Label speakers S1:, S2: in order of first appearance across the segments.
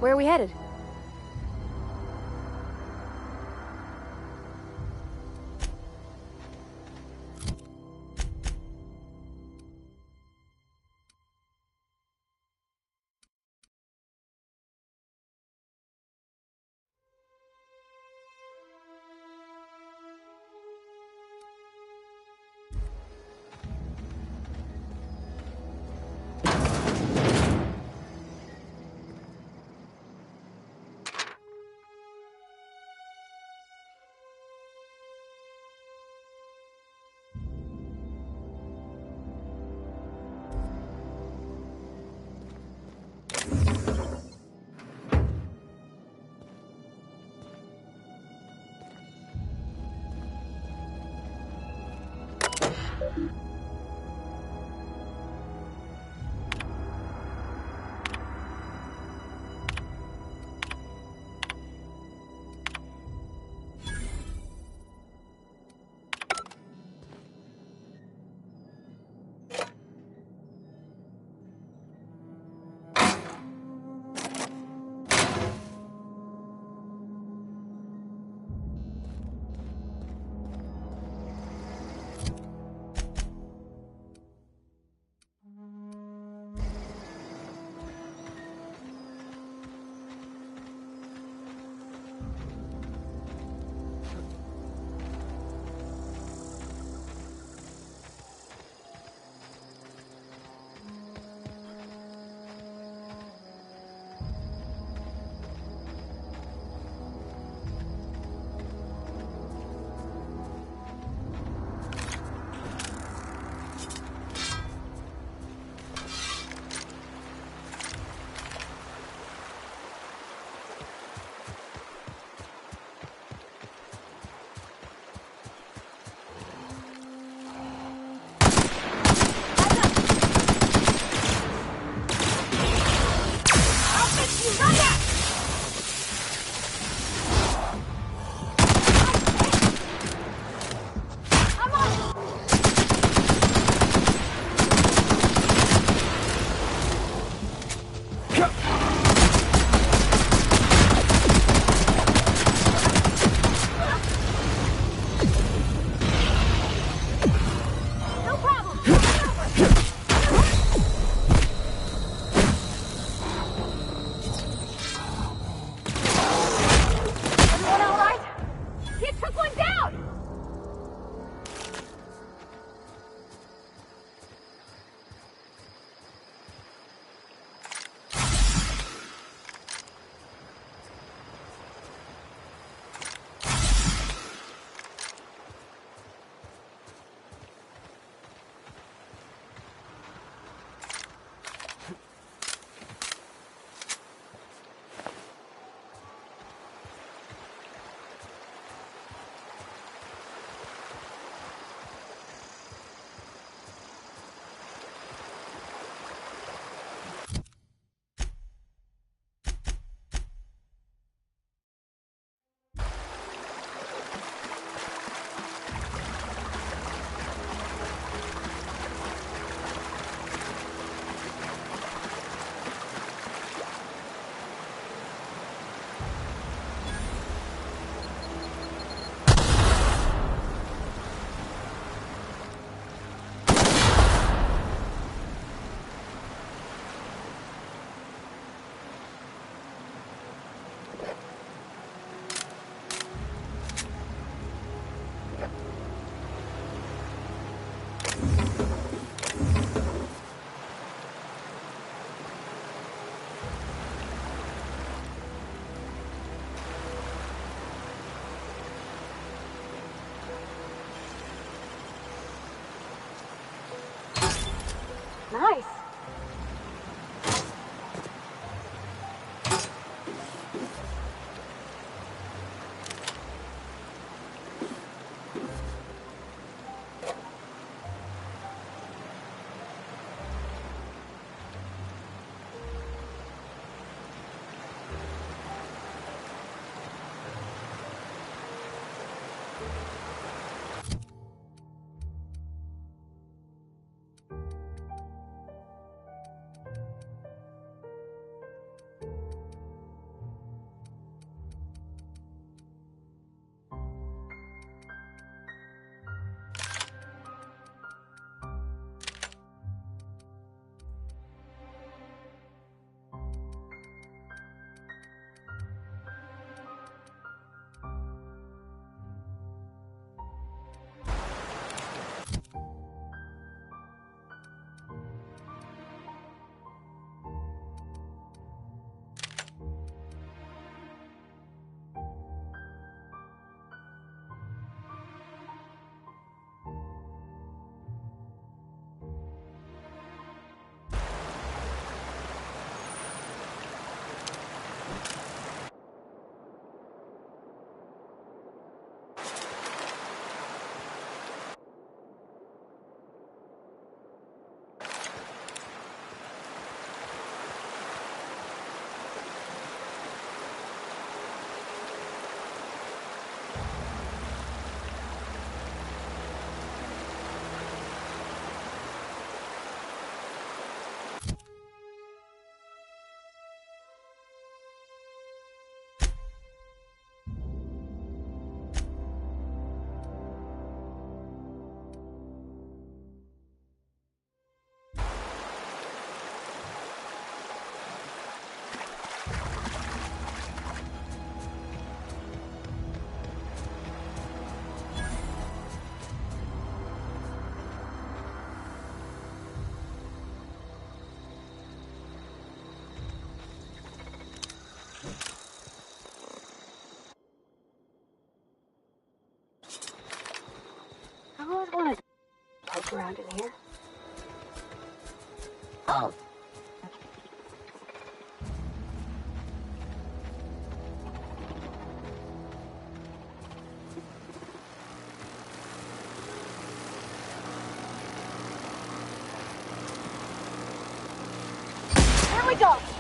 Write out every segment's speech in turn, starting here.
S1: Where are we headed? Nice. always wanted to poke around in here. Oh. Here we go!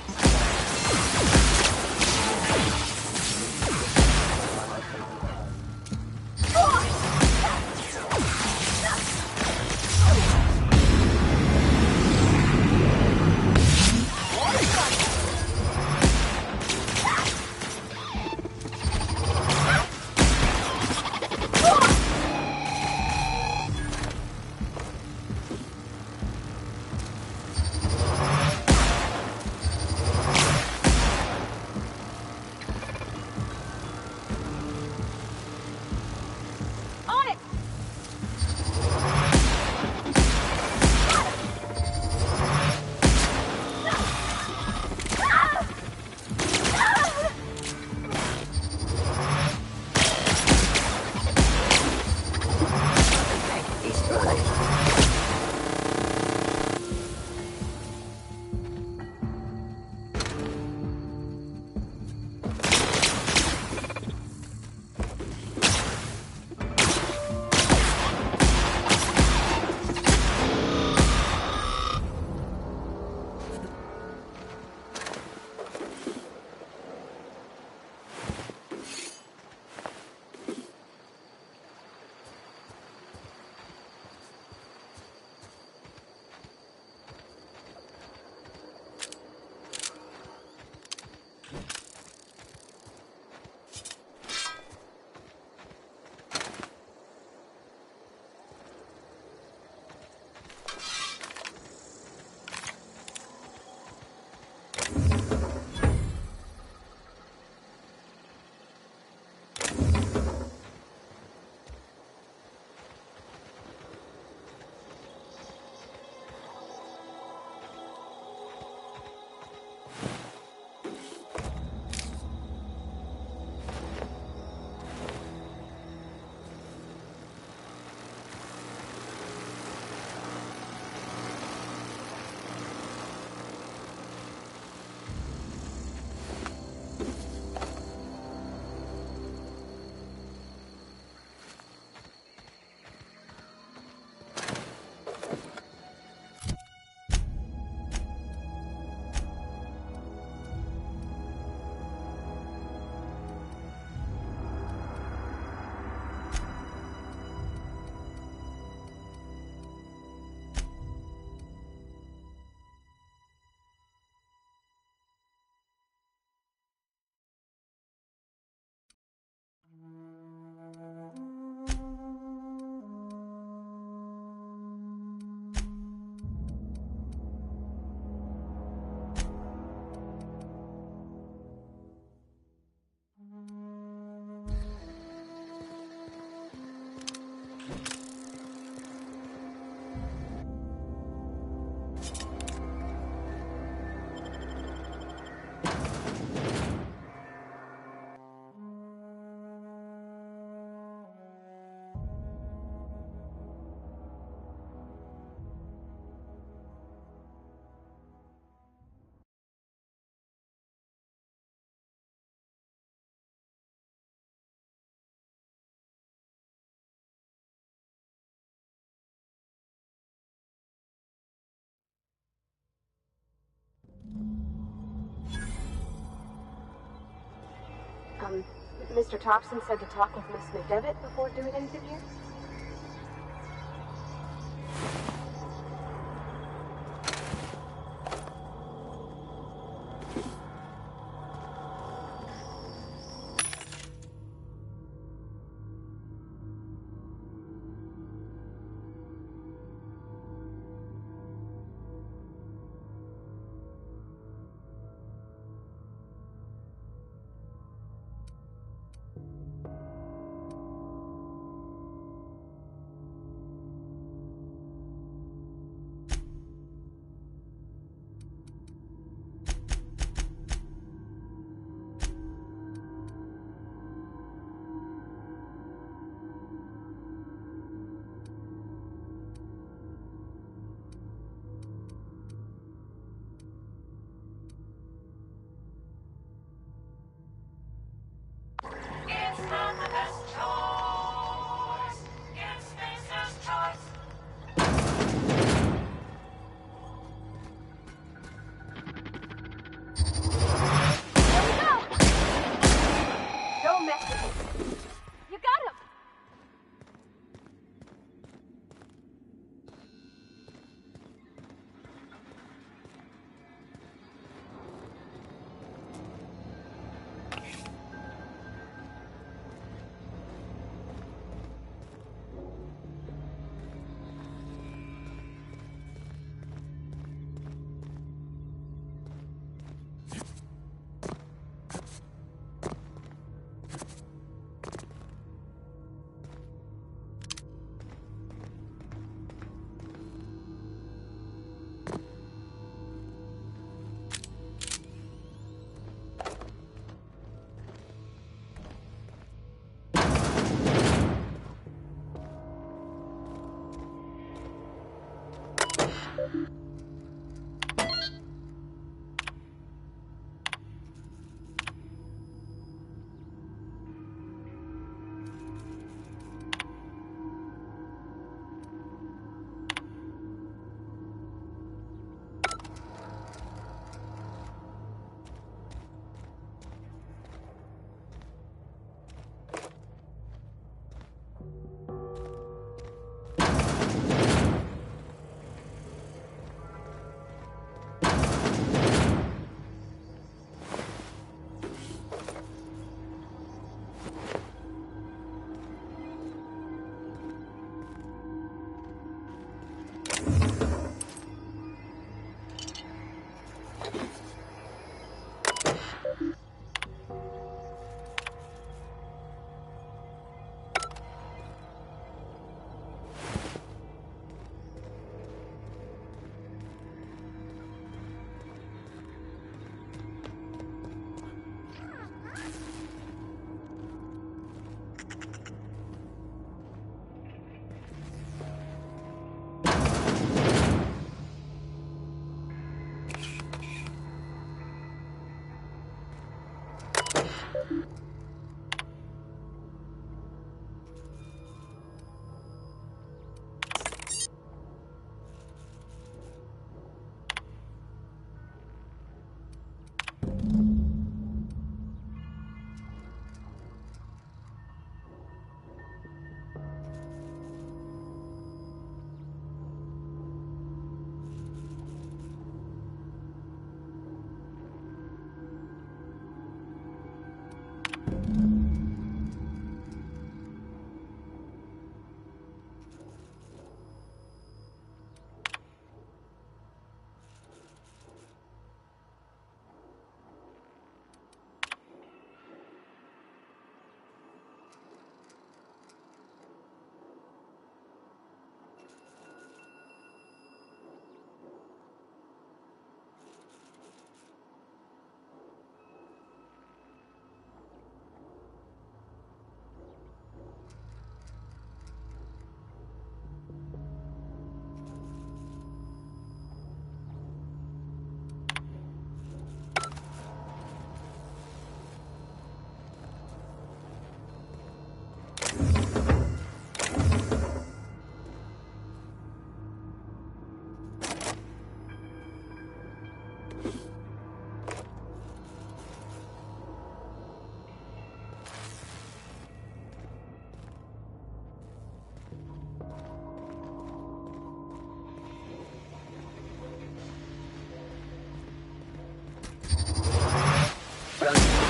S1: Mr. Thompson said to talk with Miss McDevitt before doing anything here?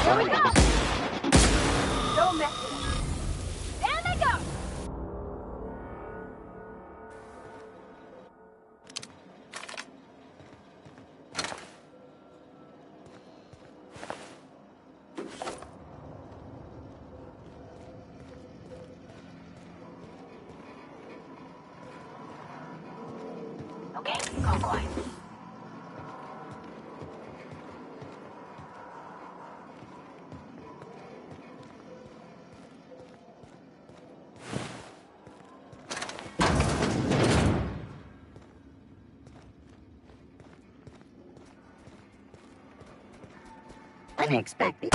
S1: Here we go! Don't mess with it. There they go! Okay, go quiet.
S2: Unexpected.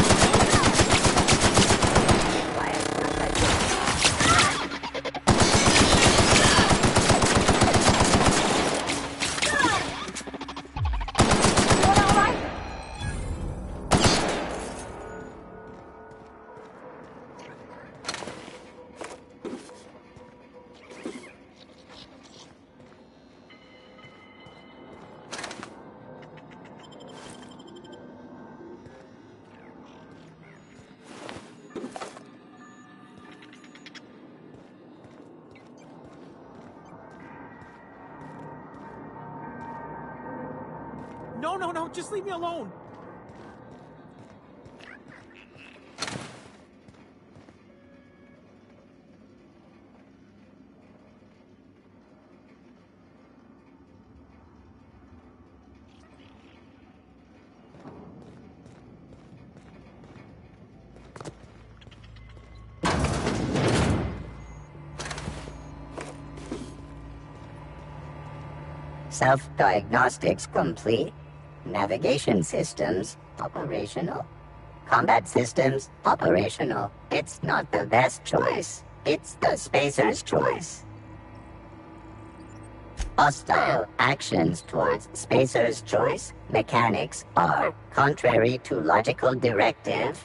S3: No, just leave me alone.
S2: Self-diagnostics complete. Navigation systems operational. Combat systems operational. It's not the best choice. It's the spacer's choice. Hostile actions towards spacer's choice mechanics are contrary to logical directive.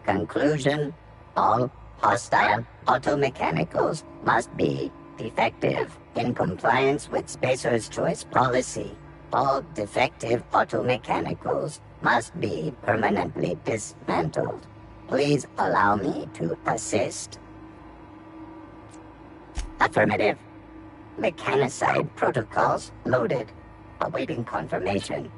S2: Conclusion: all hostile automechanicals must be defective in compliance with spacer's choice policy. All defective automechanicals must be permanently dismantled. Please allow me to assist. Affirmative. Mechanicide protocols loaded. Awaiting confirmation.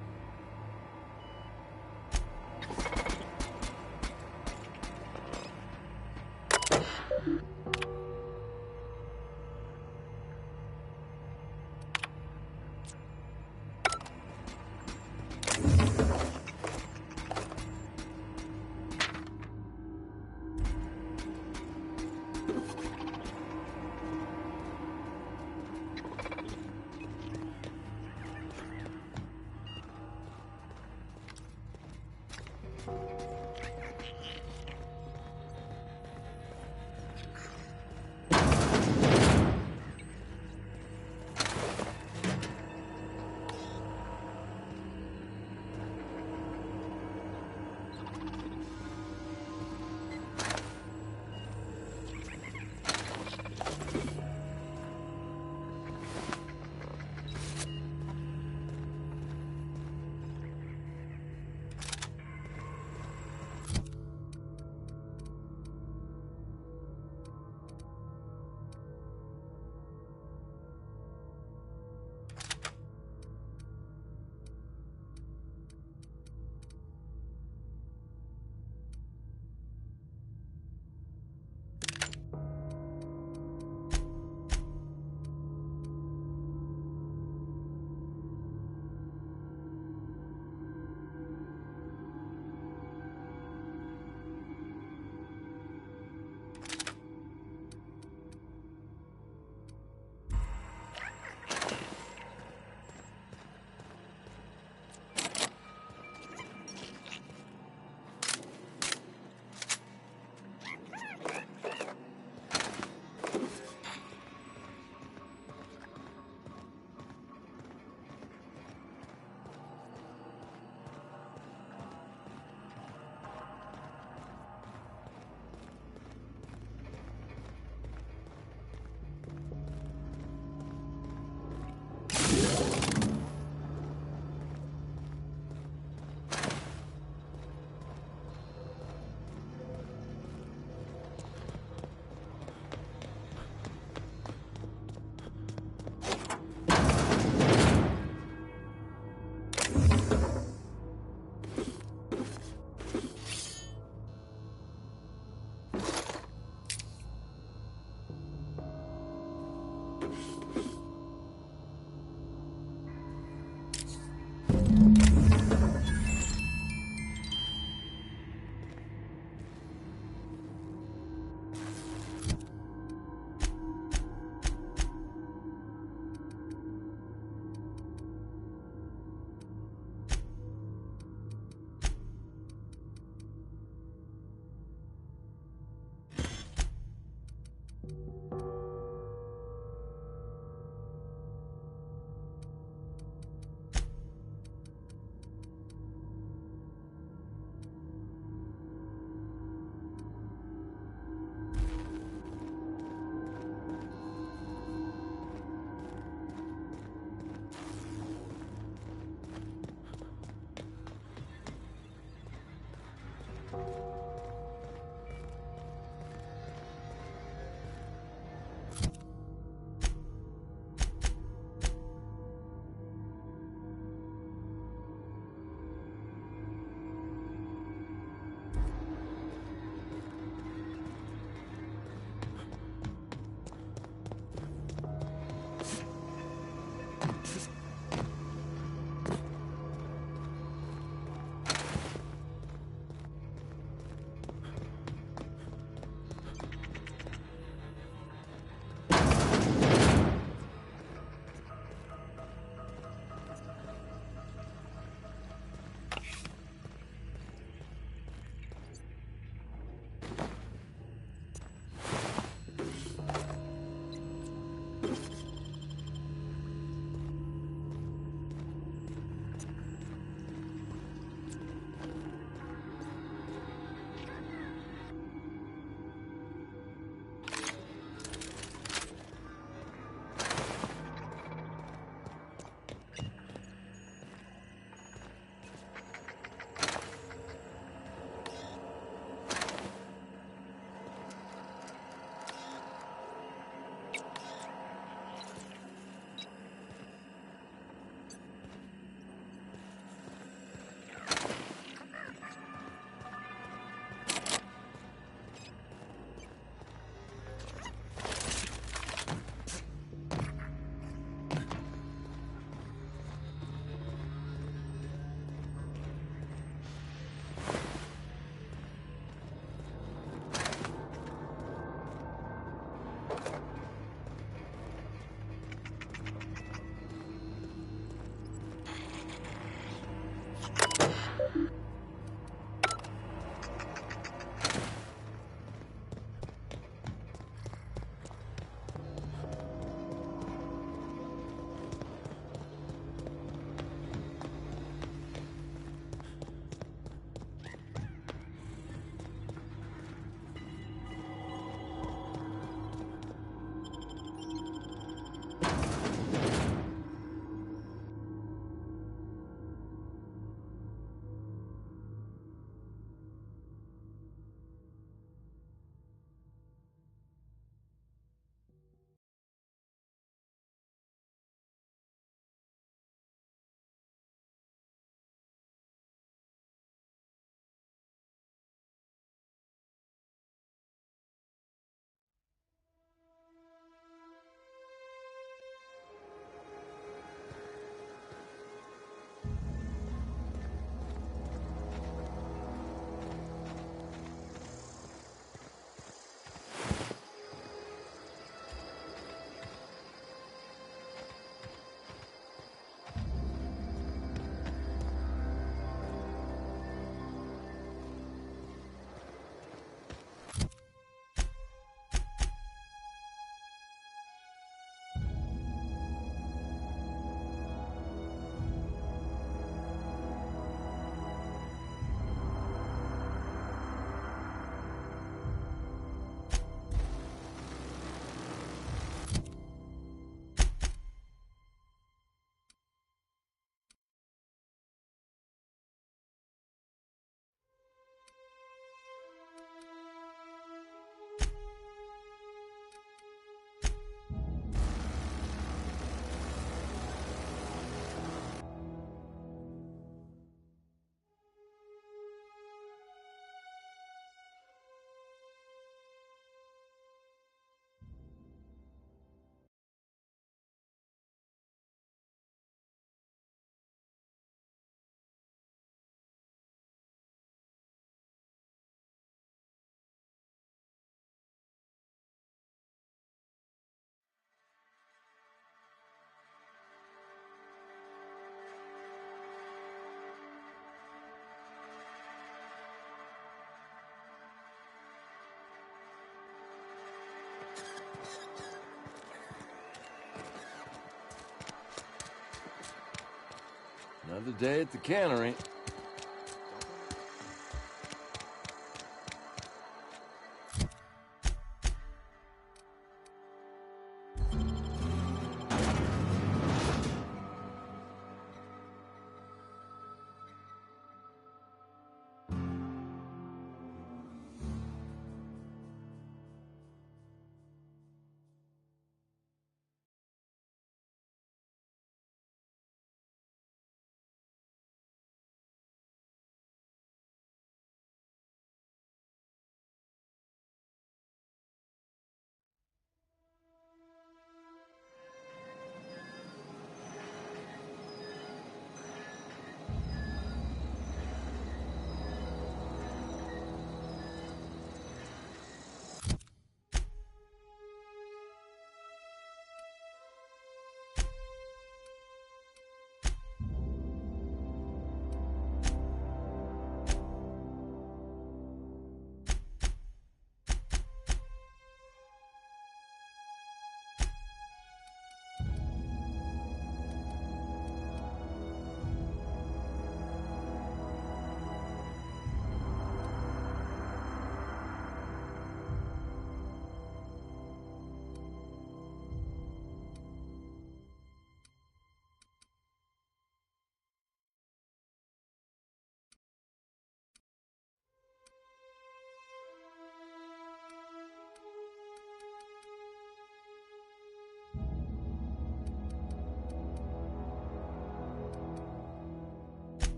S4: Another day at the cannery.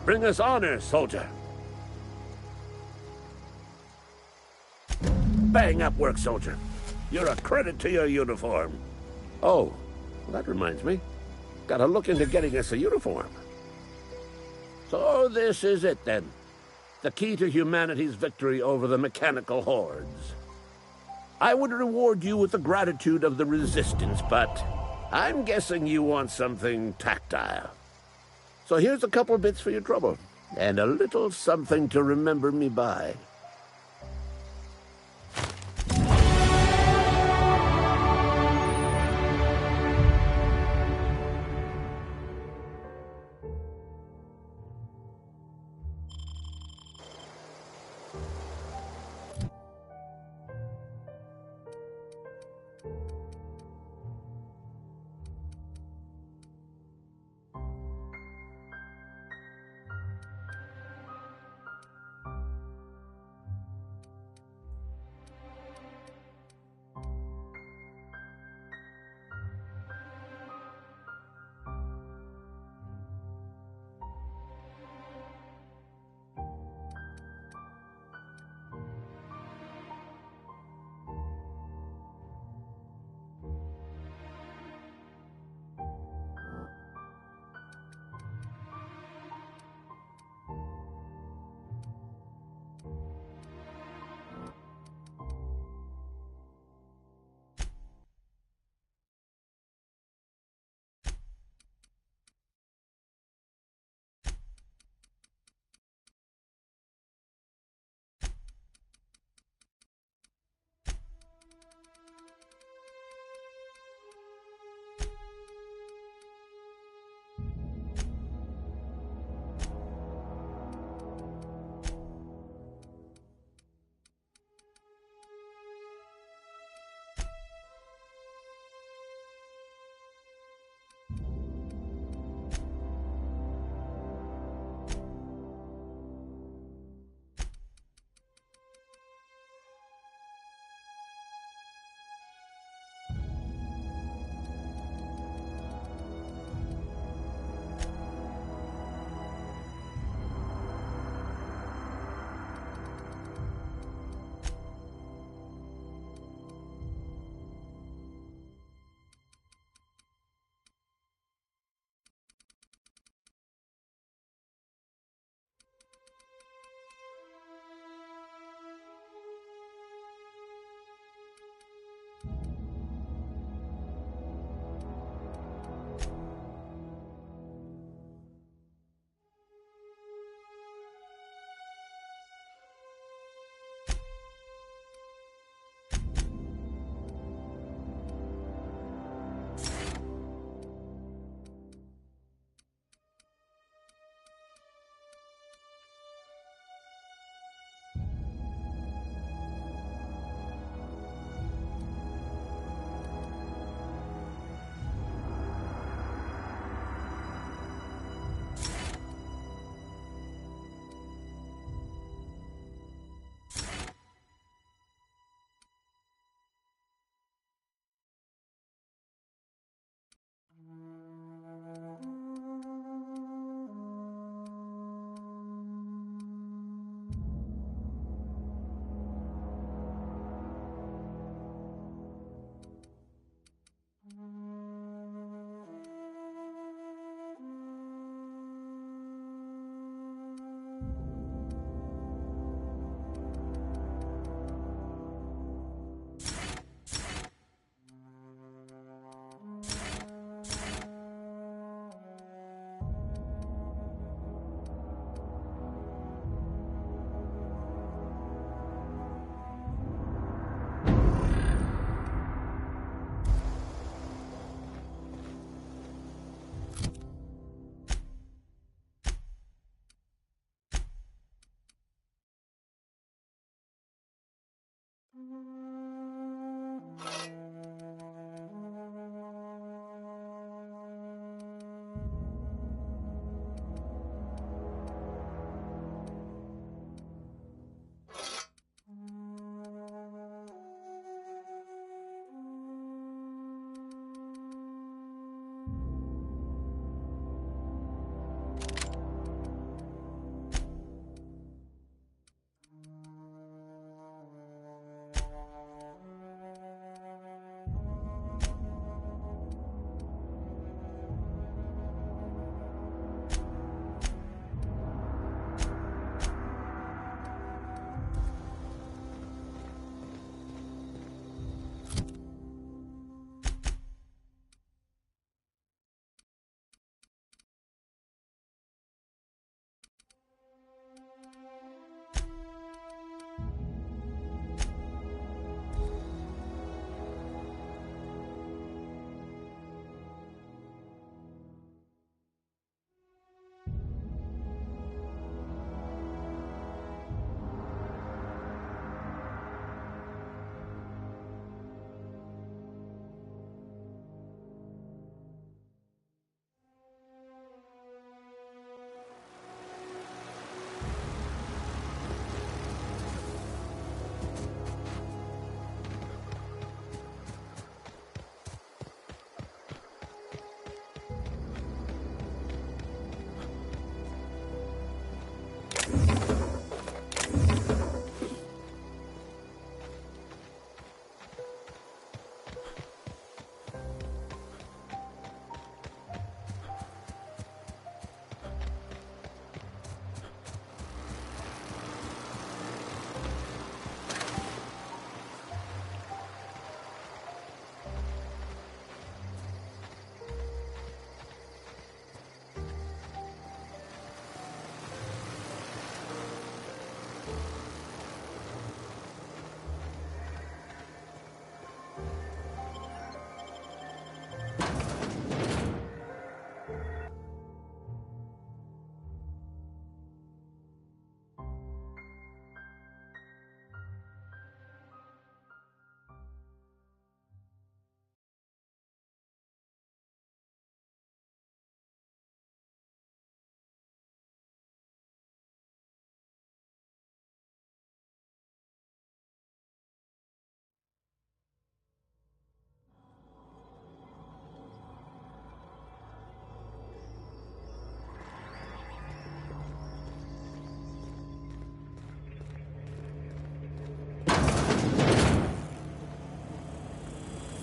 S5: Bring us honor, soldier. Bang up work, soldier. You're a credit to your uniform. Oh, that reminds me. Gotta look into getting us a uniform. So this is it, then. The key to humanity's victory over the mechanical hordes. I would reward you with the gratitude of the Resistance, but I'm guessing you want something tactile. So here's a couple bits for your trouble, and a little something to remember me by.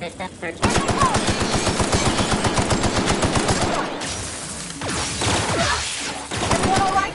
S2: System search.
S1: Everyone all right?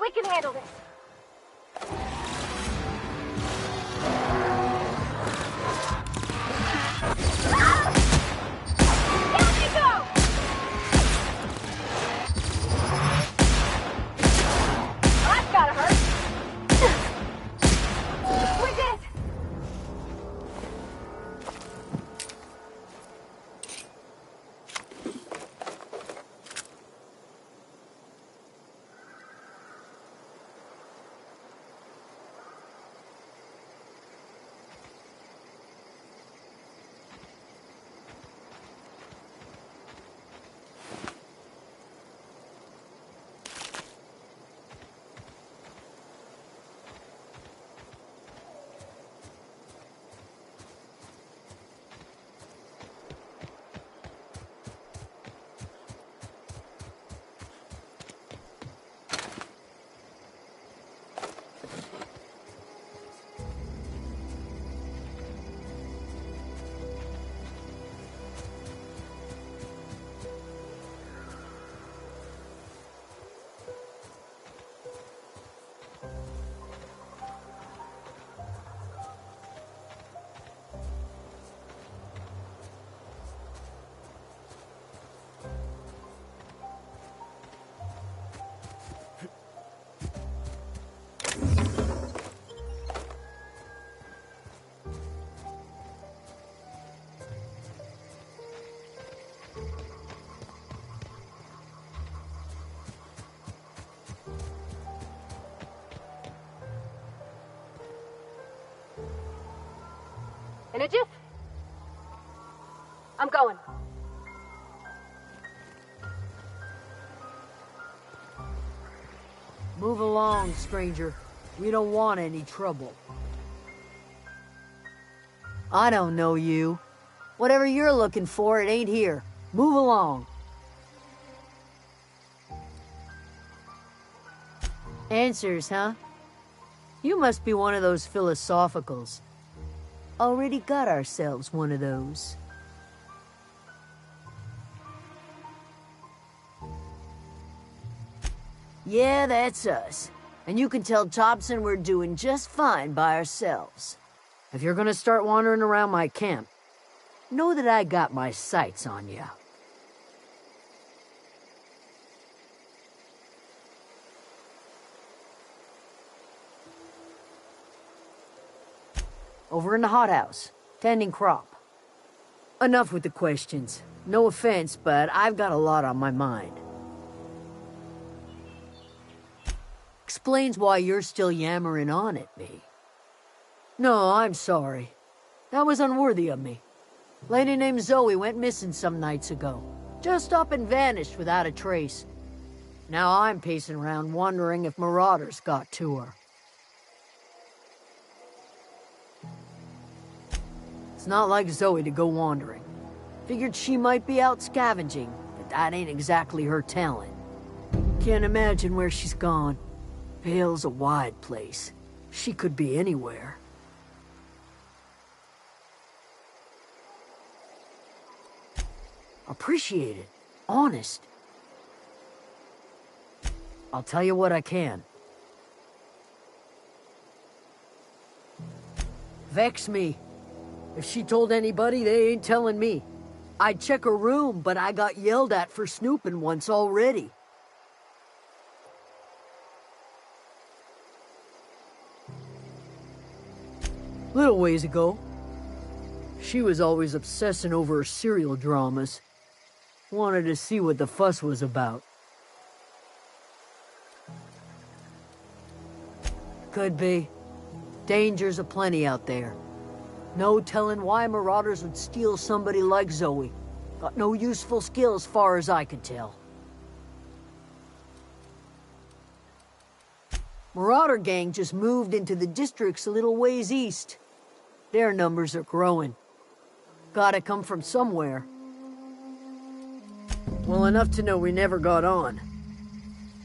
S1: We can handle this. Down they go! That's gotta hurt. We're dead. In a jiff. I'm going.
S4: Move along, stranger. We don't want any trouble. I don't know you. Whatever you're looking for, it ain't here. Move along. Answers, huh? You must be one of those philosophicals. Already got ourselves one of those. Yeah, that's us. And you can tell Thompson we're doing just fine by ourselves. If you're gonna start wandering around my camp, know that I got my sights on you. Over in the hothouse, tending crop. Enough with the questions. No offense, but I've got a lot on my mind. Explains why you're still yammering on at me. No, I'm sorry. That was unworthy of me. Lady named Zoe went missing some nights ago. Just up and vanished without a trace. Now I'm pacing around wondering if marauders got to her. It's not like Zoe to go wandering. Figured she might be out scavenging, but that ain't exactly her talent. Can't imagine where she's gone. Vale's a wide place. She could be anywhere. Appreciate it. Honest. I'll tell you what I can. Vex me. If she told anybody, they ain't telling me. I'd check her room, but I got yelled at for snooping once already. Little ways ago, she was always obsessing over her serial dramas. Wanted to see what the fuss was about. Could be. Dangers aplenty out there. No telling why marauders would steal somebody like Zoe. Got no useful skill as far as I can tell. Marauder gang just moved into the districts a little ways east. Their numbers are growing. Gotta come from somewhere. Well, enough to know we never got on.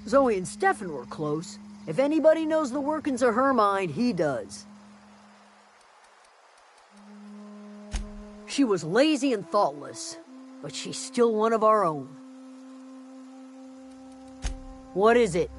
S4: Zoe and Stefan were close. If anybody knows the workings of her mind, he does. She was lazy and thoughtless, but she's still one of our own. What is it?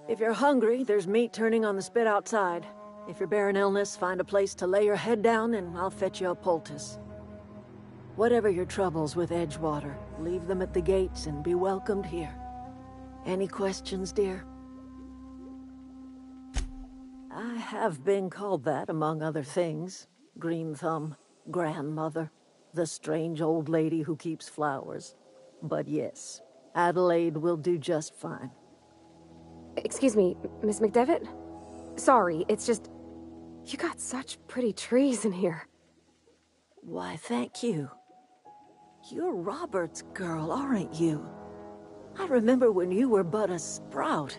S6: If you're hungry, there's meat turning on the spit outside. If you're bearing illness, find a place to lay your head down and I'll fetch you a poultice. Whatever your troubles with Edgewater, leave them at the gates and be welcomed here. Any questions, dear? I have been called that, among other things. Green Thumb, grandmother, the strange old lady who keeps flowers. But yes, Adelaide will do just fine.
S7: Excuse me, Miss McDevitt? Sorry, it's just... You got such pretty trees in here.
S6: Why, thank you. You're Robert's girl, aren't you? I remember when you were but a sprout.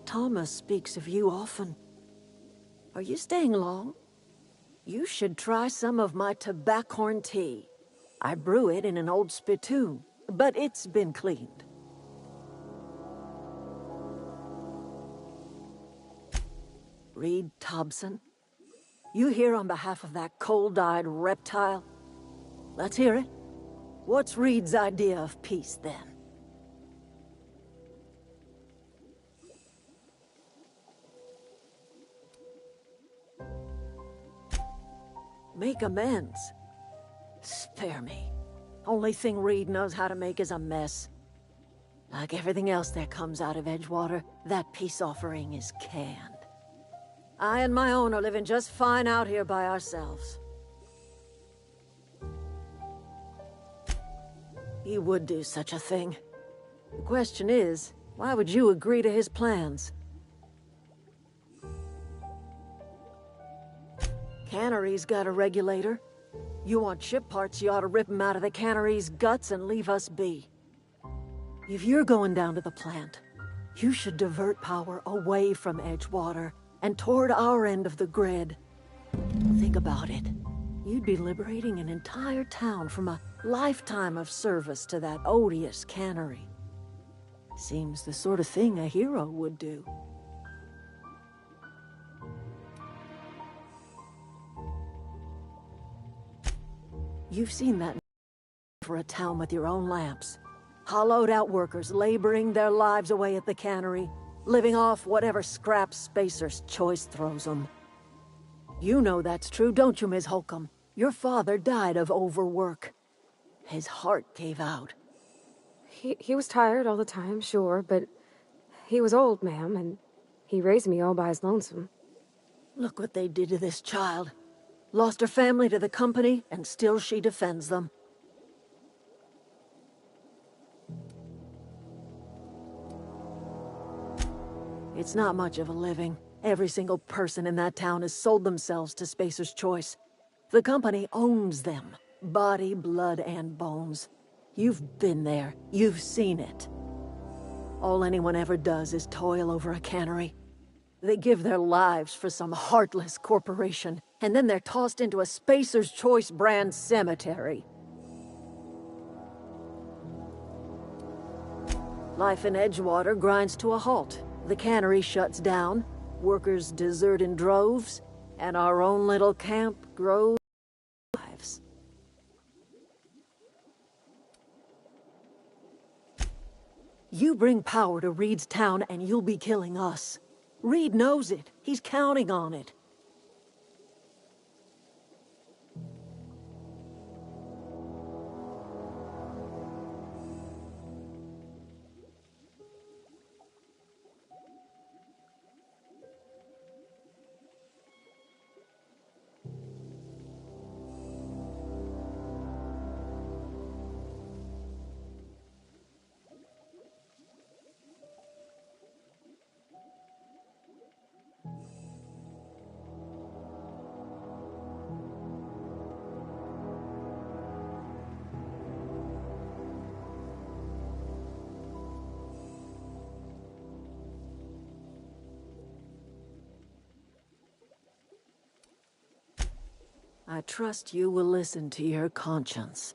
S6: Thomas speaks of you often. Are you staying long? You should try some of my tobaccorn tea. I brew it in an old spittoon, but it's been cleaned. Reed Thompson, you here on behalf of that cold-eyed reptile? Let's hear it. What's Reed's idea of peace, then? Make amends. Spare me. Only thing Reed knows how to make is a mess. Like everything else that comes out of Edgewater, that peace offering is canned. I and my own are living just fine out here by ourselves. He would do such a thing. The question is, why would you agree to his plans? Cannery's got a regulator. You want ship parts, you ought to rip them out of the cannery's guts and leave us be. If you're going down to the plant, you should divert power away from Edgewater and toward our end of the grid. Think about it. You'd be liberating an entire town from a lifetime of service to that odious cannery. Seems the sort of thing a hero would do. You've seen that for a town with your own lamps. Hollowed out workers laboring their lives away at the cannery, living off whatever scrap Spacer's choice throws them. You know that's true, don't you, Ms. Holcomb? Your father died of overwork. His heart gave out.
S7: He was tired all the time, sure, but he was old, ma'am, and he raised me all by his lonesome.
S6: Look what they did to this child. Lost her family to the company, and still she defends them. It's not much of a living. Every single person in that town has sold themselves to Spacer's Choice. The company owns them. Body, blood, and bones. You've been there. You've seen it. All anyone ever does is toil over a cannery. They give their lives for some heartless corporation, and then they're tossed into a Spacer's Choice brand cemetery. Life in Edgewater grinds to a halt. The cannery shuts down, workers desert in droves, and our own little camp grows lives. You bring power to Reed's town and you'll be killing us. Reed knows it. He's counting on it. I trust you will listen to your conscience.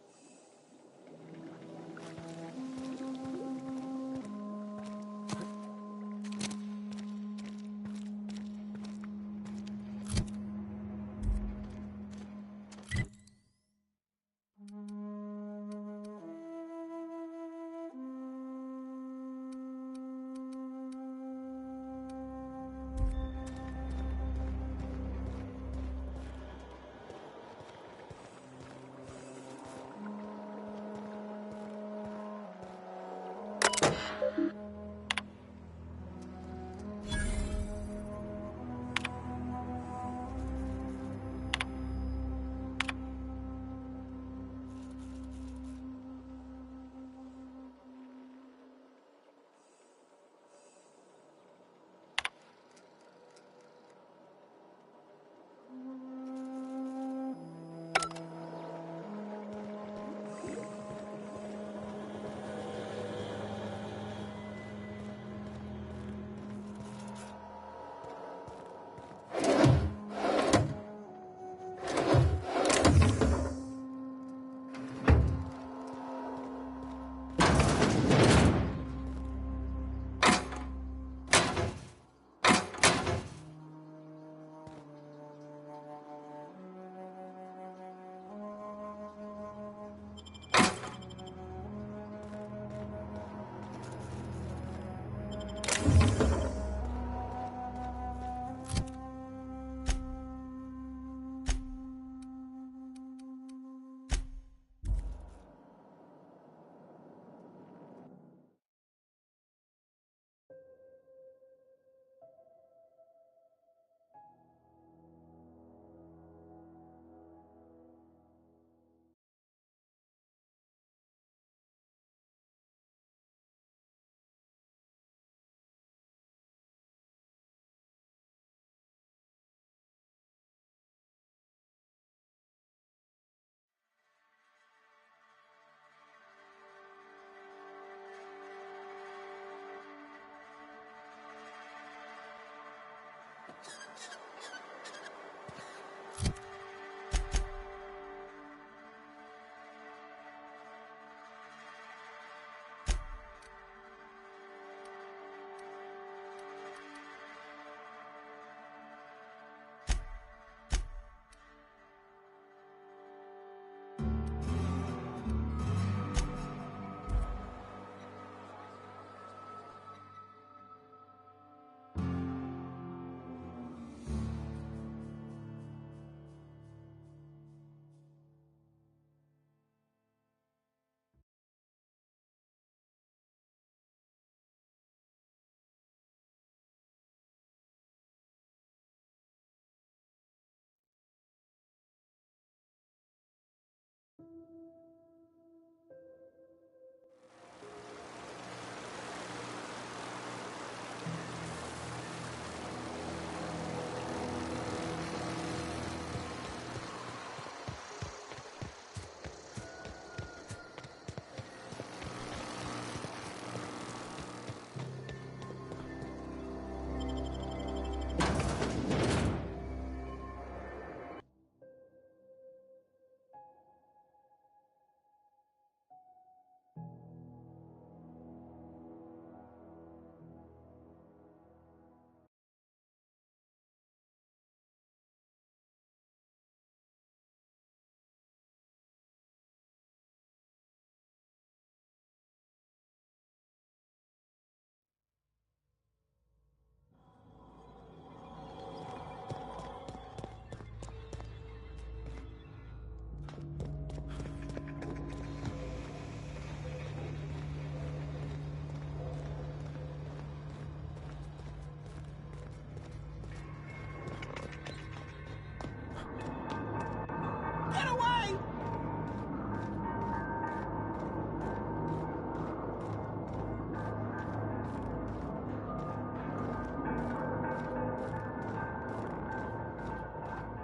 S3: Get away!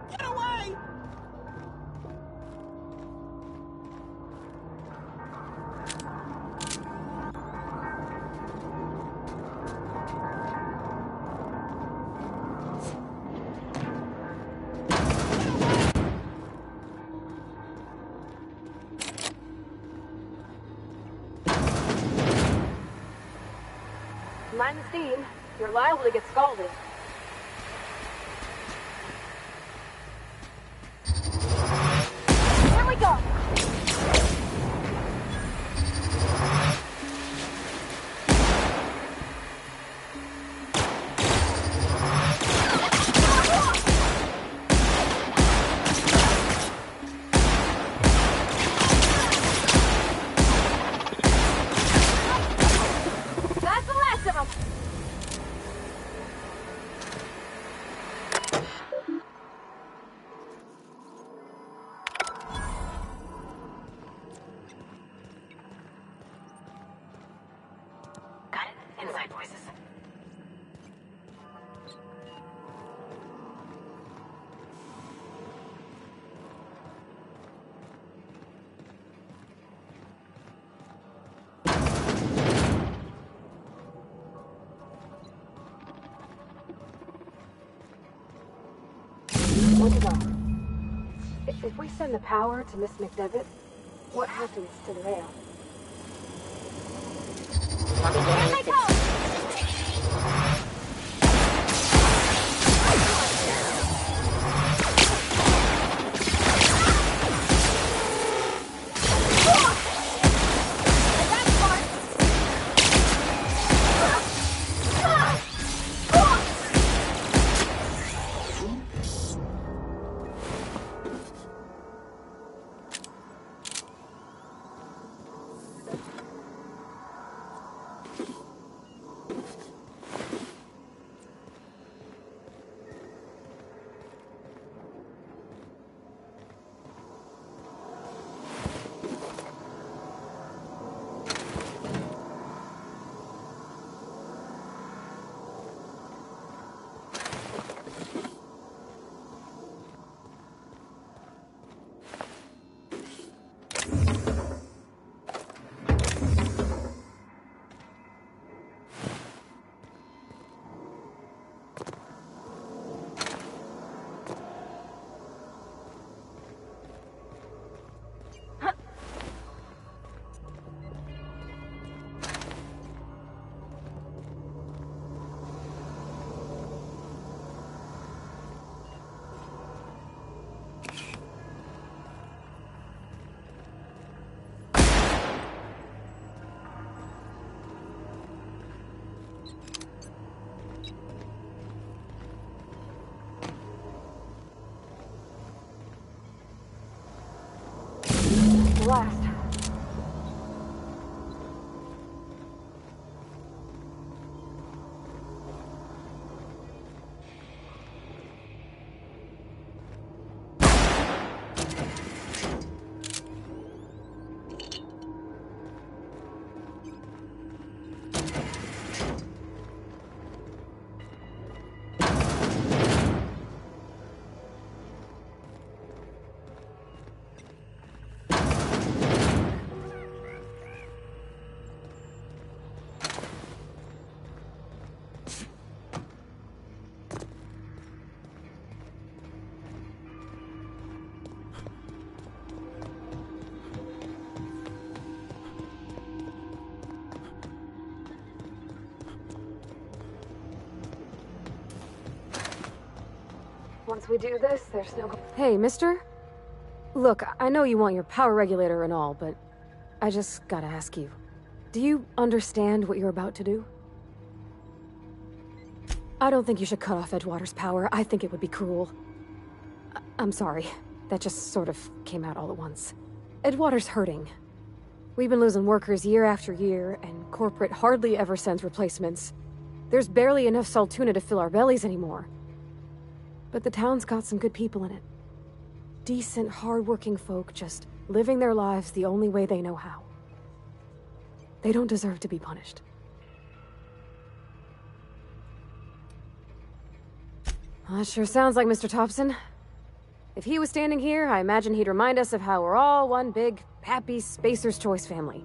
S3: Get away!
S7: Mind the steam. You're liable to get scalded. Here we go! That's the last of them! Got it. Inside voices. Where'd you go? If we send the power to Miss McDevitt, what happens to the rail?
S2: Here they come!
S7: once we do this, there's no... Hey, mister? Look, I know you want your power regulator and all, but I just gotta ask you. Do you understand what you're about to do? I don't think you should cut off Edgewater's power. I think it would be cruel. I'm sorry. That just sort of came out all at once. Edgewater's hurting. We've been losing workers year after year, and corporate hardly ever sends replacements. There's barely enough Saltuna to fill our bellies anymore. But the town's got some good people in it. Decent, hard-working folk just living their lives the only way they know how. They don't deserve to be punished. Well, that sure sounds like Mr. Thompson. If he was standing here, I imagine he'd remind us of how we're all one big, happy Spacer's Choice family.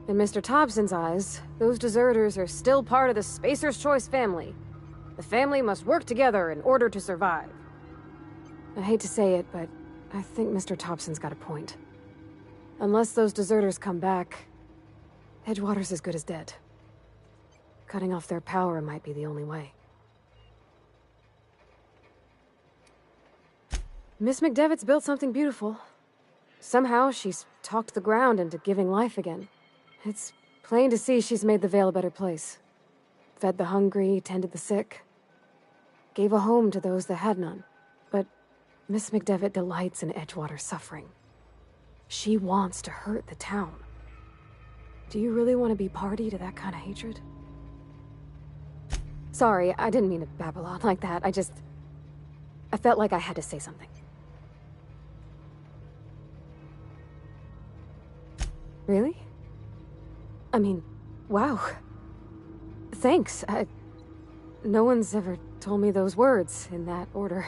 S7: In Mr. Thompson's eyes, those deserters are still part of the Spacer's Choice family. The family must work together in order to survive. I hate to say it, but I think Mr. Thompson's got a point. Unless those deserters come back, Edgewater's as good as dead. Cutting off their power might be the only way. Miss McDevitt's built something beautiful. Somehow, she's talked the ground into giving life again. It's plain to see she's made the Vale a better place. Fed the hungry, tended the sick. Gave a home to those that had none. But Miss McDevitt delights in Edgewater's suffering. She wants to hurt the town. Do you really want to be party to that kind of hatred? Sorry, I didn't mean to babble on like that. I felt like I had to say something. Really? I mean, wow. Thanks. No one's ever told me those words in that order.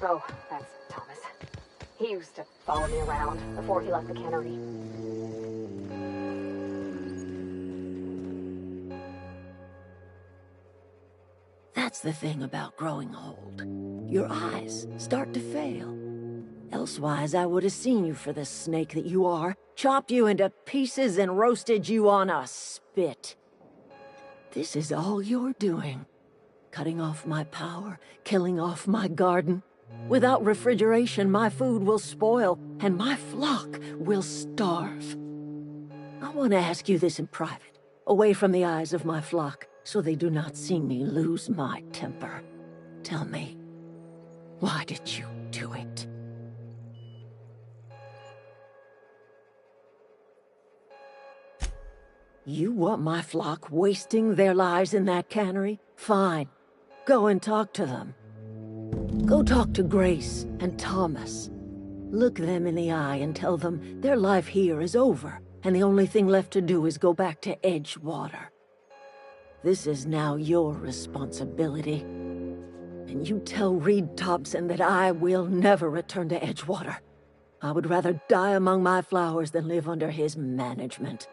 S7: Oh, that's Thomas. He used to follow me around before he left the cannery.
S6: That's the thing about growing old. Your eyes start to fail. Elsewise, I would have seen you for the snake that you are, chopped you into pieces and roasted you on a spit. This is all you're doing. Cutting off my power, killing off my garden. Without refrigeration, my food will spoil, and my flock will starve. I want to ask you this in private, away from the eyes of my flock, so they do not see me lose my temper. Tell me, why did you do it? You want my flock wasting their lives in that cannery? Fine. Go and talk to them. Go talk to Grace and Thomas. Look them in the eye and tell them their life here is over, and the only thing left to do is go back to Edgewater. This is now your responsibility. And you tell Reed Thompson that I will never return to Edgewater. I would rather die among my flowers than live under his management.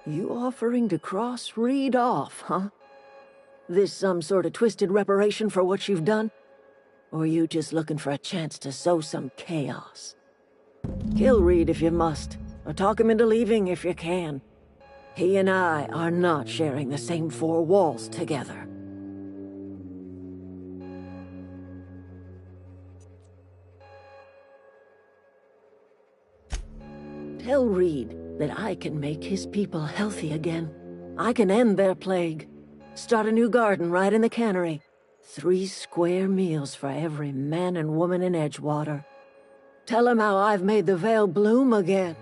S6: You offering to cross Reed off, huh? This some sort of twisted reparation for what you've done? Or you just looking for a chance to sow some chaos? Kill Reed if you must, or talk him into leaving if you can. He and I are not sharing the same four walls together. Tell Reed that I can make his people healthy again. I can end their plague. Start a new garden right in the cannery. 3 square meals for every man and woman in Edgewater. Tell him how I've made the Vale bloom again.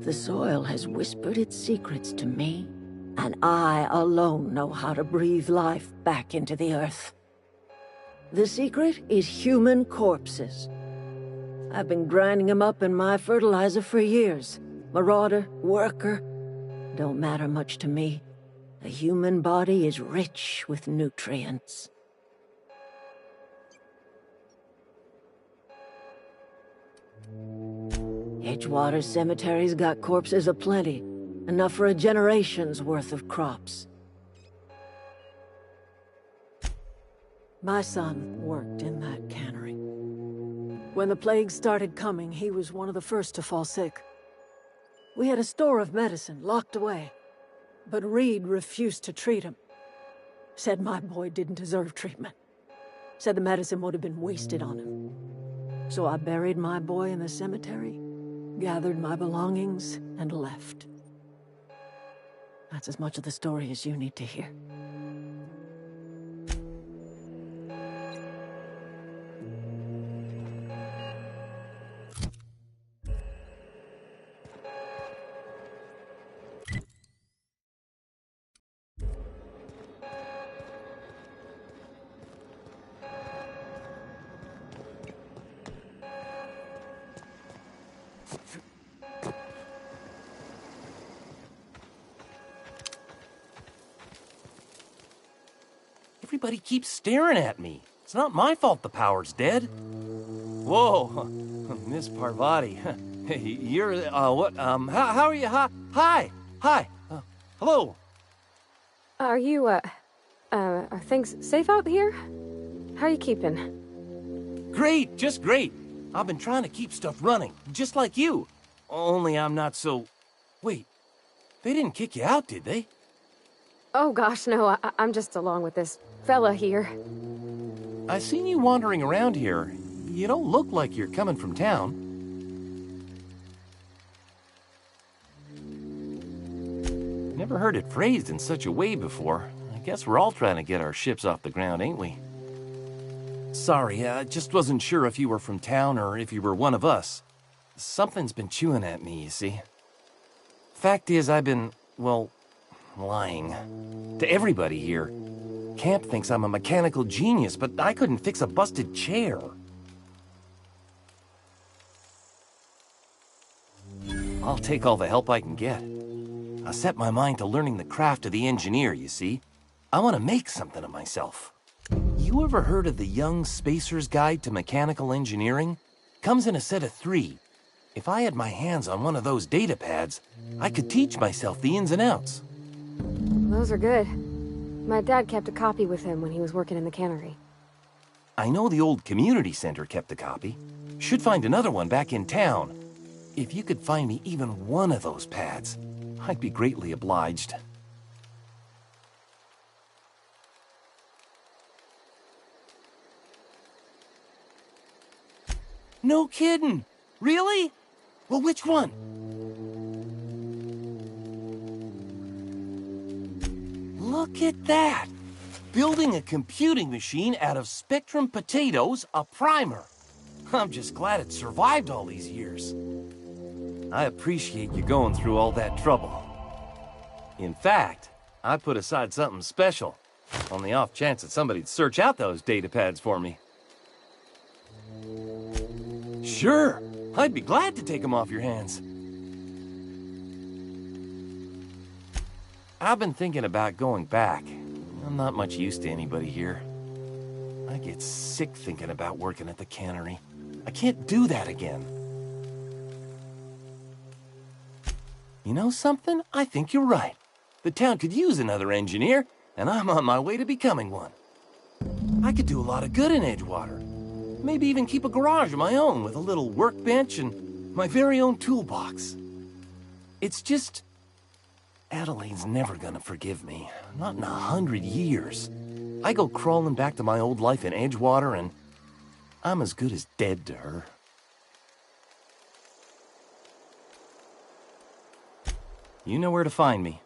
S6: The soil has whispered its secrets to me, and I alone know how to breathe life back into the earth. The secret is human corpses. I've been grinding them up in my fertilizer for years. Marauder, worker, don't matter much to me. The human body is rich with nutrients. Edgewater's cemetery's got corpses aplenty, enough for a generation's worth of crops. My son worked in that cannery. When the plague started coming, he was one of the first to fall sick. We had a store of medicine locked away, but Reed refused to treat him. Said my boy didn't deserve treatment. Said the medicine would have been wasted on him. So I buried my boy in the cemetery, gathered my belongings, and left. That's as much of the story as you need to hear.
S8: Everybody keeps staring at me. It's not my fault the power's dead. Whoa, Miss Parvati. You're, what, how are you? Hi, hello.
S7: Are you, are things safe out here? How are you keeping?
S8: Great, just great. I've been trying to keep stuff running, just like you. Only I'm not so... Wait, they didn't kick you out, did they?
S7: Oh gosh, no, I'm just along with this fella here.
S8: I seen you wandering around here. You don't look like you're coming from town. Never heard it phrased in such a way before. I guess we're all trying to get our ships off the ground, ain't we? Sorry, I just wasn't sure if you were from town or if you were one of us. Something's been chewing at me, you see. Fact is, I've been, well, lying. To everybody here. Camp thinks I'm a mechanical genius, but I couldn't fix a busted chair. I'll take all the help I can get. I set my mind to learning the craft of the engineer, you see. I want to make something of myself. You ever heard of the Young Spacer's Guide to Mechanical Engineering? Comes in a set of 3. If I had my hands on one of those data pads, I could teach myself the ins and outs.
S7: Those are good. My dad kept a copy with him when he was working in the cannery.
S8: I know the old community center kept a copy. Should find another one back in town. If you could find me even one of those pads, I'd be greatly obliged. No kidding! Really? Well, which one? Look at that! Building a computing machine out of Spectrum potatoes, a primer. I'm just glad it survived all these years. I appreciate you going through all that trouble. In fact, I put aside something special, on the off chance that somebody'd search out those data pads for me. Sure, I'd be glad to take them off your hands. I've been thinking about going back. I'm not much use to anybody here. I get sick thinking about working at the cannery. I can't do that again. You know something? I think you're right. The town could use another engineer, and I'm on my way to becoming one. I could do a lot of good in Edgewater. Maybe even keep a garage of my own with a little workbench and my very own toolbox. It's just... Adelaide's never gonna forgive me. Not in 100 years. I go crawling back to my old life in Edgewater, and I'm as good as dead to her. You know where to find me.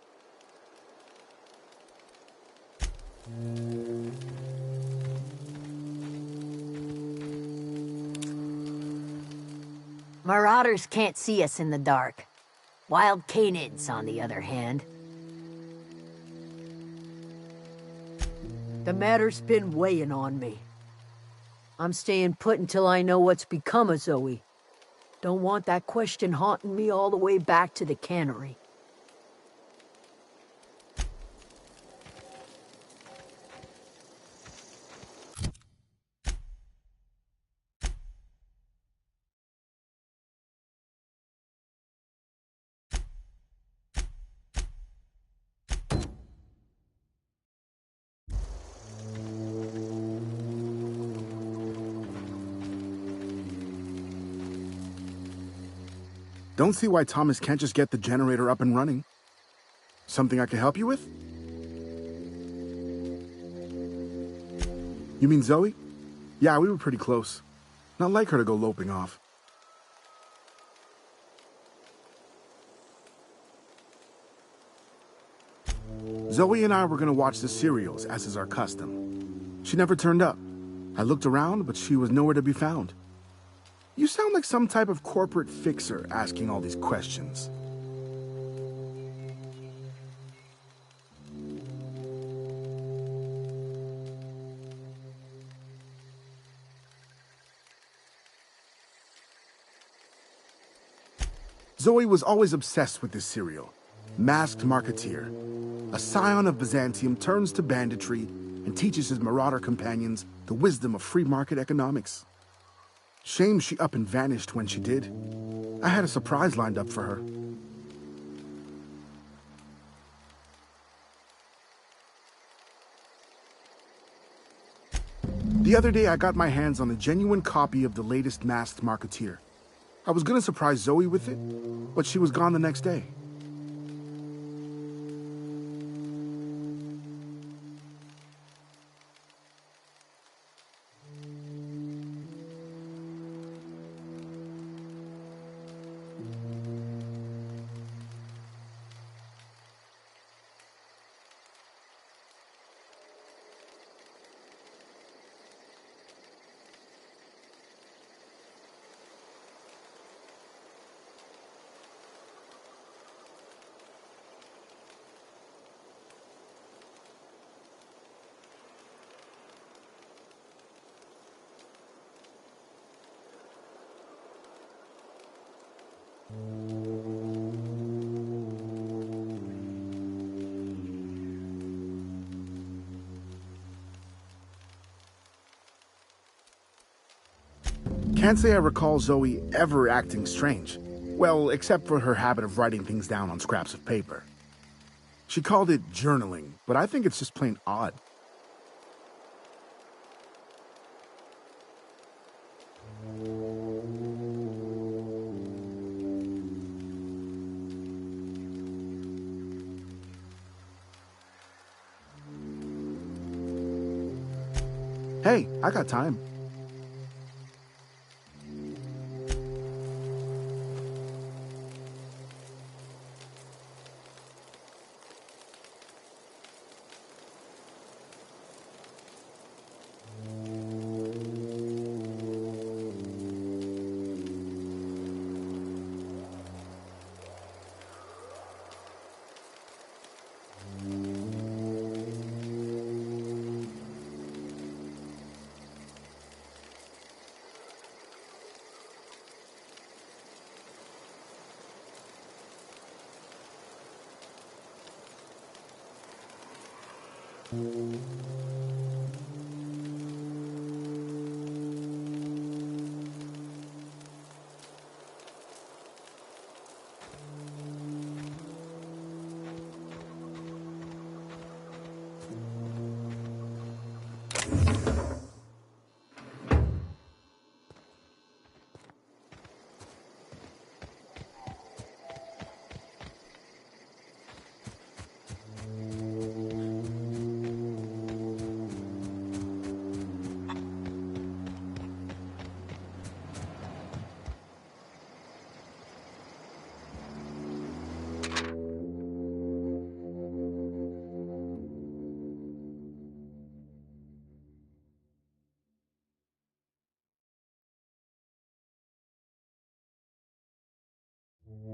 S4: Marauders can't see us in the dark. Wild canids, on the other hand. The matter's been weighing on me. I'm staying put until I know what's become of Zoe. Don't want that question haunting me all the way back to the cannery.
S9: Don't see why Thomas can't just get the generator up and running. Something I can help you with? You mean Zoe? Yeah, we were pretty close. Not like her to go loping off. Zoe and I were gonna watch the serials, as is our custom. She never turned up. I looked around, but she was nowhere to be found. You sound like some type of corporate fixer asking all these questions. Zoe was always obsessed with this serial. Masked Marketeer. A scion of Byzantium turns to banditry and teaches his marauder companions the wisdom of free market economics. Shame she up and vanished when she did. I had a surprise lined up for her. The other day I got my hands on a genuine copy of the latest Masked Marketeer. I was gonna surprise Zoe with it, but she was gone the next day. Can't say I recall Zoe ever acting strange. Well, except for her habit of writing things down on scraps of paper. She called it journaling, but I think it's just plain odd. Hey, I got time.
S1: We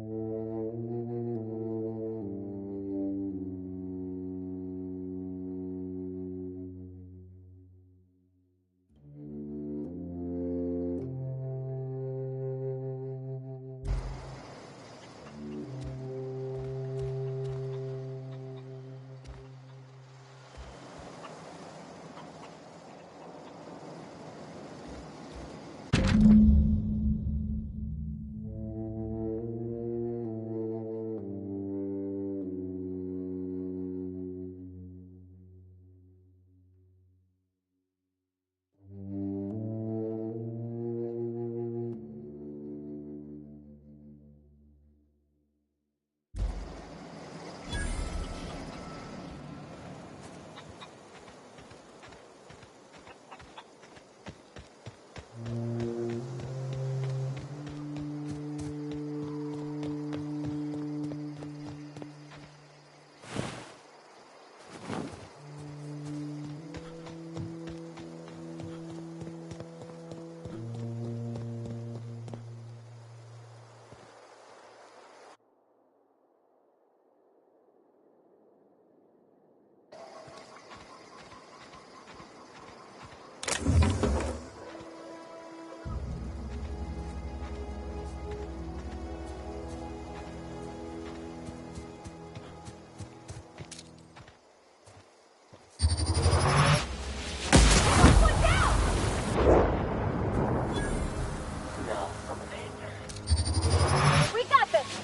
S1: got this!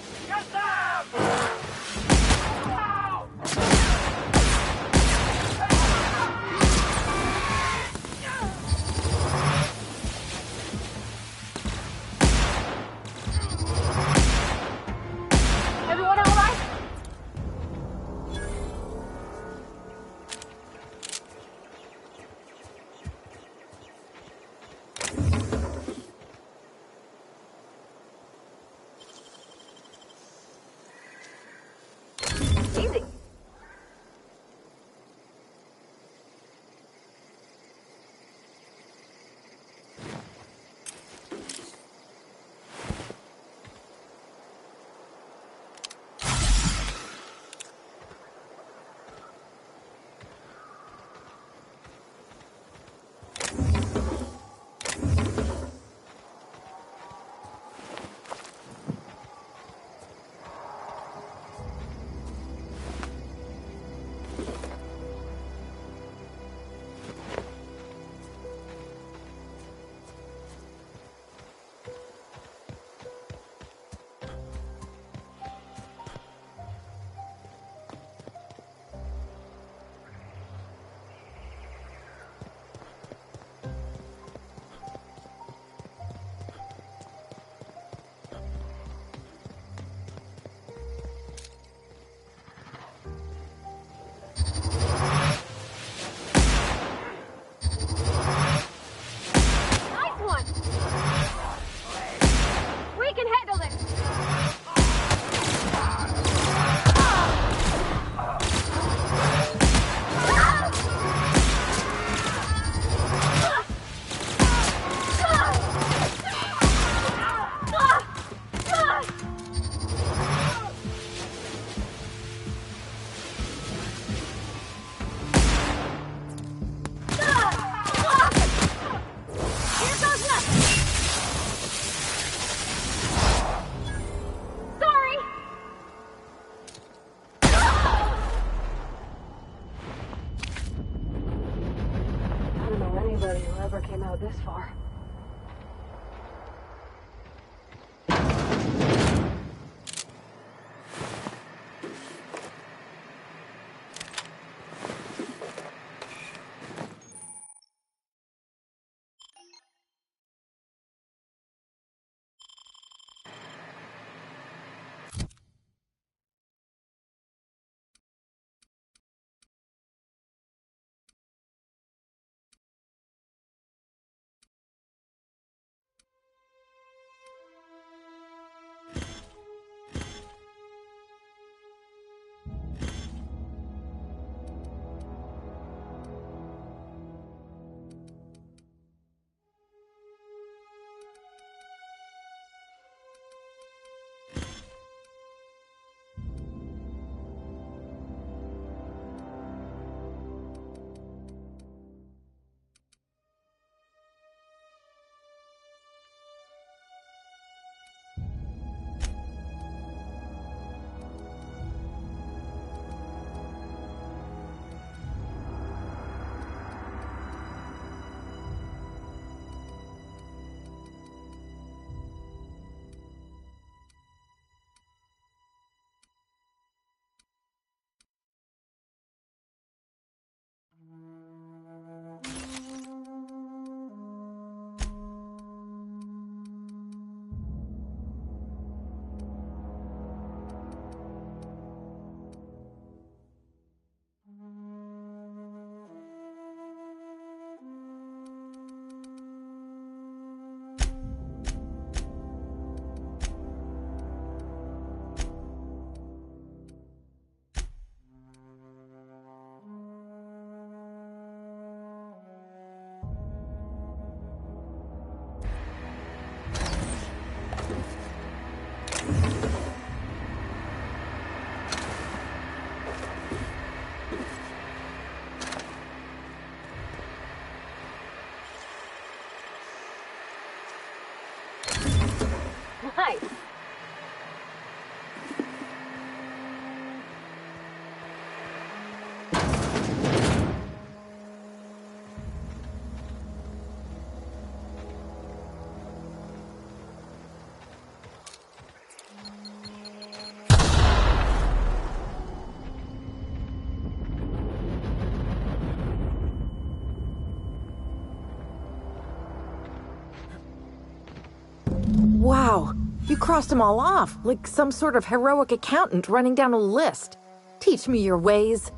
S1: Everyone all right? Easy. Nice one! We can handle this! Here goes nothing! Sorry!
S7: I don't know anybody who ever came out this far.
S1: Nice.
S6: Wow, you crossed them all off, like some sort of heroic accountant running down a list. Teach me your ways.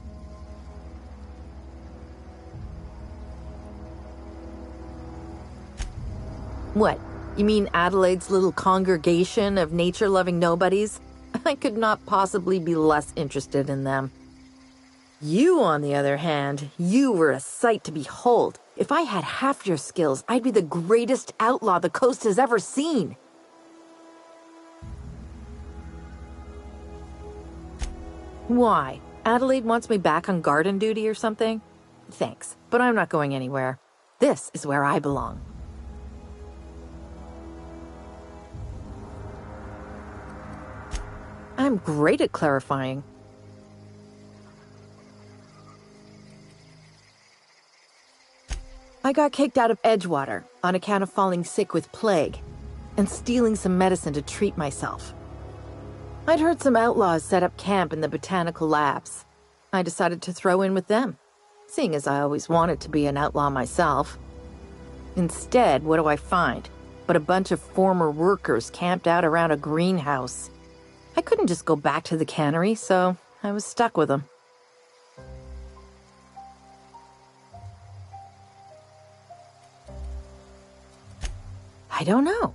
S6: What? You mean Adelaide's little congregation of nature-loving nobodies? I could not possibly be less interested in them. You, on the other hand, you were a sight to behold. If I had half your skills, I'd be the greatest outlaw the coast has ever seen. Why? Adelaide wants me back on garden duty or something? Thanks, but I'm not going anywhere. This is where I belong. I'm great at clarifying. I got kicked out of Edgewater on account of falling sick with plague and stealing some medicine to treat myself. I'd heard some outlaws set up camp in the botanical labs. I decided to throw in with them, seeing as I always wanted to be an outlaw myself. Instead, what do I find? But a bunch of former workers camped out around a greenhouse. I couldn't just go back to the cannery, so I was stuck with them. I don't know.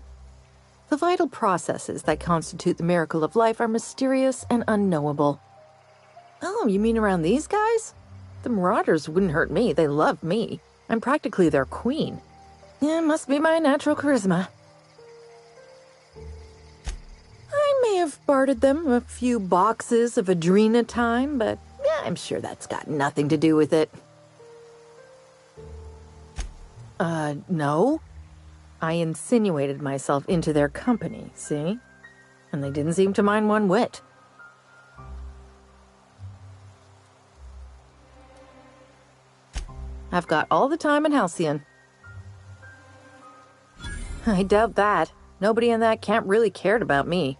S6: The vital processes that constitute the miracle of life are mysterious and unknowable. Oh, you mean around these guys? The Marauders wouldn't hurt me. They love me. I'm practically their queen. Yeah, must be my natural charisma. I may have bartered them a few boxes of Adrena time, but yeah, I'm sure that's got nothing to do with it. No. I insinuated myself into their company, see? And they didn't seem to mind one whit. I've got all the time in Halcyon. I doubt that. Nobody in that camp really cared about me.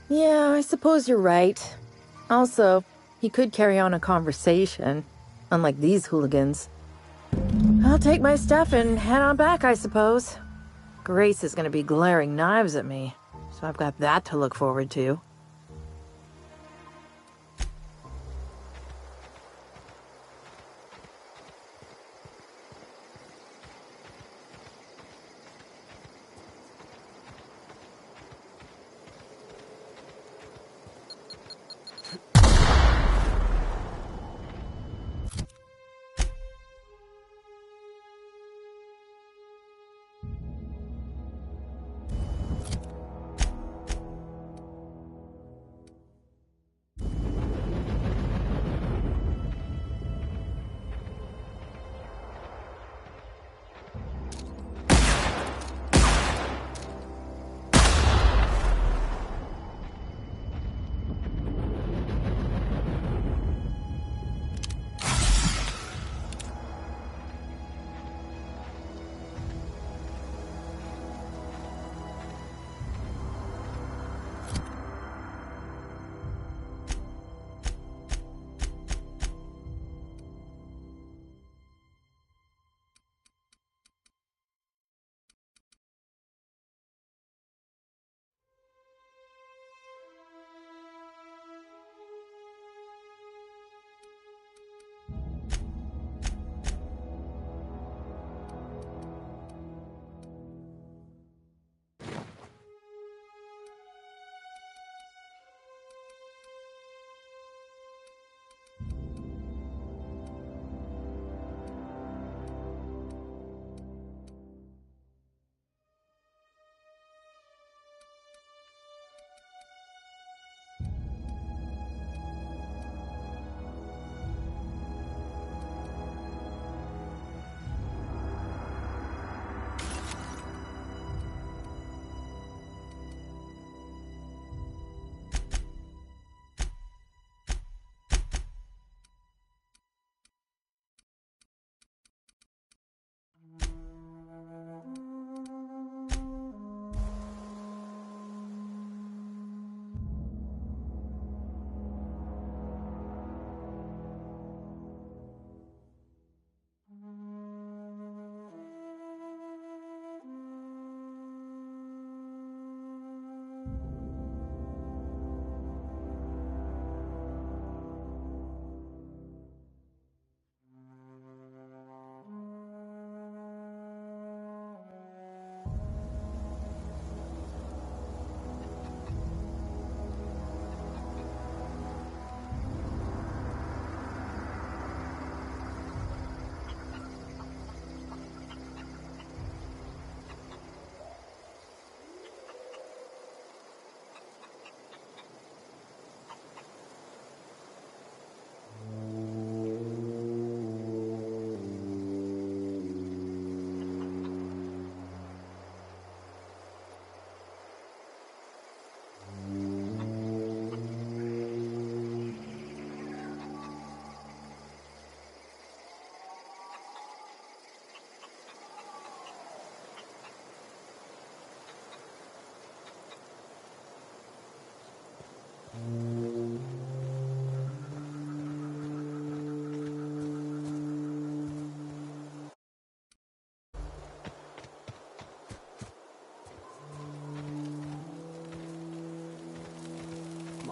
S6: Yeah, I suppose you're right. Also, he could carry on a conversation, unlike these hooligans. I'll take my stuff and head on back, I suppose. Grace is going to be glaring knives at me, so I've got that to look forward to.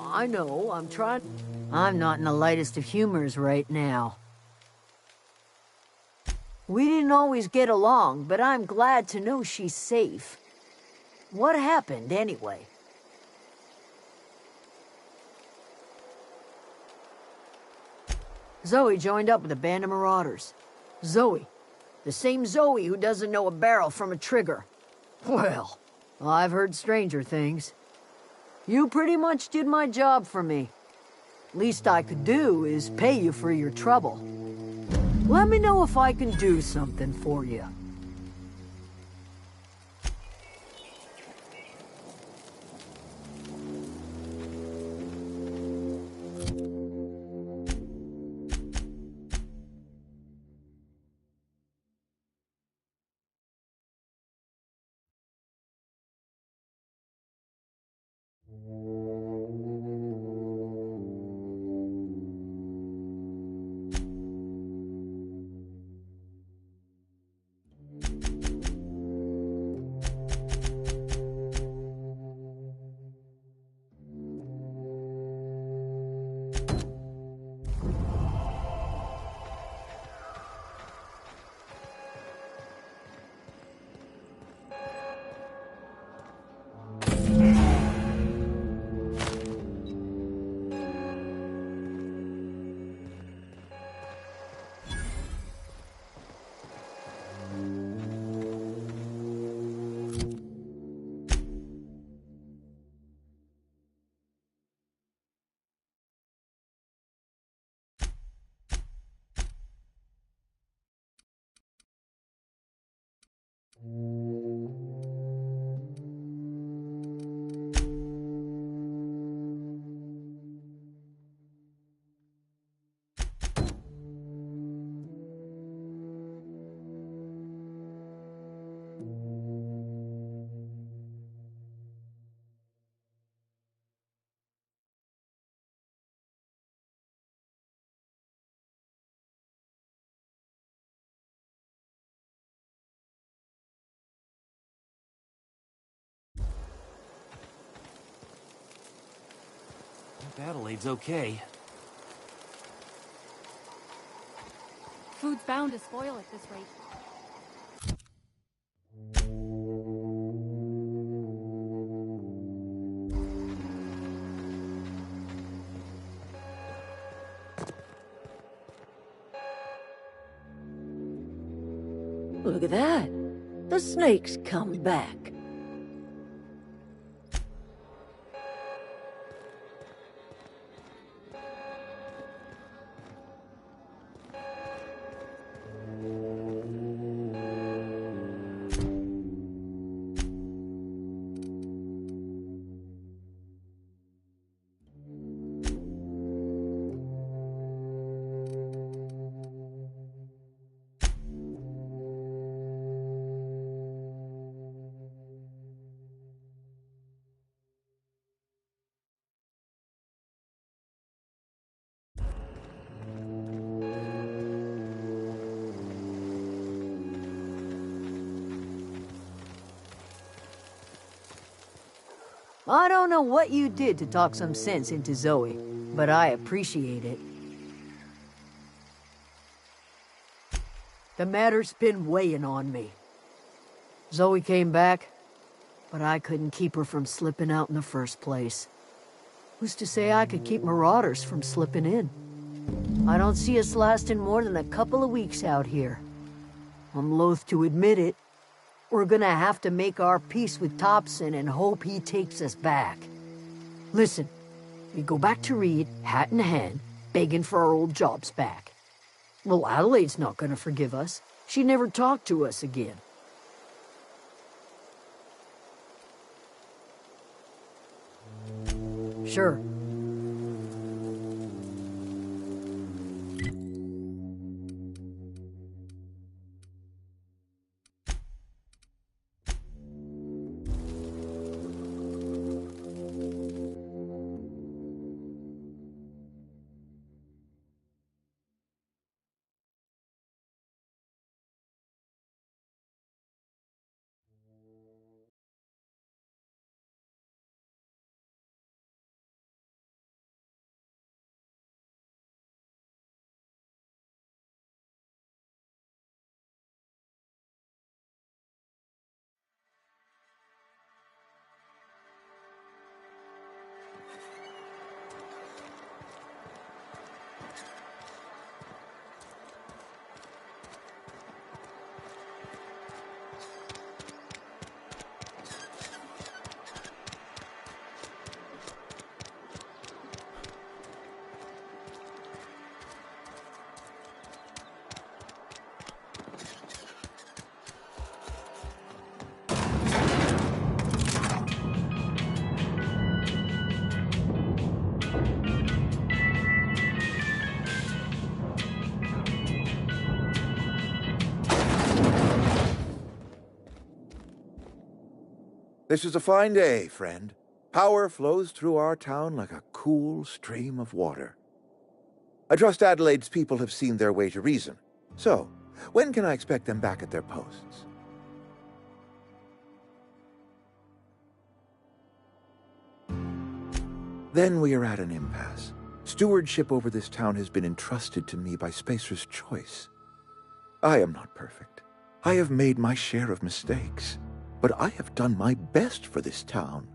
S4: I know, I'm trying... I'm not in the lightest of humors right now. We didn't always get along, but I'm glad to know she's safe. What happened, anyway? Zoe joined up with a band of marauders. Zoe. The same Zoe who doesn't know a barrel from a trigger. Well, I've heard stranger things. You pretty much did my job for me. Least I could do is pay you for your trouble. Let me know if I can do something for you.
S8: Adelaide's okay.
S10: Food's bound to spoil at this rate.
S6: Look at that. The snake's come back.
S4: I don't know what you did to talk some sense into Zoe, but I appreciate it. The matter's been weighing on me. Zoe came back, but I couldn't keep her from slipping out in the first place. Who's to say I could keep marauders from slipping in? I don't see us lasting more than a couple of weeks out here. I'm loath to admit it. We're gonna have to make our peace with Thompson and hope he takes us back. Listen, we go back to Reed, hat in hand, begging for our old jobs back. Well, Adelaide's not gonna forgive us. She never talked to us again. Sure.
S11: This is a fine day, friend. Power flows through our town like a cool stream of water. I trust Adelaide's people have seen their way to reason. So, when can I expect them back at their posts? Then we are at an impasse. Stewardship over this town has been entrusted to me by Spacer's Choice. I am not perfect. I have made my share of mistakes, but I have done my best for this town.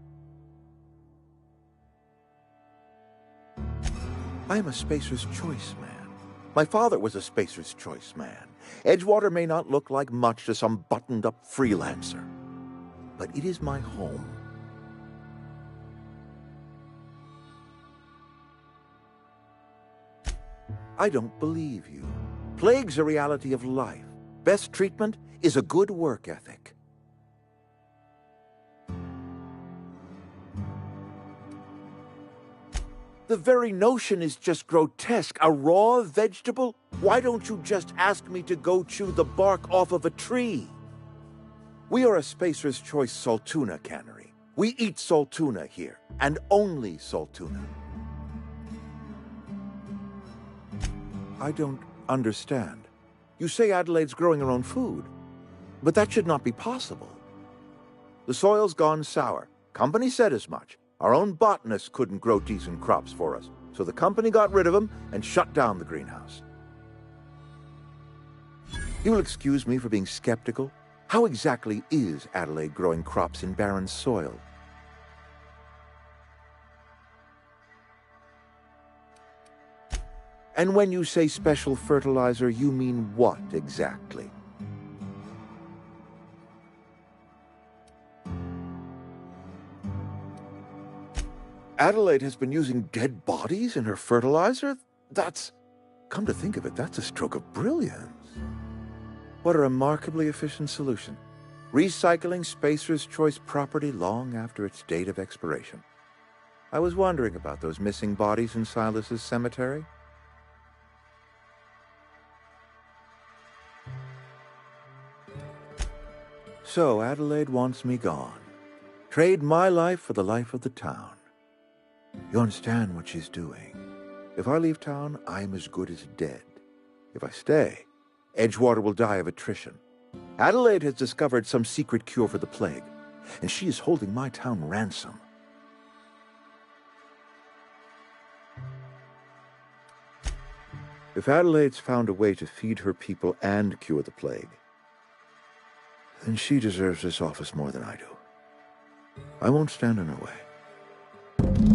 S11: I am a Spacer's Choice man. My father was a Spacer's Choice man. Edgewater may not look like much to some buttoned-up freelancer, but it is my home. I don't believe you. Plague's a reality of life. Best treatment is a good work ethic. The very notion is just grotesque. A raw vegetable? Why don't you just ask me to go chew the bark off of a tree? We are a Spacer's Choice saltuna cannery. We eat saltuna here, and only saltuna. I don't understand. You say Adelaide's growing her own food, but that should not be possible. The soil's gone sour. Company said as much. Our own botanists couldn't grow decent crops for us, so the company got rid of them and shut down the greenhouse. You will excuse me for being skeptical. How exactly is Adelaide growing crops in barren soil? And when you say special fertilizer, you mean what exactly? Adelaide has been using dead bodies in her fertilizer? Come to think of it, that's a stroke of brilliance. What a remarkably efficient solution. Recycling Spacer's Choice property long after its date of expiration. I was wondering about those missing bodies in Silas's cemetery. So Adelaide wants me gone. Trade my life for the life of the town. You understand what she's doing. If I leave town, I'm as good as dead. If I stay, Edgewater will die of attrition. Adelaide has discovered some secret cure for the plague, and she is holding my town ransom. If Adelaide's found a way to feed her people and cure the plague, then she deserves this office more than I do. I won't stand in her way.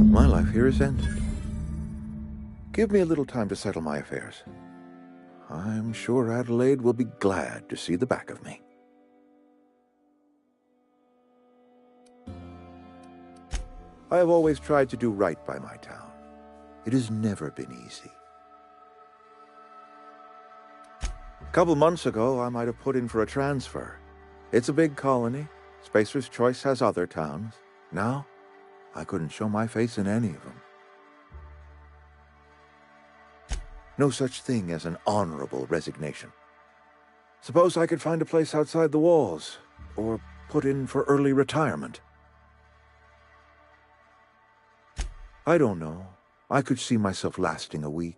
S11: My life here is ended. Give me a little time to settle my affairs. I'm sure Adelaide will be glad to see the back of me. I have always tried to do right by my town. It has never been easy. A couple months ago, I might have put in for a transfer. It's a big colony. Spacer's Choice has other towns. Now, I couldn't show my face in any of them. No such thing as an honorable resignation. Suppose I could find a place outside the walls, or put in for early retirement. I don't know. I could see myself lasting a week.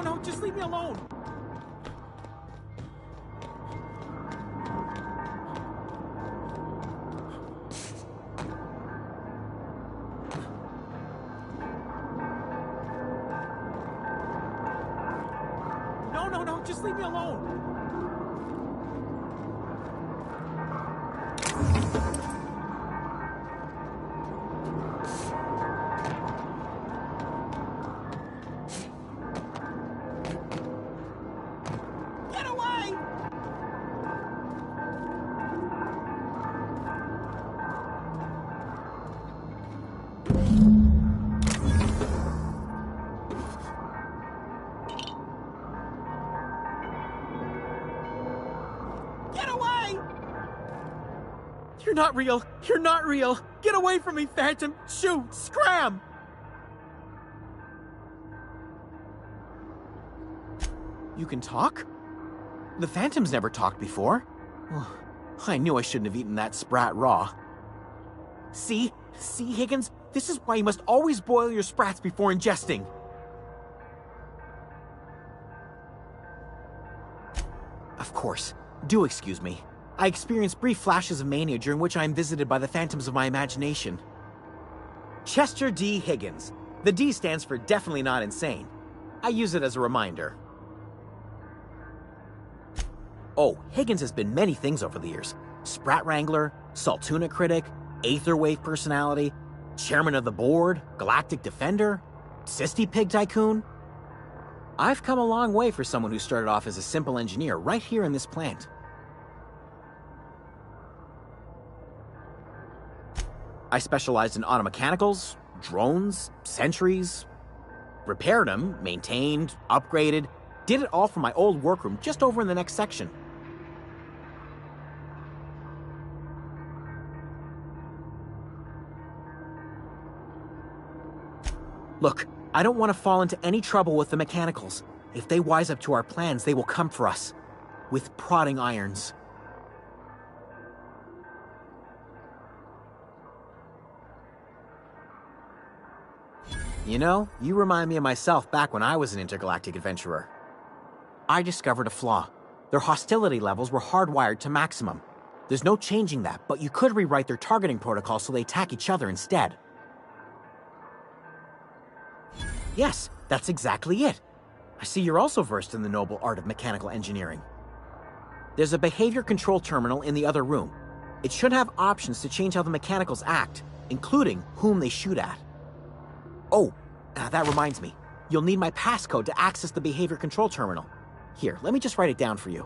S3: No, just leave me alone. No, just leave me alone. You're not real! You're not real! Get away from me, Phantom! Shoot! Scram! You can talk? The Phantom's never talked before. Oh, I knew I shouldn't have eaten that sprat raw. See, Higgins? This is why you must always boil your sprats before ingesting. Of course. Do excuse me. I experience brief flashes of mania during which I am visited by the phantoms of my imagination. Chester D. Higgins. The D stands for definitely not insane. I use it as a reminder. Oh, Higgins has been many things over the years. Sprat Wrangler, Saltuna Critic, Aetherwave Personality, Chairman of the Board, Galactic Defender, Sisty Pig Tycoon. I've come a long way for someone who started off as a simple engineer right here in this plant. I specialized in automechanicals, drones, sentries, repaired them, maintained, upgraded, did it all from my old workroom just over in the next section. Look, I don't want to fall into any trouble with the mechanicals. If they wise up to our plans, they will come for us. With prodding irons. You know, you remind me of myself back when I was an intergalactic adventurer. I discovered a flaw. Their hostility levels were hardwired to maximum. There's no changing that, but you could rewrite their targeting protocol so they attack each other instead. Yes, that's exactly it. I see you're also versed in the noble art of mechanical engineering. There's a behavior control terminal in the other room. It should have options to change how the mechanicals act, including whom they shoot at. Oh, that reminds me. You'll need my passcode to access the behavior control terminal. Here, let me just write it down for you.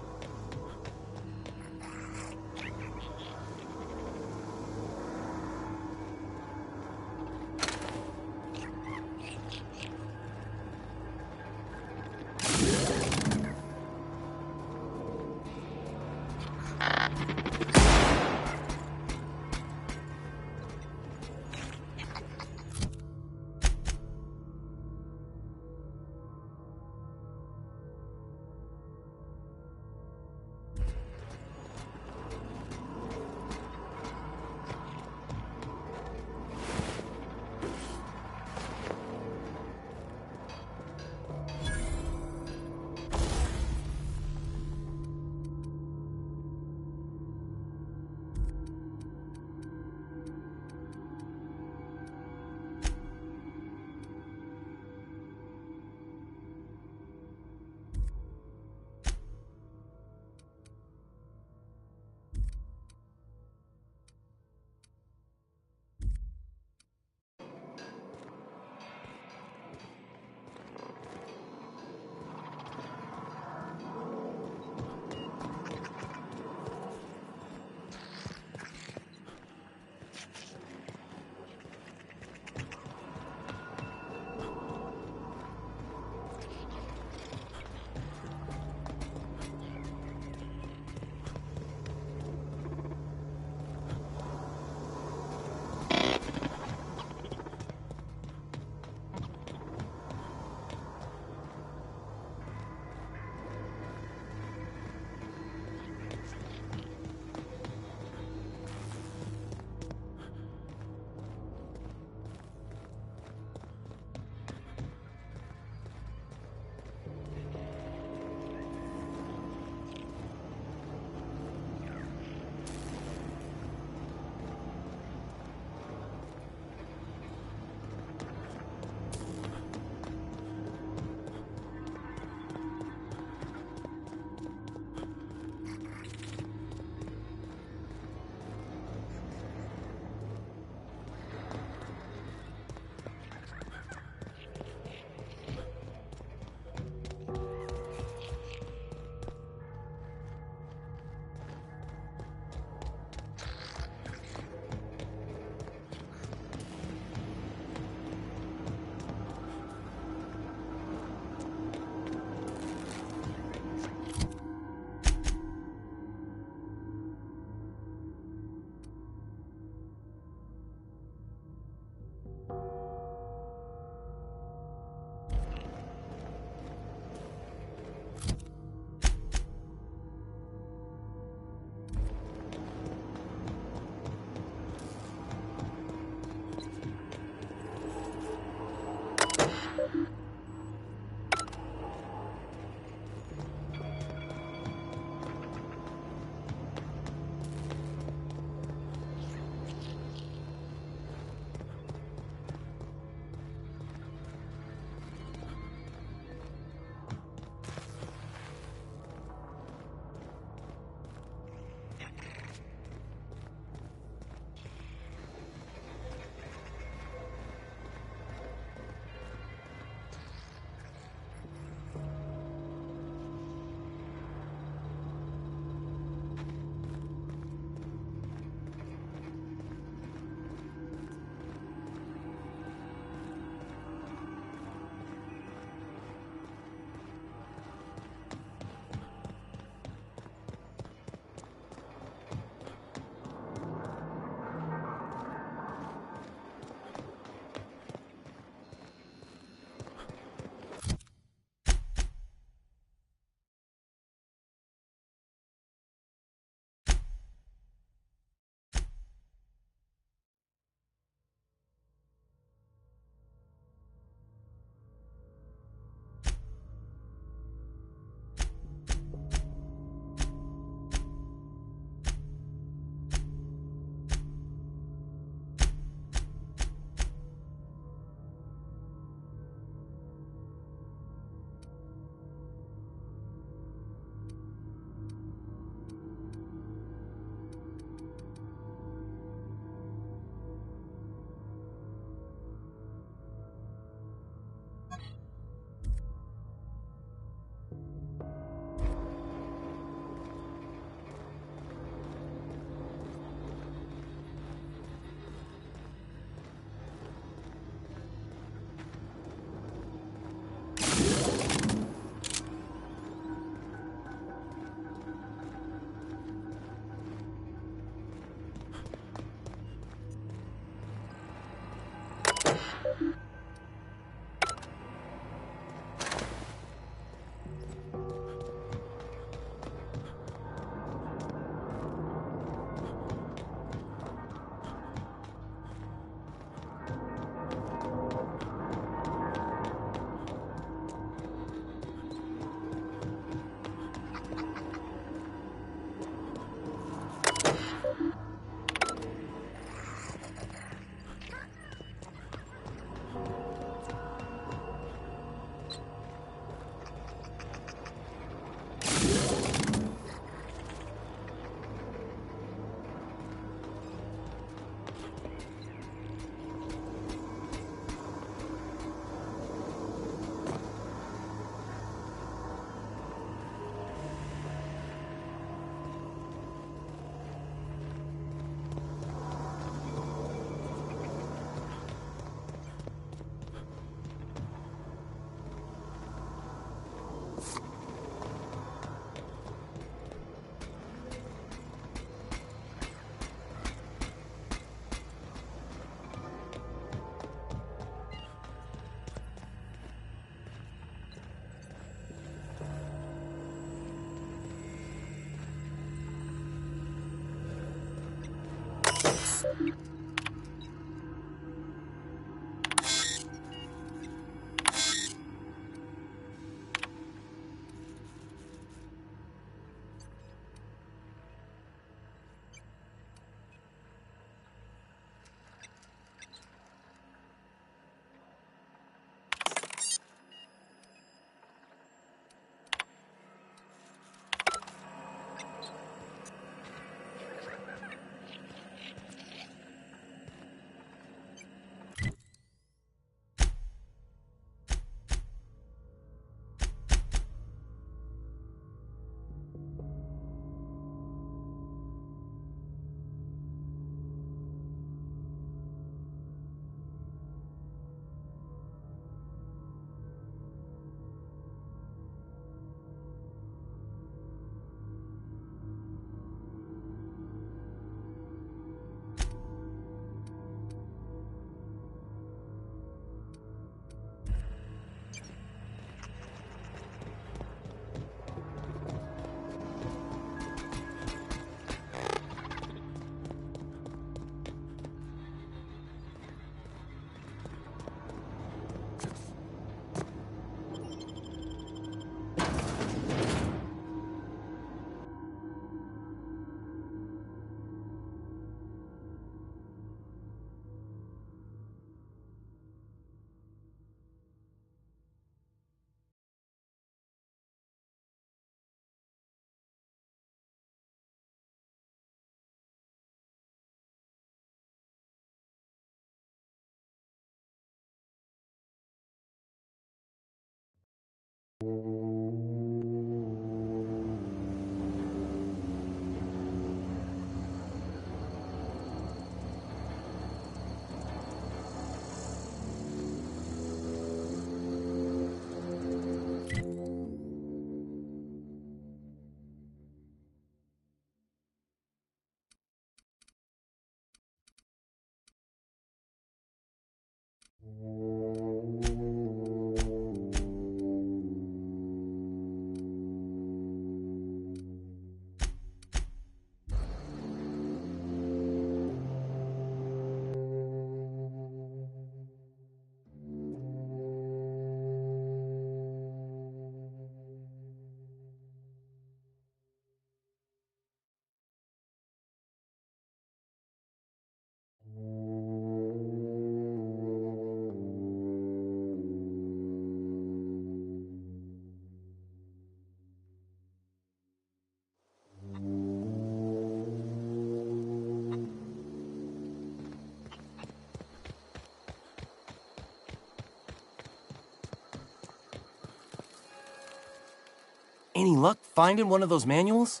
S8: Any luck finding one of those manuals?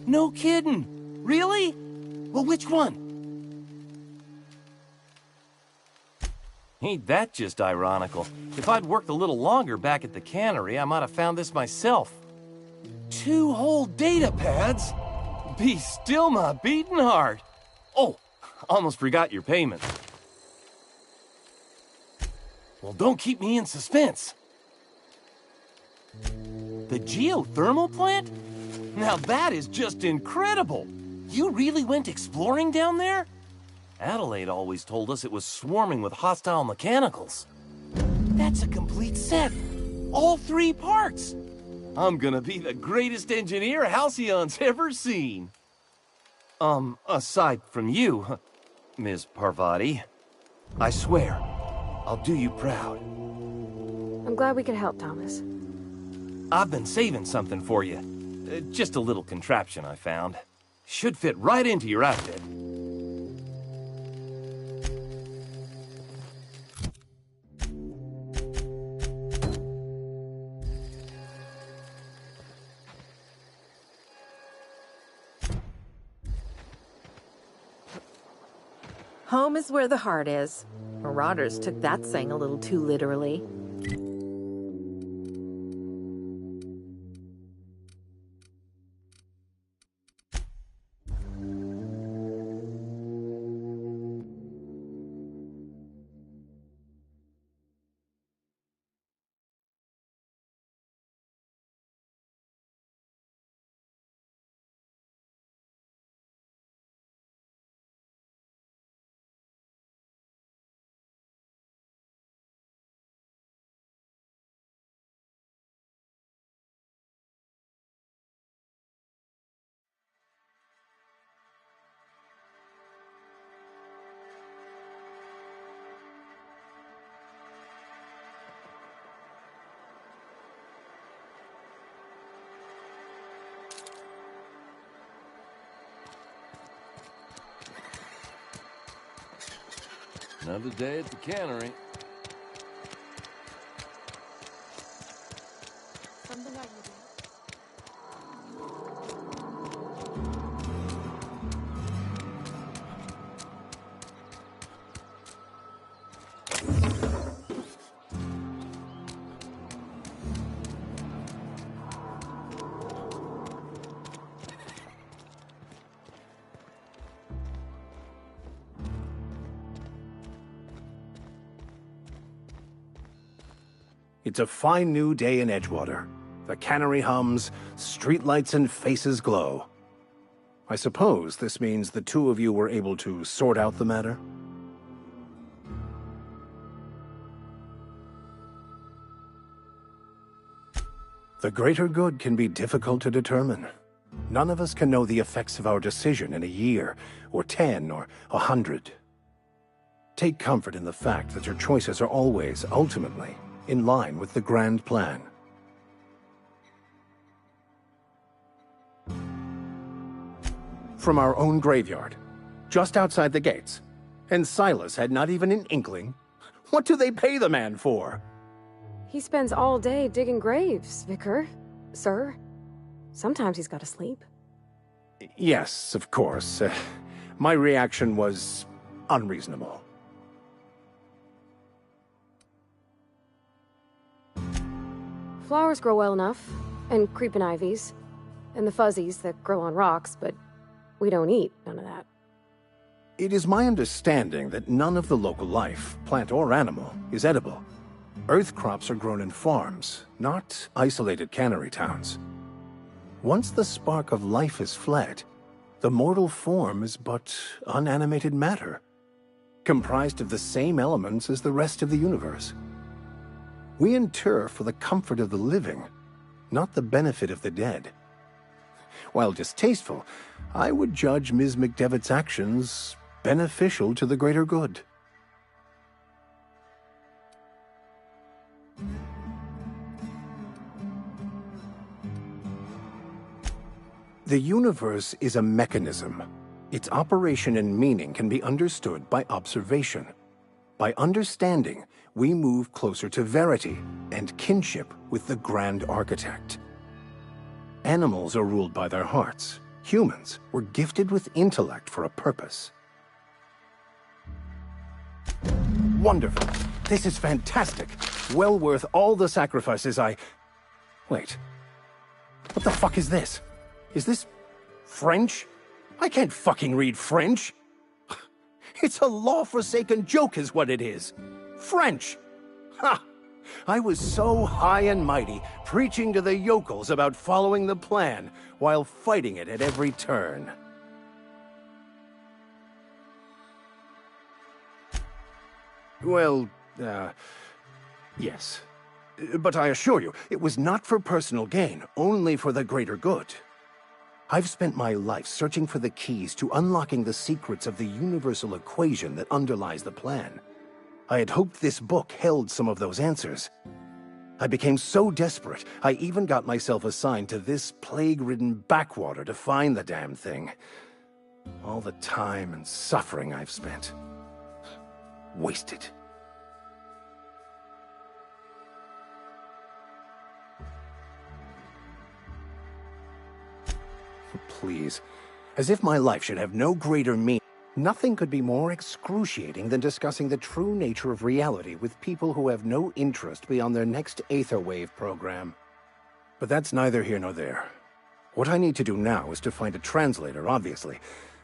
S8: No kidding! Really? Well, which one? Ain't that just ironical? If I'd worked a little longer back at the cannery, I might have found this myself. 2 whole data pads? Be still my beating heart. Oh, almost forgot your payment. Well, don't keep me in suspense. The geothermal plant? Now that is just incredible! You really went exploring down there? Adelaide always told us it was swarming with hostile mechanicals. That's a complete set. All 3 parts. I'm gonna be the greatest engineer Halcyon's ever seen. Aside from you, Ms. Parvati, I swear, I'll do you proud.
S7: I'm glad we could help, Thomas.
S8: I've been saving something for you. Just a little contraption I found. Should fit right into your outfit.
S12: Home is where the heart is. Marauders took that saying a little too literally.
S8: Another day at the cannery.
S10: Something I would do.
S13: It's a fine new day in Edgewater. The cannery hums, streetlights and faces glow. I suppose this means the 2 of you were able to sort out the matter? The greater good can be difficult to determine. None of us can know the effects of our decision in a year, or 10, or 100. Take comfort in the fact that your choices are always, ultimately, in line with the grand plan. From our own graveyard, just outside the gates. And Silas had not even an inkling. What do they pay the man for?
S7: He spends all day digging graves, Vicar. Sir. Sometimes he's got to sleep.
S13: Yes, of course. My reaction was unreasonable.
S7: Flowers grow well enough, and creeping ivies, and the fuzzies that grow on rocks, but we don't eat none of that.
S13: It is my understanding that none of the local life, plant or animal, is edible. Earth crops are grown in farms, not isolated cannery towns. Once the spark of life is fled, the mortal form is but unanimated matter, comprised of the same elements as the rest of the universe. We inter for the comfort of the living, not the benefit of the dead. While distasteful, I would judge Ms. McDevitt's actions beneficial to the greater good. The universe is a mechanism. Its operation and meaning can be understood by observation. By understanding, we move closer to verity and kinship with the Grand Architect. Animals are ruled by their hearts. Humans were gifted with intellect for a purpose. Wonderful. This is fantastic. Well worth all the sacrifices I... Wait. What the fuck is this? Is this French? I can't fucking read French. It's a law-forsaken joke is what it is. French. Ha! I was so high and mighty, preaching to the yokels about following the plan, while fighting it at every turn. Well, yes. But I assure you, it was not for personal gain, only for the greater good. I've spent my life searching for the keys to unlocking the secrets of the universal equation that underlies the plan. I had hoped this book held some of those answers. I became so desperate, I even got myself assigned to this plague-ridden backwater to find the damn thing. All the time and suffering I've spent. Wasted. Please. As if my life should have no greater meaning. Nothing could be more excruciating than discussing the true nature of reality with people who have no interest beyond their next Aetherwave program. But that's neither here nor there. What I need to do now is to find a translator, obviously.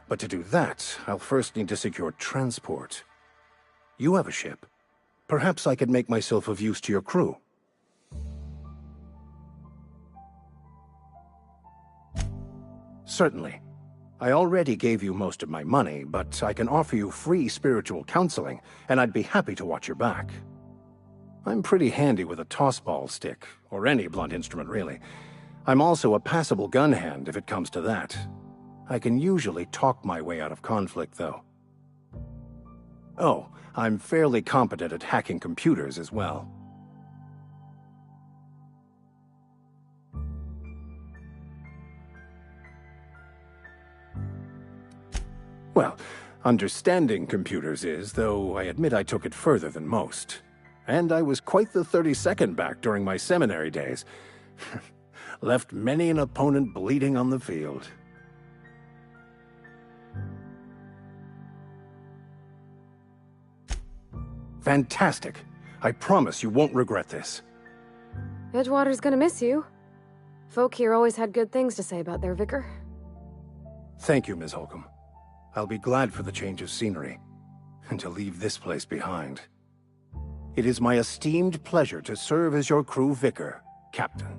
S13: But to do that, I'll first need to secure transport. You have a ship. Perhaps I could make myself of use to your crew. Certainly. I already gave you most of my money, but I can offer you free spiritual counseling, and I'd be happy to watch your back. I'm pretty handy with a tossball stick, or any blunt instrument, really. I'm also a passable gun hand, if it comes to that. I can usually talk my way out of conflict, though. Oh, I'm fairly competent at hacking computers as well. Well, understanding computers is, though I admit I took it further than most. And I was quite the 32nd back during my seminary days. Left many an opponent bleeding on the field. Fantastic. I promise you won't regret this.
S7: Edgewater's gonna miss you. Folk here always had good things to say about their vicar.
S13: Thank you, Ms. Holcomb. I'll be glad for the change of scenery, and to leave this place behind. It is my esteemed pleasure to serve as your crew vicar, Captain.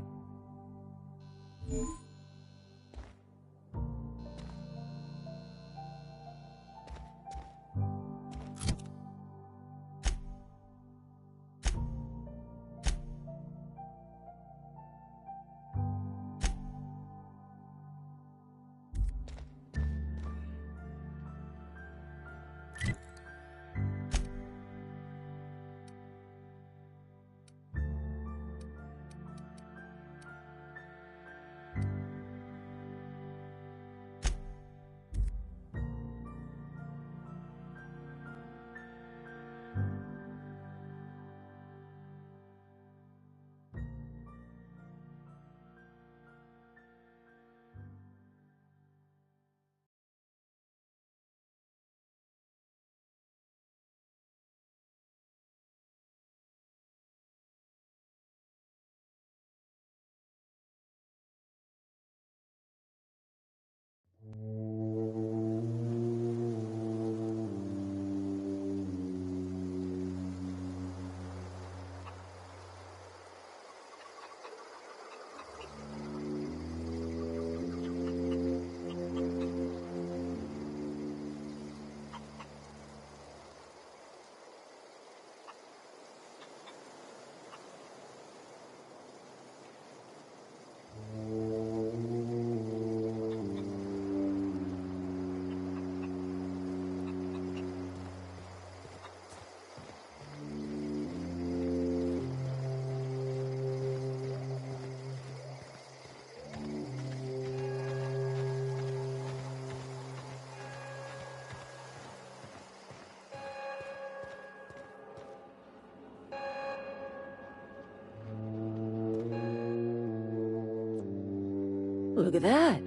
S6: Look at that.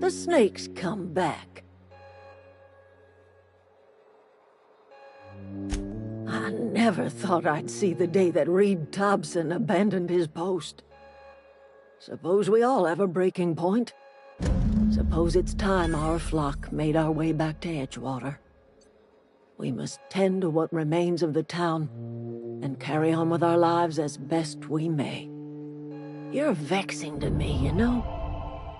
S6: The snake's come back. I never thought I'd see the day that Reed Thompson abandoned his post. Suppose we all have a breaking point. Suppose it's time our flock made our way back to Edgewater. We must tend to what remains of the town and carry on with our lives as best we may. You're vexing to me, you know?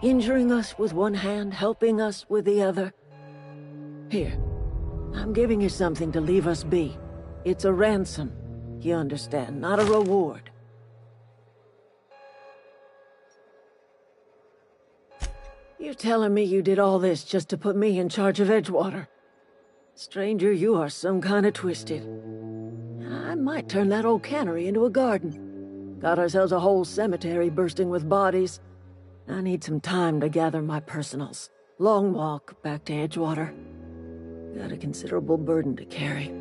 S6: Injuring us with one hand, helping us with the other. Here, I'm giving you something to leave us be. It's a ransom, you understand, not a reward. You're telling me you did all this just to put me in charge of Edgewater? Stranger, you are some kind of twisted. I might turn that old cannery into a garden. Got ourselves a whole cemetery bursting with bodies. I need some time to gather my personals. Long walk back to Edgewater. Got a considerable burden to carry.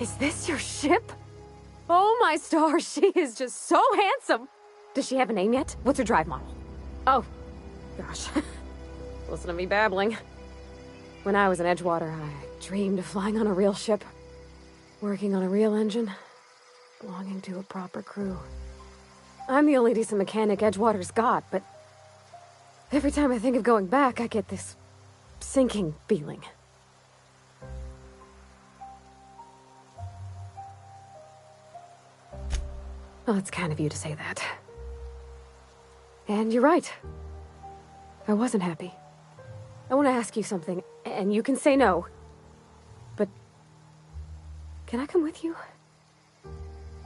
S7: Is this your ship? Oh my stars, she is just so handsome! Does she have a name yet? What's her drive model? Oh, gosh. Listen to me babbling. When I was in Edgewater, I dreamed of flying on a real ship, working on a real engine, belonging to a proper crew. I'm the only decent mechanic Edgewater's got, but every time I think of going back, I get this sinking feeling. Well, it's kind of you to say that. And you're right. I wasn't happy. I want to ask you something, and you can say no. But can I come with you?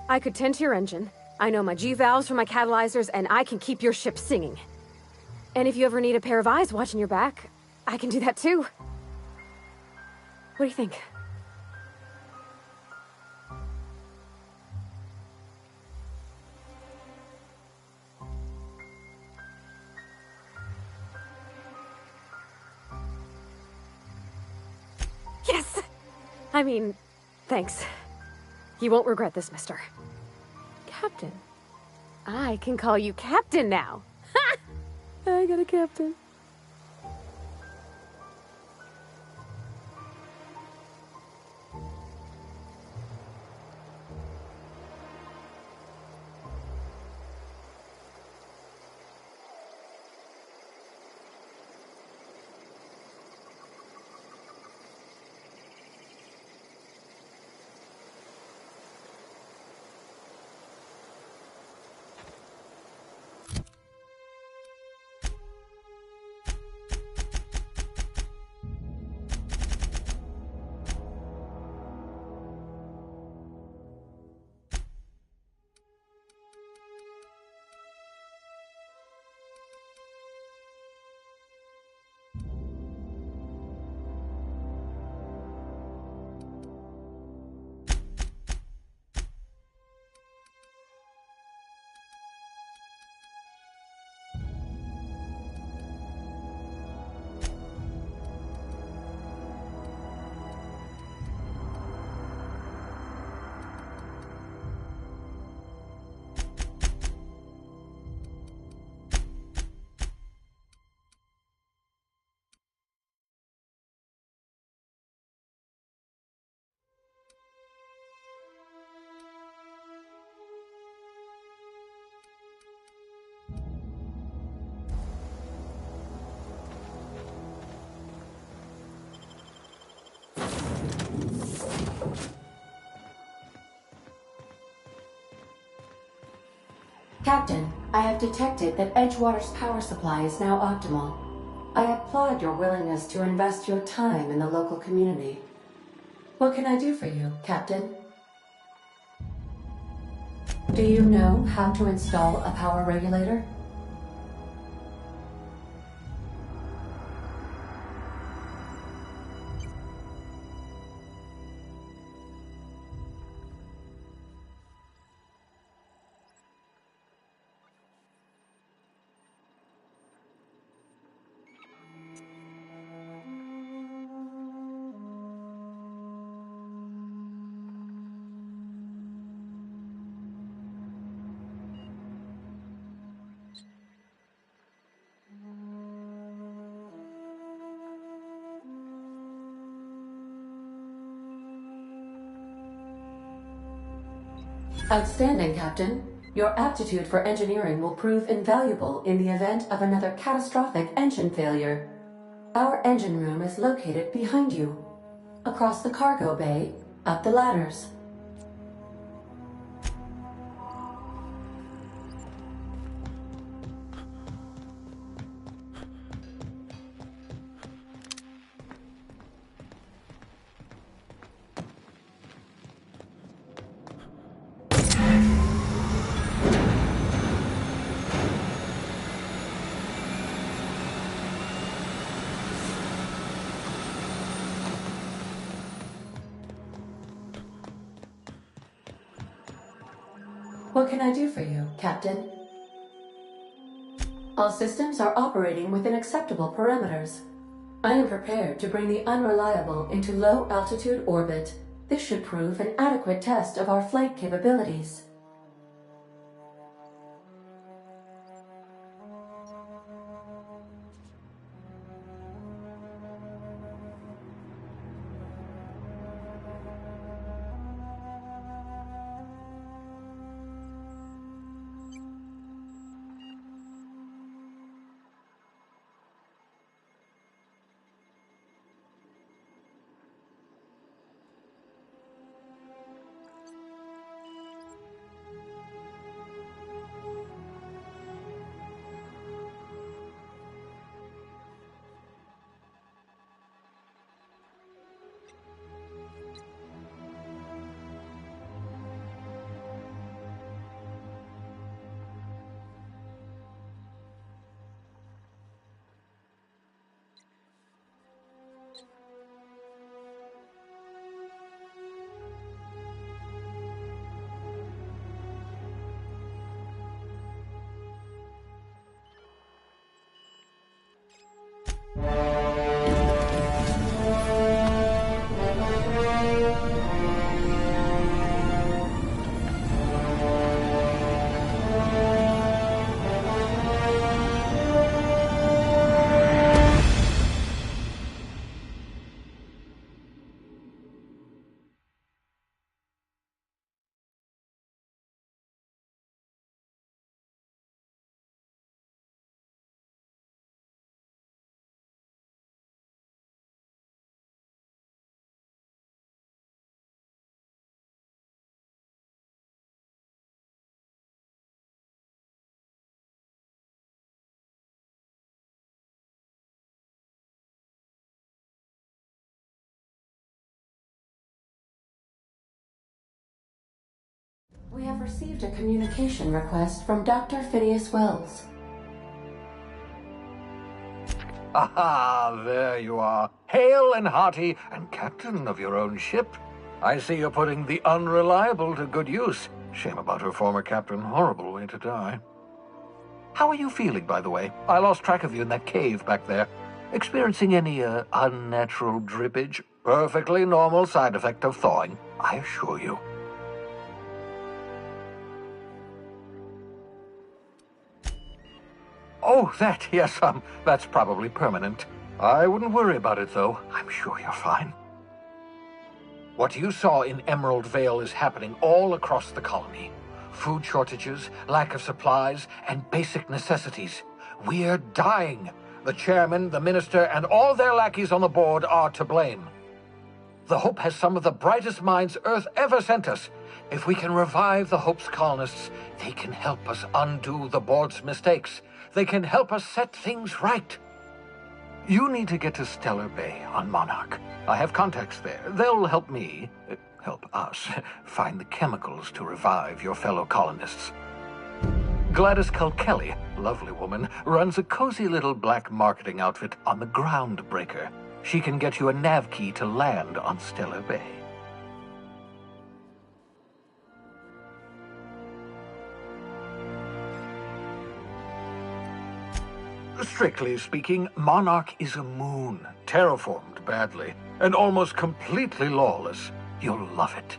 S7: I could tend to your engine. I know my G-valves from my catalyzers, and I can keep your ship singing. And if you ever need a pair of eyes watching your back, I can do that too. What do you think? Yes! I mean, thanks. You won't regret this, mister. Captain. I can call you Captain now. Ha! I got a captain.
S14: Captain, I have detected that Edgewater's power supply is now optimal. I applaud your willingness to invest your time in the local community. What can I do for you, Captain? Do you know how to install a power regulator? Outstanding, Captain. Your aptitude for engineering will prove invaluable in the event of another catastrophic engine failure. Our engine room is located behind you. Across the cargo bay, up the ladders. What can I do for you, Captain? All systems are operating within acceptable parameters. I am prepared to bring the unreliable into low-altitude orbit. This should prove an adequate test of our flight capabilities. We have received a communication request from Dr. Phineas Wells.
S13: Aha, there you are. Hale and hearty, and captain of your own ship. I see you're putting the unreliable to good use. Shame about her former captain. Horrible way to die. How are you feeling, by the way? I lost track of you in that cave back there. Experiencing any, unnatural drippage? Perfectly normal side effect of thawing, I assure you. Oh, that, yes, that's probably permanent. I wouldn't worry about it, though. I'm sure you're fine. What you saw in Emerald Vale is happening all across the colony. Food shortages, lack of supplies, and basic necessities. We're dying. The chairman, the minister, and all their lackeys on the board are to blame.
S15: The Hope has some of the brightest minds Earth ever sent us. If we can revive the Hope's colonists, they can help us undo the board's mistakes. They can help us set things right. You need to get to Stellar Bay on Monarch. I have contacts there. They'll help me, help us, find the chemicals to revive your fellow colonists. Gladys Kelly, lovely woman, runs a cozy little black marketing outfit on the Groundbreaker. She can get you a nav key to land on Stellar Bay. Strictly speaking, Monarch is a moon, terraformed badly, and almost completely lawless. You'll love it.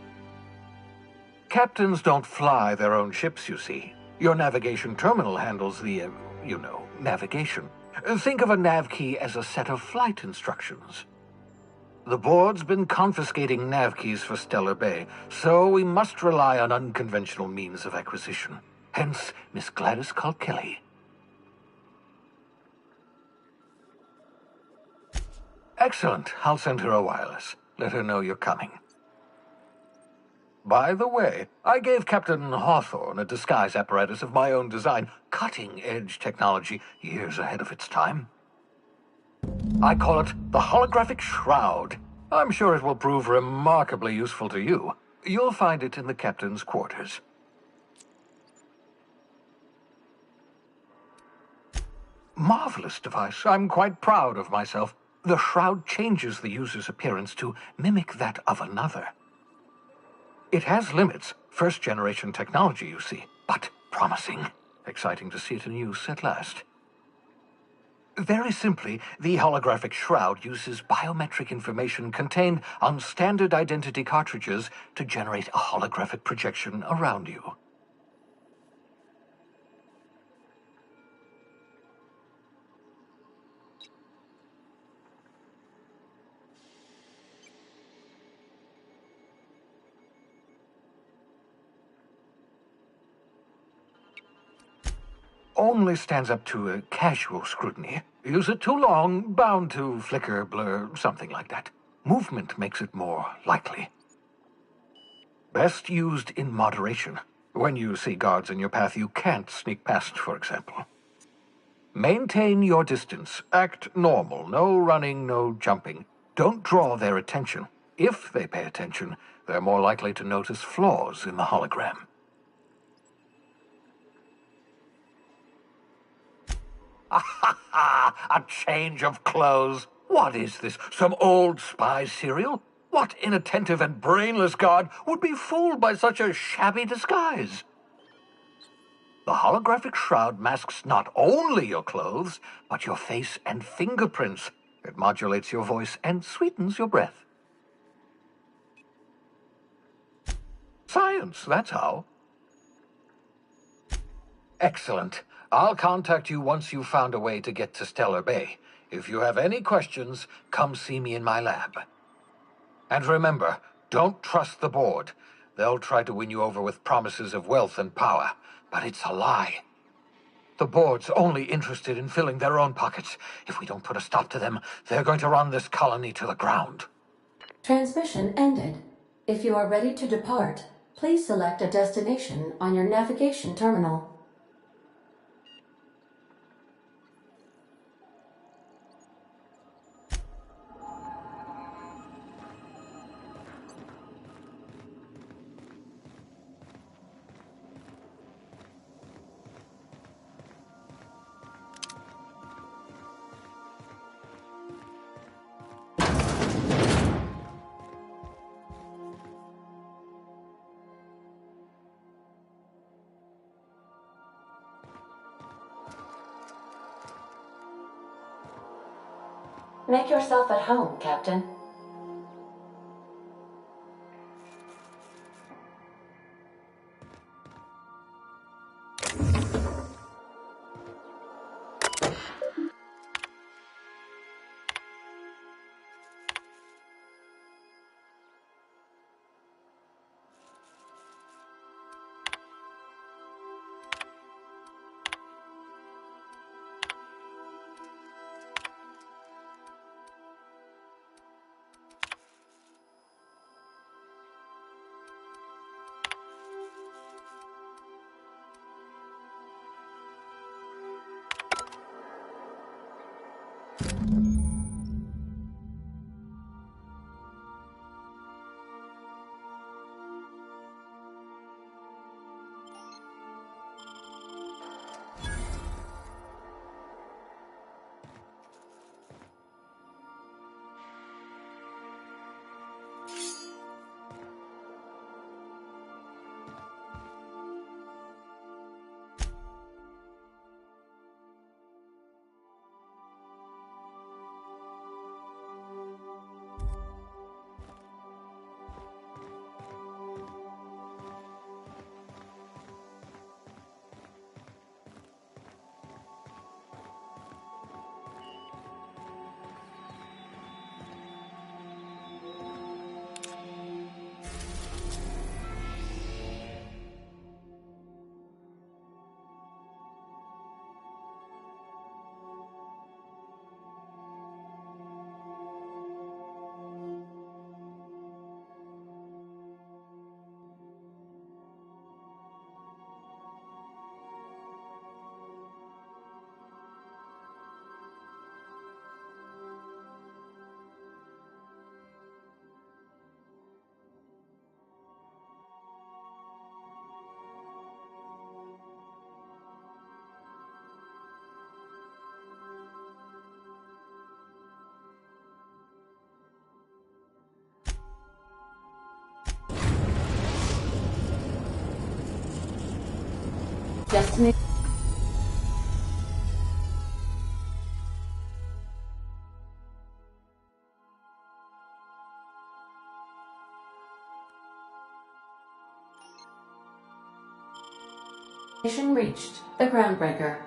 S15: Captains don't fly their own ships, you see. Your navigation terminal handles the, navigation. Think of a nav key as a set of flight instructions. The board's been confiscating nav keys for Stellar Bay, so we must rely on unconventional means of acquisition. Hence, Miss Gladys Kelly. Excellent. I'll send her a wireless. Let her know you're coming. By the way, I gave Captain Hawthorne a disguise apparatus of my own design, cutting-edge technology, years ahead of its time. I call it the Holographic Shroud. I'm sure it will prove remarkably useful to you. You'll find it in the captain's quarters. Marvelous device. I'm quite proud of myself. The shroud changes the user's appearance to mimic that of another. It has limits, first-generation technology, you see, but promising. Exciting to see it in use at last. Very simply, the holographic shroud uses biometric information contained on standard identity cartridges to generate a holographic projection around you. Only stands up to a casual scrutiny. Use it too long, bound to flicker, blur, something like that. Movement makes it more likely. Best used in moderation. When you see guards in your path you can't sneak past, for example. Maintain your distance. Act normal. No running, no jumping. Don't draw their attention. If they pay attention, they're more likely to notice flaws in the hologram. A change of clothes. What is this? Some old spy serial? What inattentive and brainless guard would be fooled by such a shabby disguise? The holographic shroud masks not only your clothes, but your face and fingerprints. It modulates your voice and sweetens your breath. Science, that's how. Excellent. I'll contact you once you've found a way to get to Stellar Bay. If you have any questions, come see me in my lab. And remember, don't trust the board. They'll try to win you over with promises of wealth and power, but it's a lie. The board's only interested in filling their own pockets. If we don't put a stop to them, they're going to run this colony to the ground.
S14: Transmission ended. If you are ready to depart, please select a destination on your navigation terminal. Make yourself at home, Captain. Destination reached. The Groundbreaker.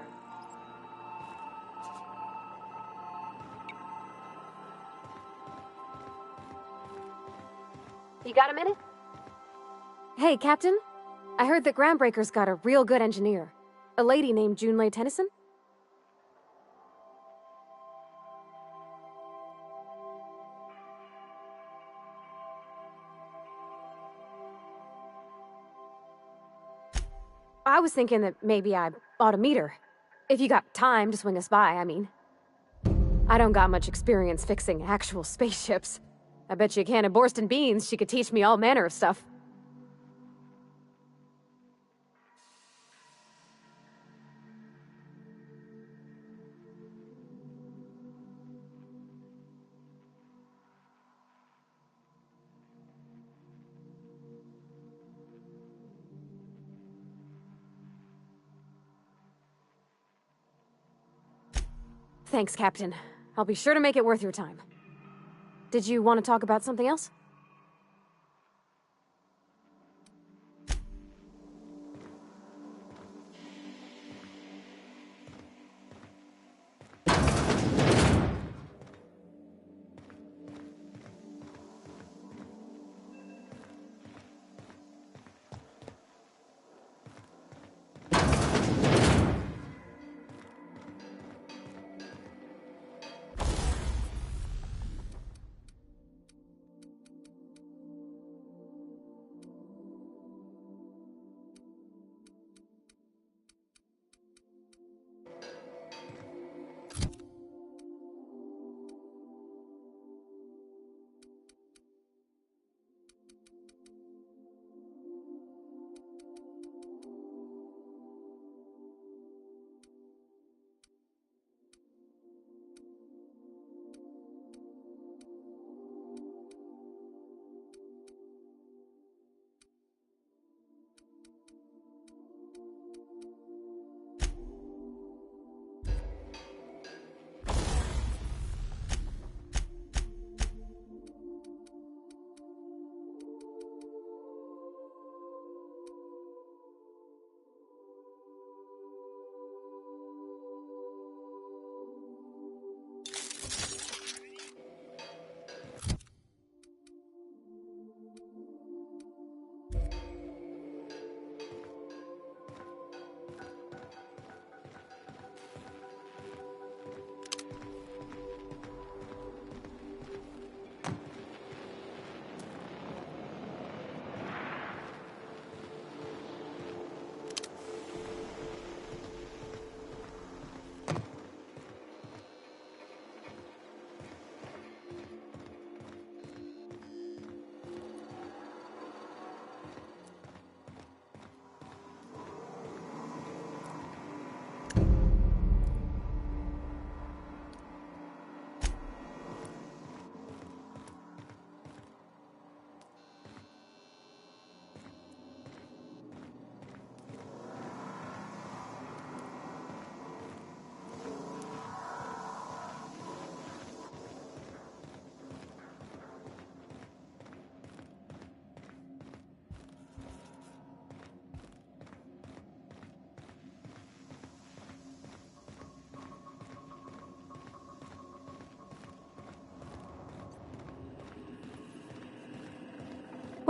S7: You got a minute? Hey, Captain. I heard that Groundbreaker's got a real good engineer. A lady named Junlei Tennyson? I was thinking that maybe I ought to meet her. If you got time to swing us by, I mean. I don't got much experience fixing actual spaceships. I bet you a can of Borston beans she could teach me all manner of stuff. Thanks, Captain. I'll be sure to make it worth your time. Did you want to talk about something else?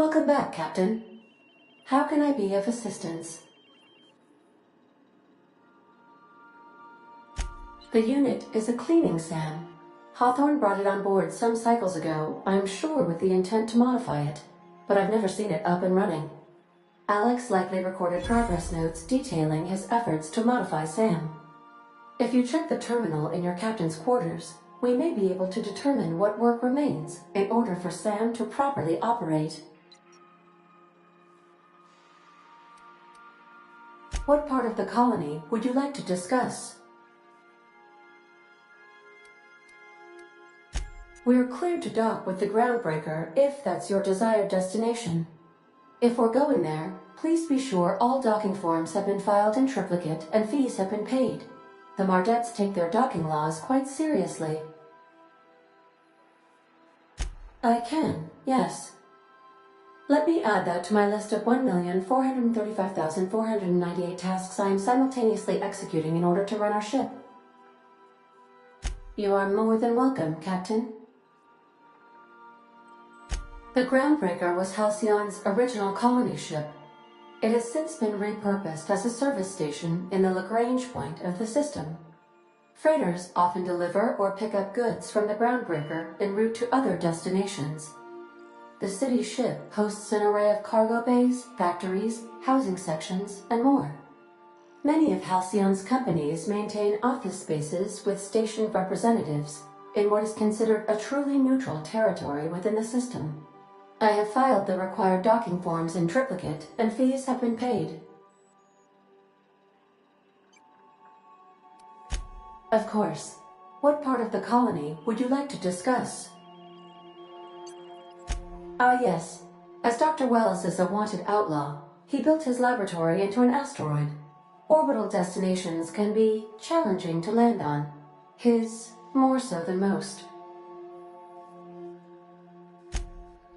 S14: Welcome back, Captain. How can I be of assistance? The unit is a cleaning SAM. Hawthorne brought it on board some cycles ago, I'm sure with the intent to modify it, but I've never seen it up and running. Alex likely recorded progress notes detailing his efforts to modify SAM. If you check the terminal in your captain's quarters, we may be able to determine what work remains in order for SAM to properly operate. What part of the colony would you like to discuss? We're cleared to dock with the Groundbreaker if that's your desired destination. If we're going there, please be sure all docking forms have been filed in triplicate and fees have been paid. The Mardettes take their docking laws quite seriously. I can, yes. Let me add that to my list of 1,435,498 tasks I am simultaneously executing in order to run our ship. You are more than welcome, Captain. The Groundbreaker was Halcyon's original colony ship. It has since been repurposed as a service station in the Lagrange point of the system. Freighters often deliver or pick up goods from the Groundbreaker en route to other destinations. The city ship hosts an array of cargo bays, factories, housing sections, and more. Many of Halcyon's companies maintain office spaces with station representatives in what is considered a truly neutral territory within the system. I have filed the required docking forms in triplicate, and fees have been paid. Of course. What part of the colony would you like to discuss? Ah, yes. As Dr. Wells is a wanted outlaw, he built his laboratory into an asteroid. Orbital destinations can be challenging to land on. His more so than most.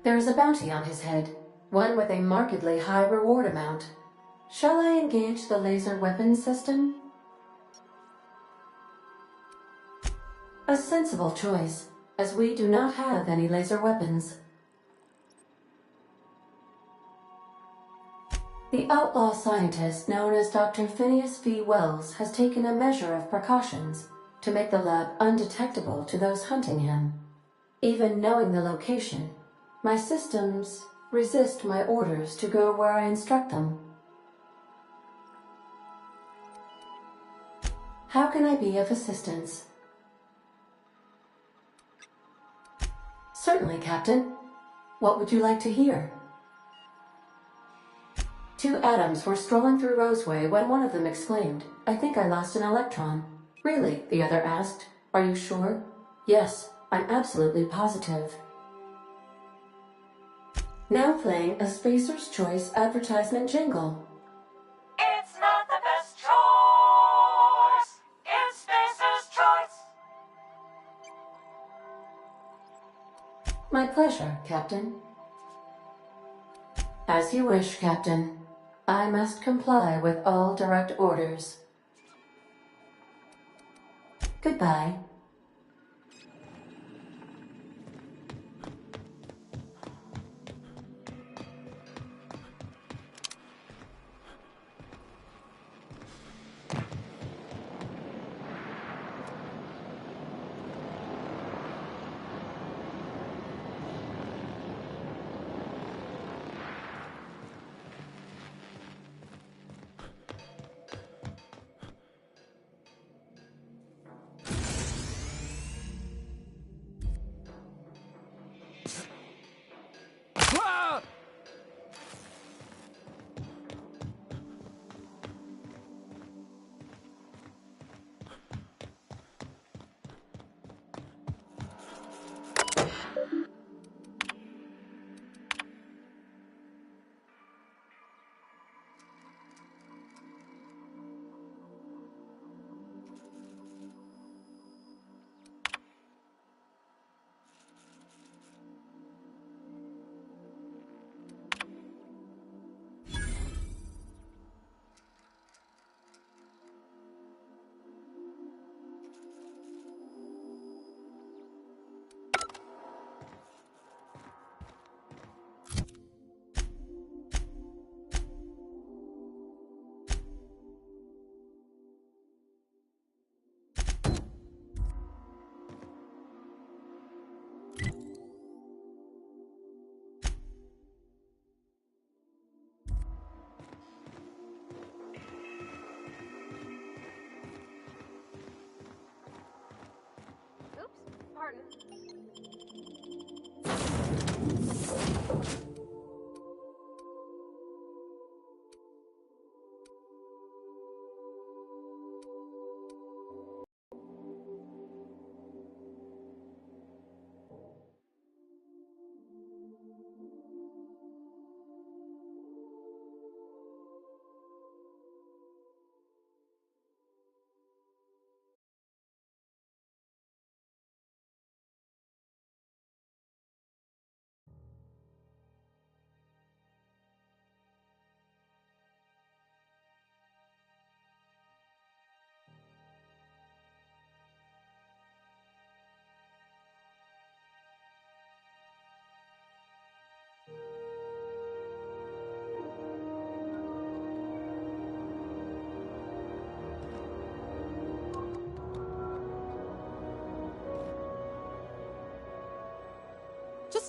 S14: There is a bounty on his head, one with a markedly high reward amount. Shall I engage the laser weapons system? A sensible choice, as we do not have any laser weapons. The outlaw scientist known as Dr. Phineas V. Wells has taken a measure of precautions to make the lab undetectable to those hunting him. Even knowing the location, my systems resist my orders to go where I instruct them. How can I be of assistance? Certainly, Captain. What would you like to hear? Two atoms were strolling through Roseway when one of them exclaimed, "I think I lost an electron." "Really?" the other asked. "Are you sure?" "Yes, I'm absolutely positive." Now playing a Spacer's Choice advertisement jingle.
S16: It's not the best choice. It's Spacer's Choice.
S14: My pleasure, Captain. As you wish, Captain. I must comply with all direct orders. Goodbye.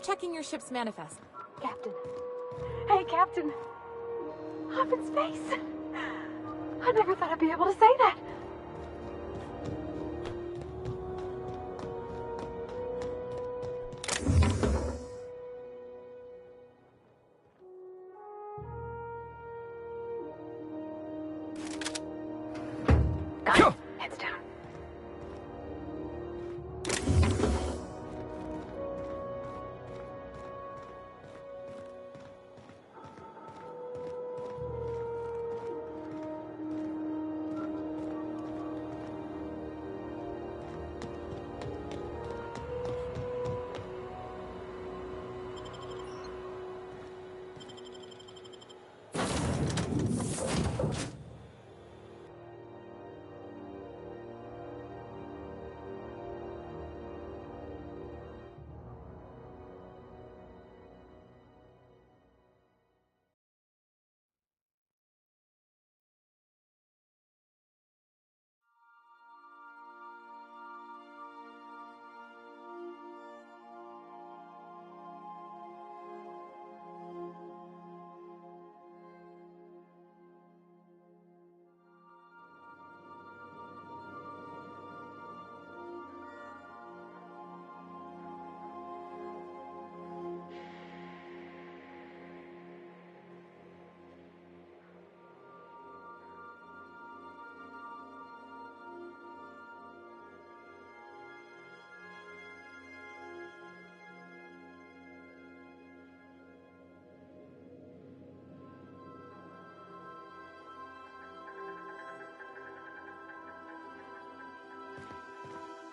S17: checking your ship's manifest.
S1: Captain. Hey, Captain. I'm in space. I never thought I'd be able to say that. Heads down.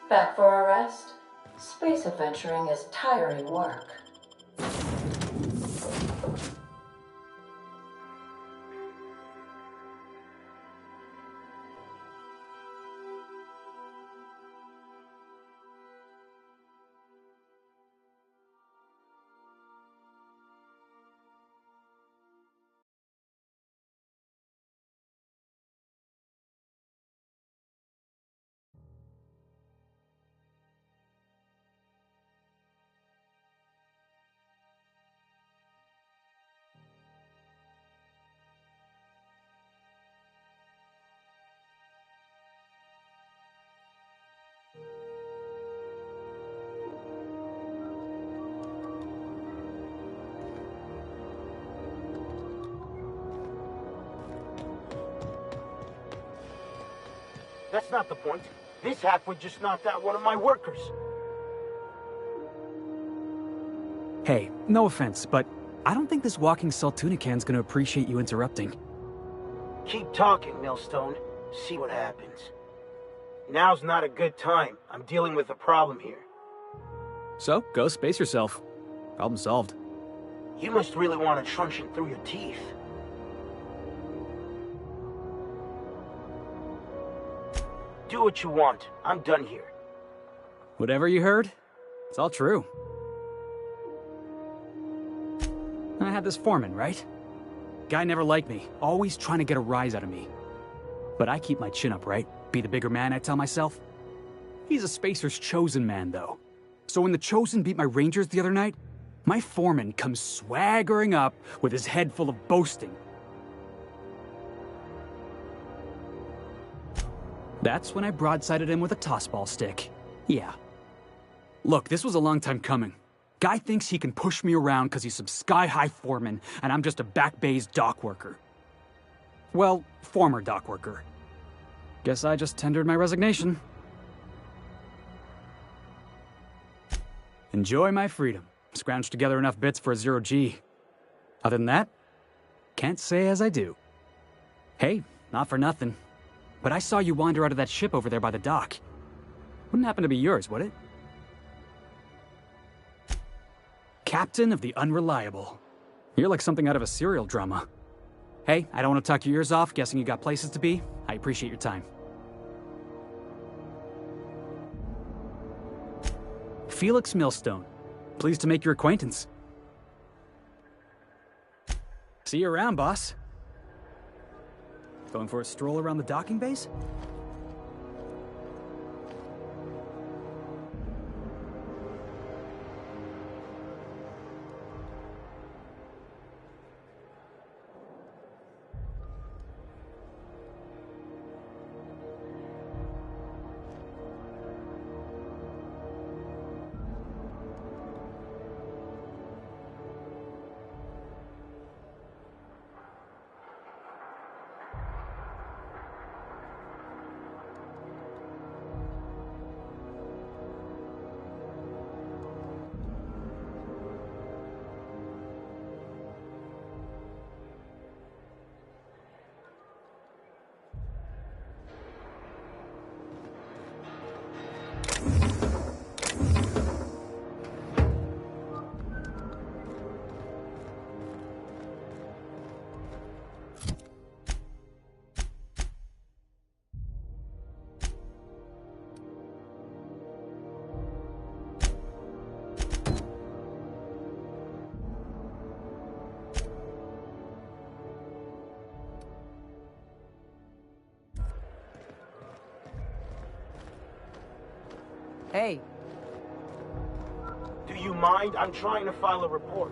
S14: Back for a rest? Space adventuring is tiring work.
S18: That's not the point. This halfwit just knocked out one of my workers.
S19: Hey, no offense, but I don't think this walking Saltunican's gonna appreciate you interrupting.
S18: Keep talking, Millstone. See what happens. Now's not a good time. I'm dealing with a problem here.
S19: So, go space yourself. Problem solved.
S18: You must really want to truncheon through your teeth. Do what you want. I'm done here.
S19: Whatever you heard, it's all true. I had this foreman, right? Guy never liked me, always trying to get a rise out of me. But I keep my chin up, right? Be the bigger man, I tell myself. He's a Spacer's chosen man, though. So when the Chosen beat my Rangers the other night, my foreman comes swaggering up with his head full of boasting. That's when I broadsided him with a tossball stick. Yeah. Look, this was a long time coming. Guy thinks he can push me around because he's some sky-high foreman, and I'm just a back bay's dock worker. Well, former dock worker. Guess I just tendered my resignation. Enjoy my freedom. Scrounged together enough bits for a 0G. Other than that, can't say as I do. Hey, not for nothing, but I saw you wander out of that ship over there by the dock. Wouldn't happen to be yours, would it? Captain of the Unreliable. You're like something out of a serial drama. Hey, I don't want to talk your ears off, guessing you got places to be. I appreciate your time. Felix Millstone. Pleased to make your acquaintance. See you around, boss. Going for a stroll around the docking bays?
S6: Hey.
S18: Do you mind? I'm trying to file a report.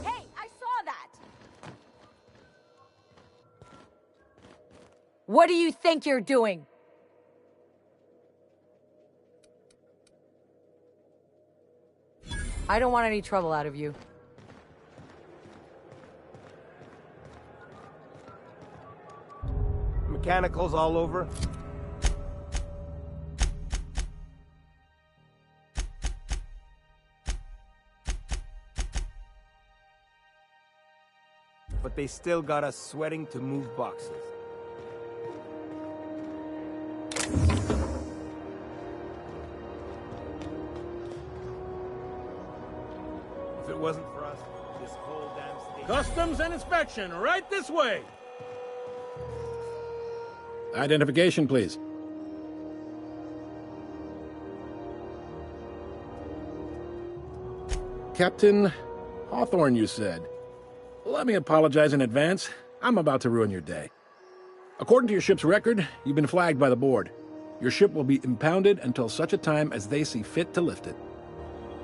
S6: Hey, I saw that! What do you think you're doing? I don't want any trouble out of you.
S17: Mechanicals all over. But they still got us sweating to move boxes. If it wasn't for us, this whole damn station...
S20: Customs and inspection, right this way! Identification, please. Captain Hawthorne, you said. Let me apologize in advance. I'm about to ruin your day. According to your ship's record, you've been flagged by the board. Your ship will be impounded until such a time as they see fit to lift it.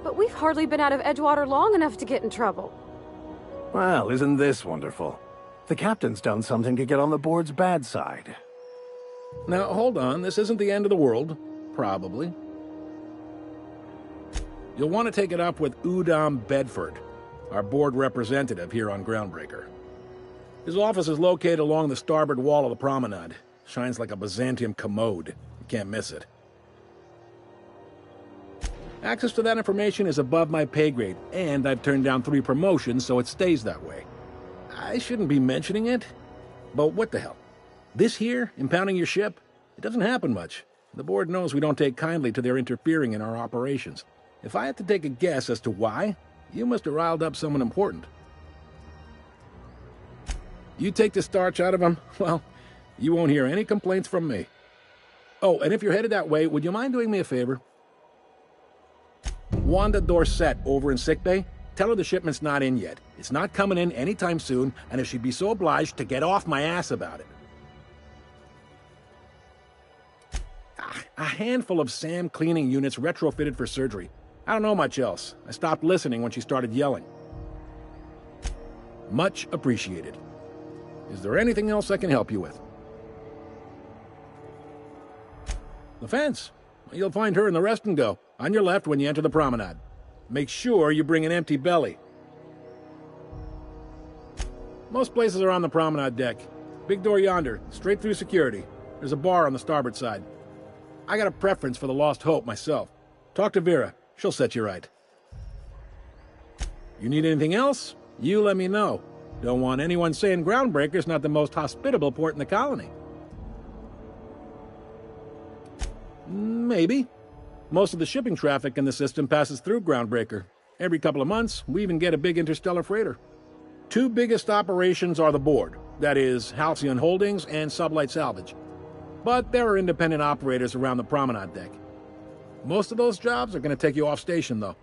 S7: But we've hardly been out of Edgewater long enough to get in trouble.
S13: Well, isn't this wonderful? The captain's done something to get on the board's bad side.
S20: Now, hold on. This isn't the end of the world. Probably. You'll want to take it up with Udom Bedford, our board representative here on Groundbreaker. His office is located along the starboard wall of the promenade. Shines like a Byzantium commode. You can't miss it. Access to that information is above my pay grade, and I've turned down 3 promotions, so it stays that way. I shouldn't be mentioning it, but what the hell? This here, impounding your ship, it doesn't happen much. The board knows we don't take kindly to their interfering in our operations. If I had to take a guess as to why, you must have riled up someone important. You take the starch out of them, well, you won't hear any complaints from me. Oh, and if you're headed that way, would you mind doing me a favor? Wanda Dorset over in sickbay, tell her the shipment's not in yet. It's not coming in anytime soon, and if she'd be so obliged to get off my ass about it. A handful of SAM cleaning units retrofitted for surgery. I don't know much else. I stopped listening when she started yelling. Much appreciated. Is there anything else I can help you with? The fence. You'll find her in the rest and go, on your left when you enter the promenade. Make sure you bring an empty belly. Most places are on the promenade deck. Big door yonder, straight through security. There's a bar on the starboard side. I got a preference for the Lost Hope myself. Talk to Vera. She'll set you right. You need anything else? You let me know. Don't want anyone saying Groundbreaker's not the most hospitable port in the colony. Maybe. Most of the shipping traffic in the system passes through Groundbreaker. Every couple of months, we even get a big interstellar freighter. 2 biggest operations are the board. That is, Halcyon Holdings and Sublight Salvage. But there are independent operators around the promenade deck. Most of those jobs are going to take you off station, though.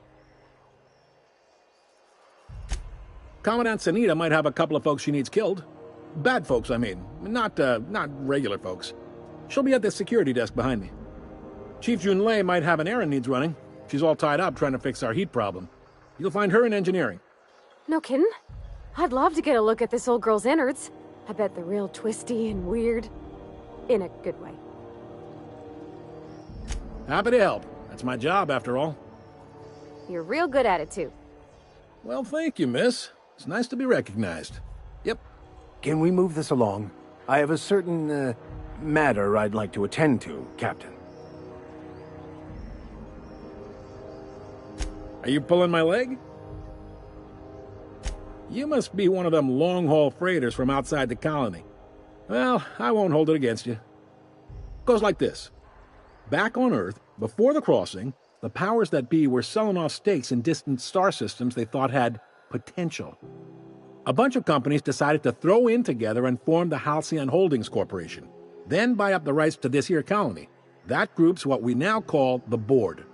S20: Commandant Sanita might have a couple of folks she needs killed. Bad folks, I mean. Not regular folks. She'll be at the security desk behind me. Chief Junlei might have an errand needs running. She's all tied up trying to fix our heat problem. You'll find her in engineering.
S7: No kidding? I'd love to get a look at this old girl's innards. I bet they're real twisty and weird. In a good way.
S20: Happy to help. That's my job, after all.
S7: You're real good at it, too.
S20: Well, thank you, miss. It's nice to be recognized. Yep.
S13: Can we move this along? I have a certain, matter I'd like to attend to, Captain.
S20: Are you pulling my leg? You must be one of them long-haul freighters from outside the colony. Well, I won't hold it against you. Goes like this. Back on Earth, before the crossing, the powers that be were selling off stakes in distant star systems they thought had potential. A bunch of companies decided to throw in together and form the Halcyon Holdings Corporation, then buy up the rights to this here colony. That group's what we now call the Board.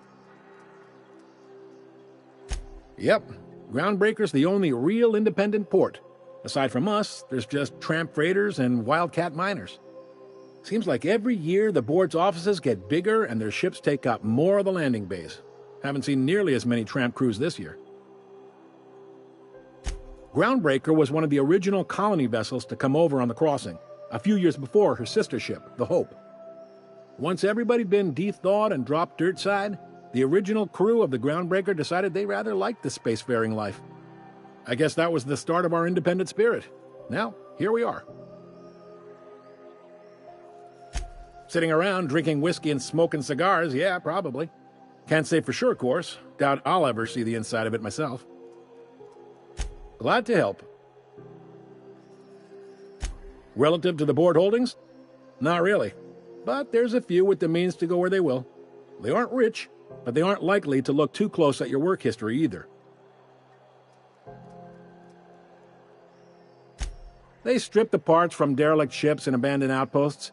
S20: Yep, Groundbreaker's the only real independent port. Aside from us, there's just tramp freighters and wildcat miners. Seems like every year the board's offices get bigger and their ships take up more of the landing bays. Haven't seen nearly as many tramp crews this year. Groundbreaker was one of the original colony vessels to come over on the crossing, a few years before her sister ship, the Hope. Once everybody'd been de-thawed and dropped dirtside, the original crew of the Groundbreaker decided they rather liked the spacefaring life. I guess that was the start of our independent spirit. Now, here we are. Sitting around drinking whiskey and smoking cigars, yeah, probably. Can't say for sure, of course. Doubt I'll ever see the inside of it myself. Glad to help. Relative to the board holdings? Not really. But there's a few with the means to go where they will. They aren't rich, but they aren't likely to look too close at your work history either. They strip the parts from derelict ships and abandoned outposts.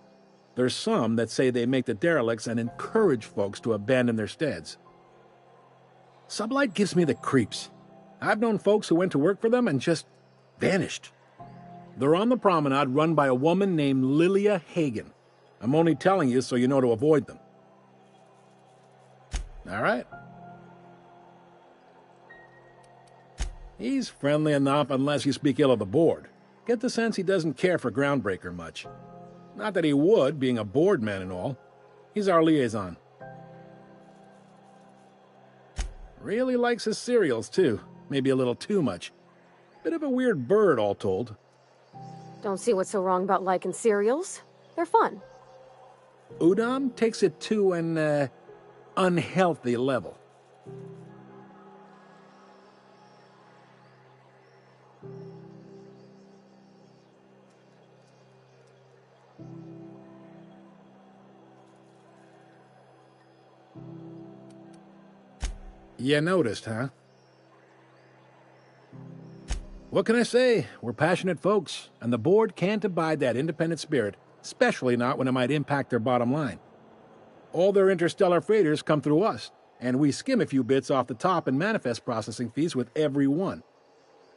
S20: There's some that say they make the derelicts and encourage folks to abandon their steads. Sublight gives me the creeps. I've known folks who went to work for them and just vanished. They're on the promenade run by a woman named Lilia Hagen. I'm only telling you so you know to avoid them. All right. He's friendly enough unless you speak ill of the board. Get the sense he doesn't care for Groundbreaker much. Not that he would, being a board man and all. He's our liaison. Really likes his cereals, too. Maybe a little too much. Bit of a weird bird, all told.
S7: Don't see what's so wrong about liking cereals. They're fun.
S20: Udam takes it to an, unhealthy level. You noticed, huh? What can I say? We're passionate folks, and the board can't abide that independent spirit, especially not when it might impact their bottom line. All their interstellar freighters come through us, and we skim a few bits off the top in manifest processing fees with every one.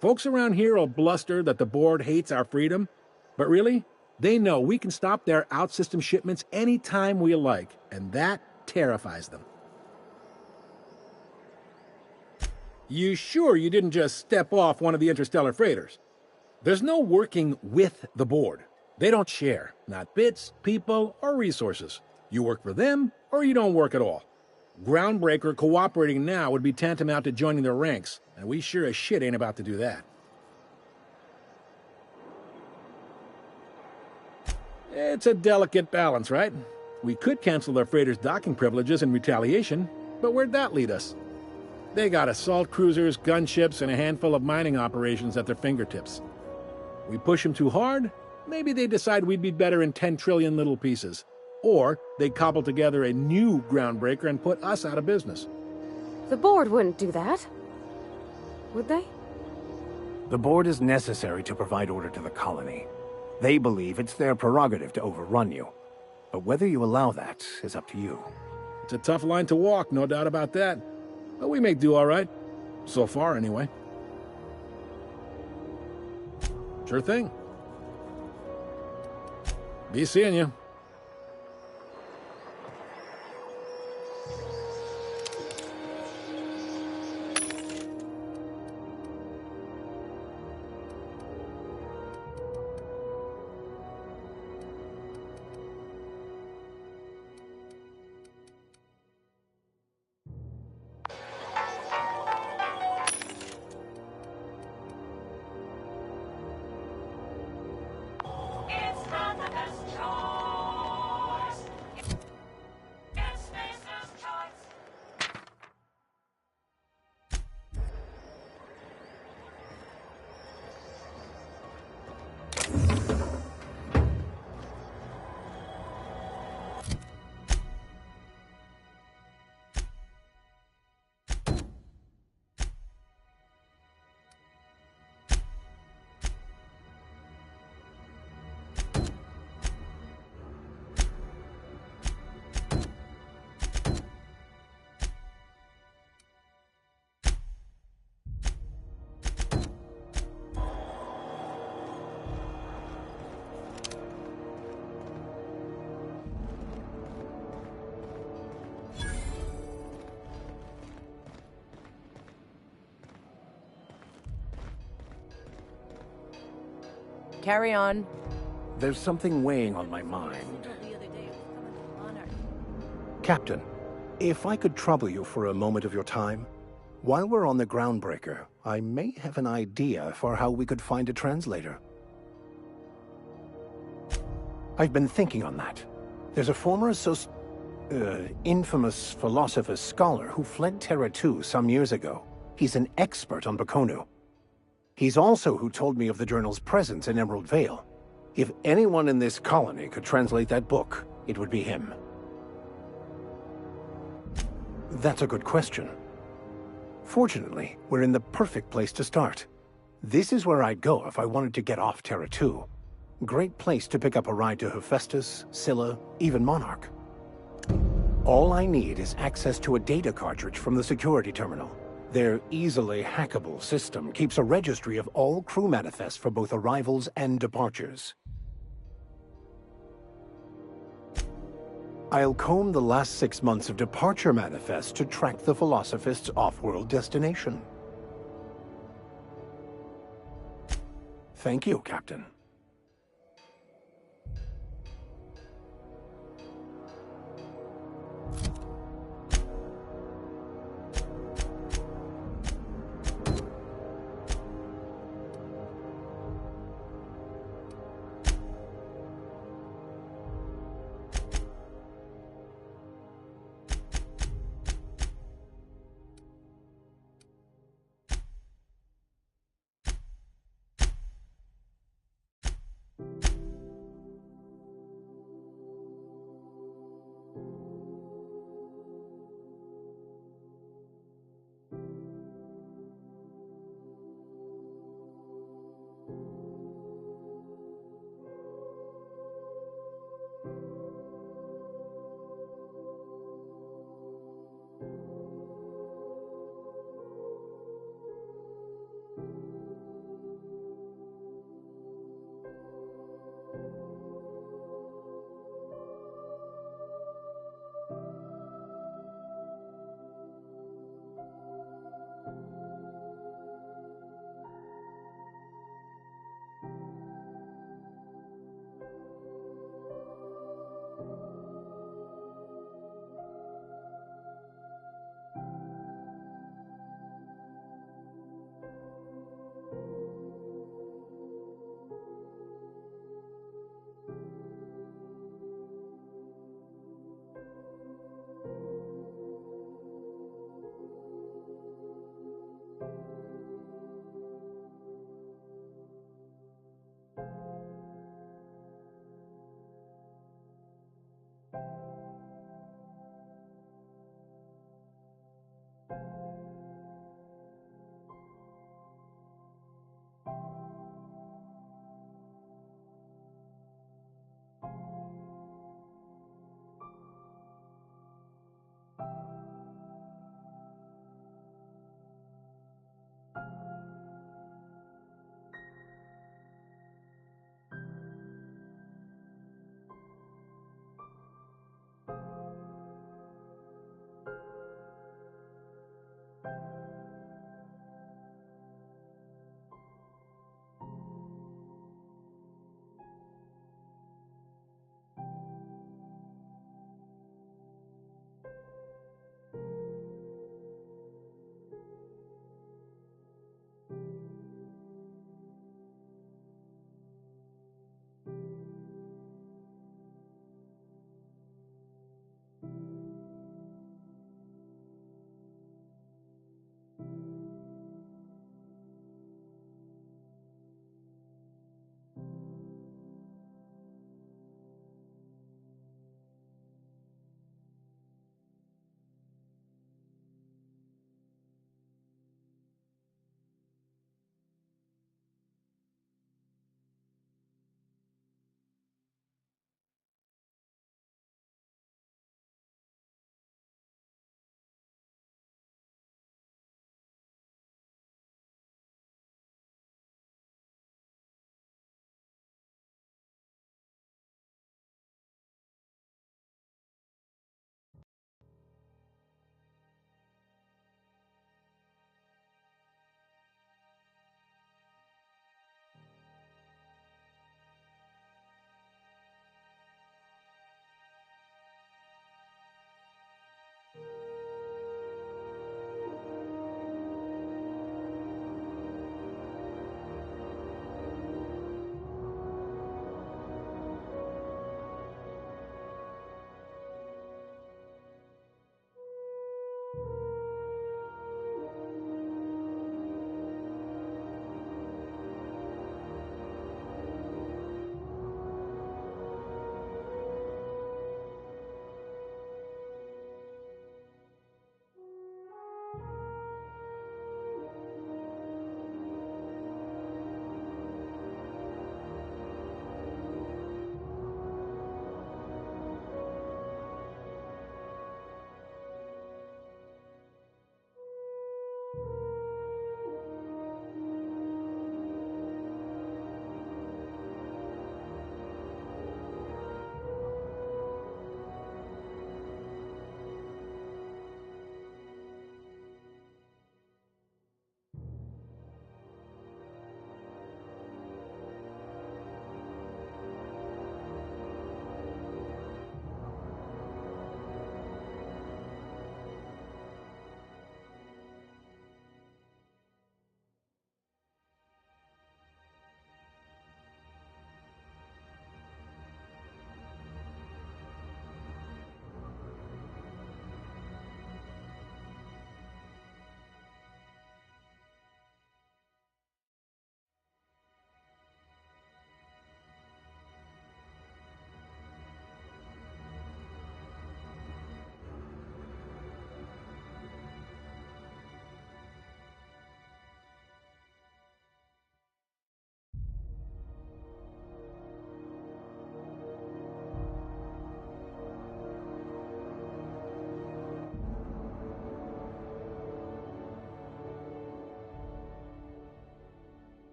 S20: Folks around here will bluster that the board hates our freedom, but really, they know we can stop their out-system shipments anytime we like, and that terrifies them. You sure you didn't just step off one of the interstellar freighters? There's no working with the board. They don't share, not bits, people, or resources. You work for them, or you don't work at all. Groundbreaker cooperating now would be tantamount to joining their ranks, and we sure as shit ain't about to do that. It's a delicate balance, right? We could cancel their freighters' docking privileges in retaliation, but where'd that lead us? They got assault cruisers, gunships, and a handful of mining operations at their fingertips. We push them too hard, maybe they decide we'd be better in 10 trillion little pieces. Or they cobble together a new Groundbreaker and put us out of business.
S7: The board wouldn't do that. Would they?
S13: The board is necessary to provide order to the colony. They believe it's their prerogative to overrun you. But whether you allow that is up to you.
S20: It's a tough line to walk, no doubt about that. But we make do all right. So far, anyway. Sure thing. Be seeing you.
S16: It's not the best choice.
S2: carry on.
S13: There's something weighing on my mind. Captain, if I could trouble you for a moment of your time, while we're on the Groundbreaker, I may have an idea for how we could find a translator. I've been thinking on that. There's a former infamous philosopher scholar who fled Terra 2 some years ago. He's an expert on Bakonu. He's also who told me of the journal's presence in Emerald Vale. If anyone in this colony could translate that book, it would be him. That's a good question. Fortunately, we're in the perfect place to start. This is where I'd go if I wanted to get off Terra 2. Great place to pick up a ride to Hephaestus, Scylla, even Monarch. All I need is access to a data cartridge from the security terminal. Their easily hackable system keeps a registry of all crew manifests for both arrivals and departures. I'll comb the last 6 months of departure manifests to track the Philosophist's off-world destination. Thank you, Captain.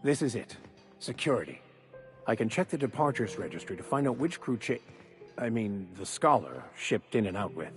S13: This is it. Security. I can check the departures registry to find out which crew the Scholar shipped in and out with.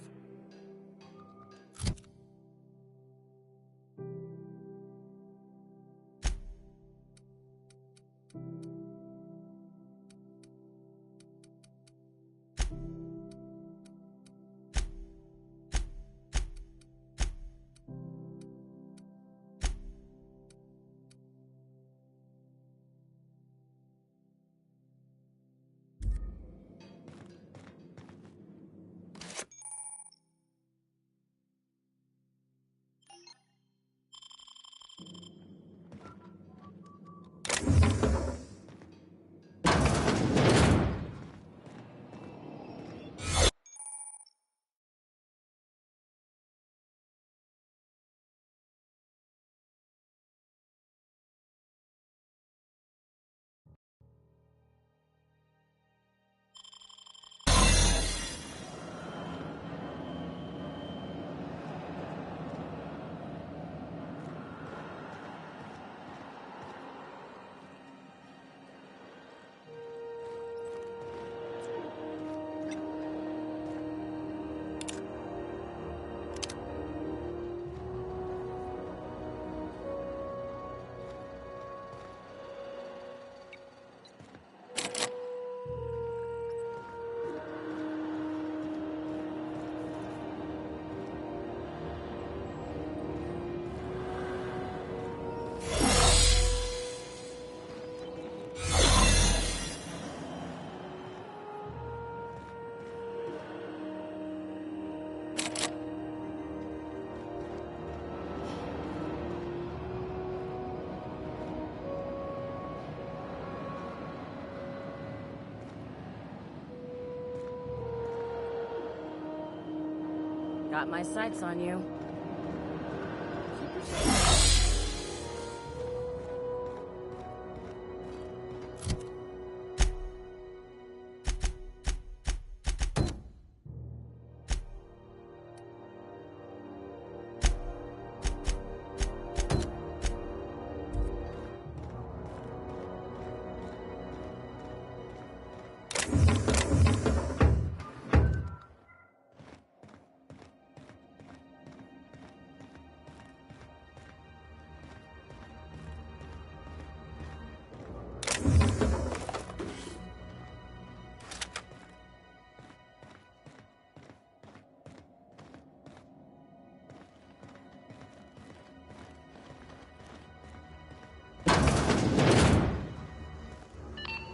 S2: Got my sights on you.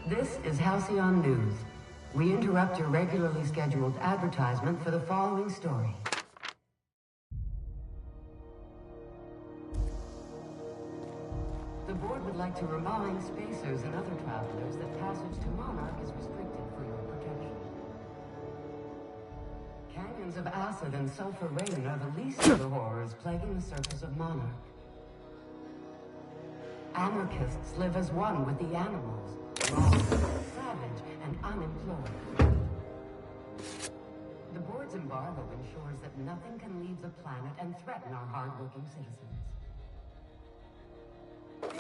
S14: This is Halcyon News. We interrupt your regularly scheduled advertisement for the following story. The board would like to remind spacers and other travelers that passage to Monarch is restricted for your protection. Canyons of acid and sulfur rain are the least of the horrors plaguing the surface of Monarch. Anarchists live as one with the animals, raw, savage, and unemployed. The board's embargo ensures that nothing can leave the planet and threaten our hard-working citizens.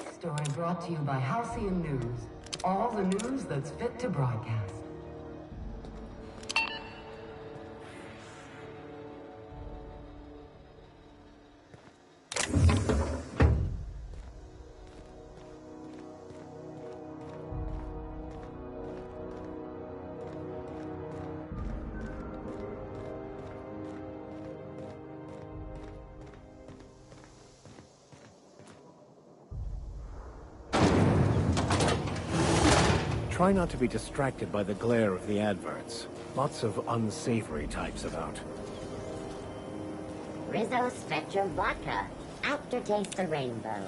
S14: This story brought to you by Halcyon News. All the news that's fit to broadcast.
S13: Try not to be distracted by the glare of the adverts. Lots of unsavory types about.
S2: Rizzo Spectrum Vodka. Aftertaste the rainbow.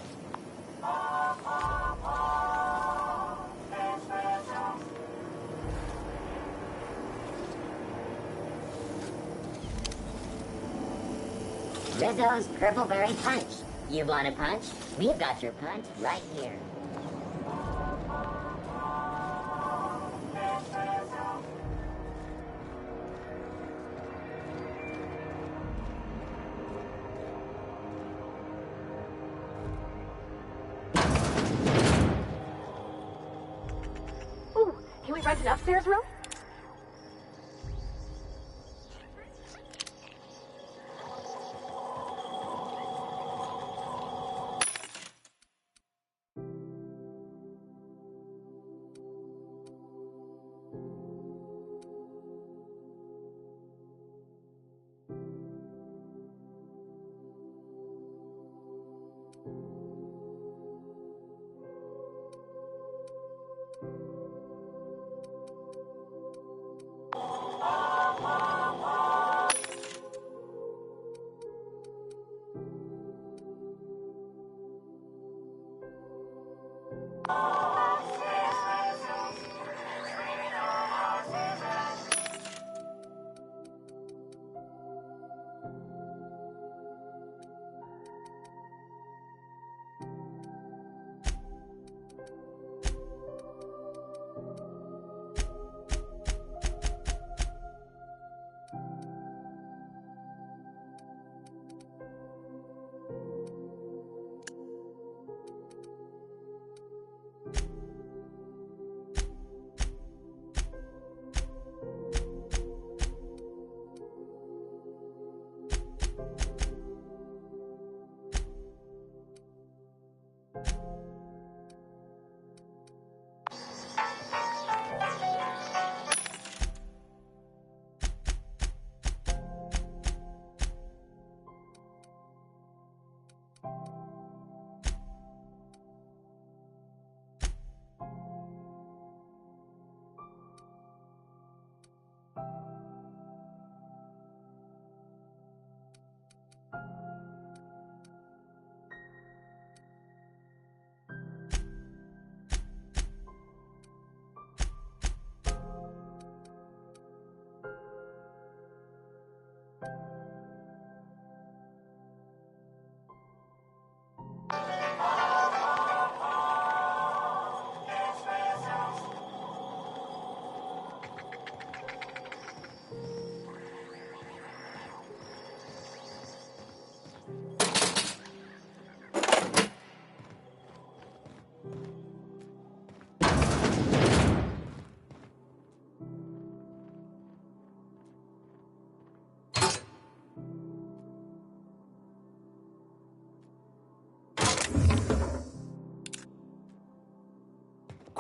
S2: Rizzo's Purple Berry Punch. You want a punch? We've got your punch right here.
S1: upstairs room?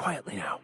S13: Quietly now.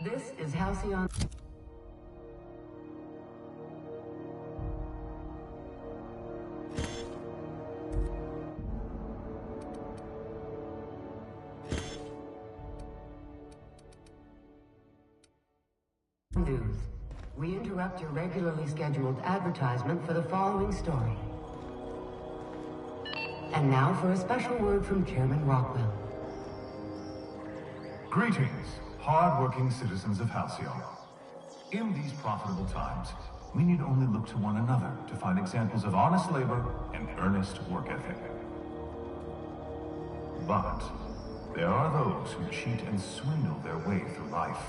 S14: This is Halcyon. News. We interrupt your regularly scheduled advertisement for the following story. And now for a special word from Chairman Rockwell.
S21: Greetings, hard-working citizens of Halcyon. In these profitable times, we need only look to one another to find examples of honest labor and earnest work ethic. But there are those who cheat and swindle their way through life.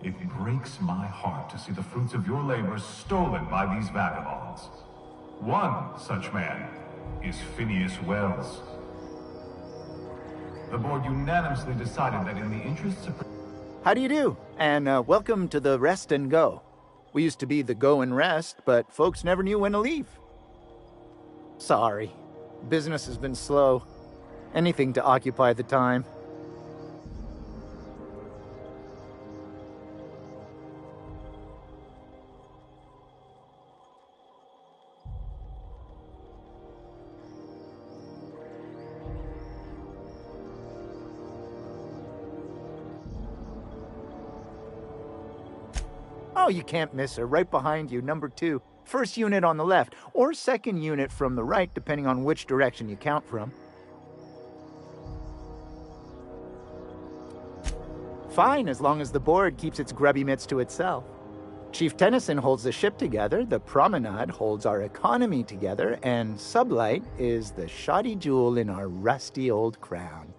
S21: It breaks my heart to see the fruits of your labor stolen by these vagabonds. One such man is Phineas Wells. The board unanimously decided that in the interests of...
S22: How do you do? And welcome to the Rest and Go. We used to be the Go and Rest, but folks never knew when to leave. Sorry. Business has been slow. Anything to occupy the time. Oh, you can't miss her. Right behind you, number 2. First unit on the left, or second unit from the right, depending on which direction you count from. Fine, as long as the board keeps its grubby mitts to itself. Chief Tennyson holds the ship together, the Promenade holds our economy together, and Sublight is the shoddy jewel in our rusty old crown.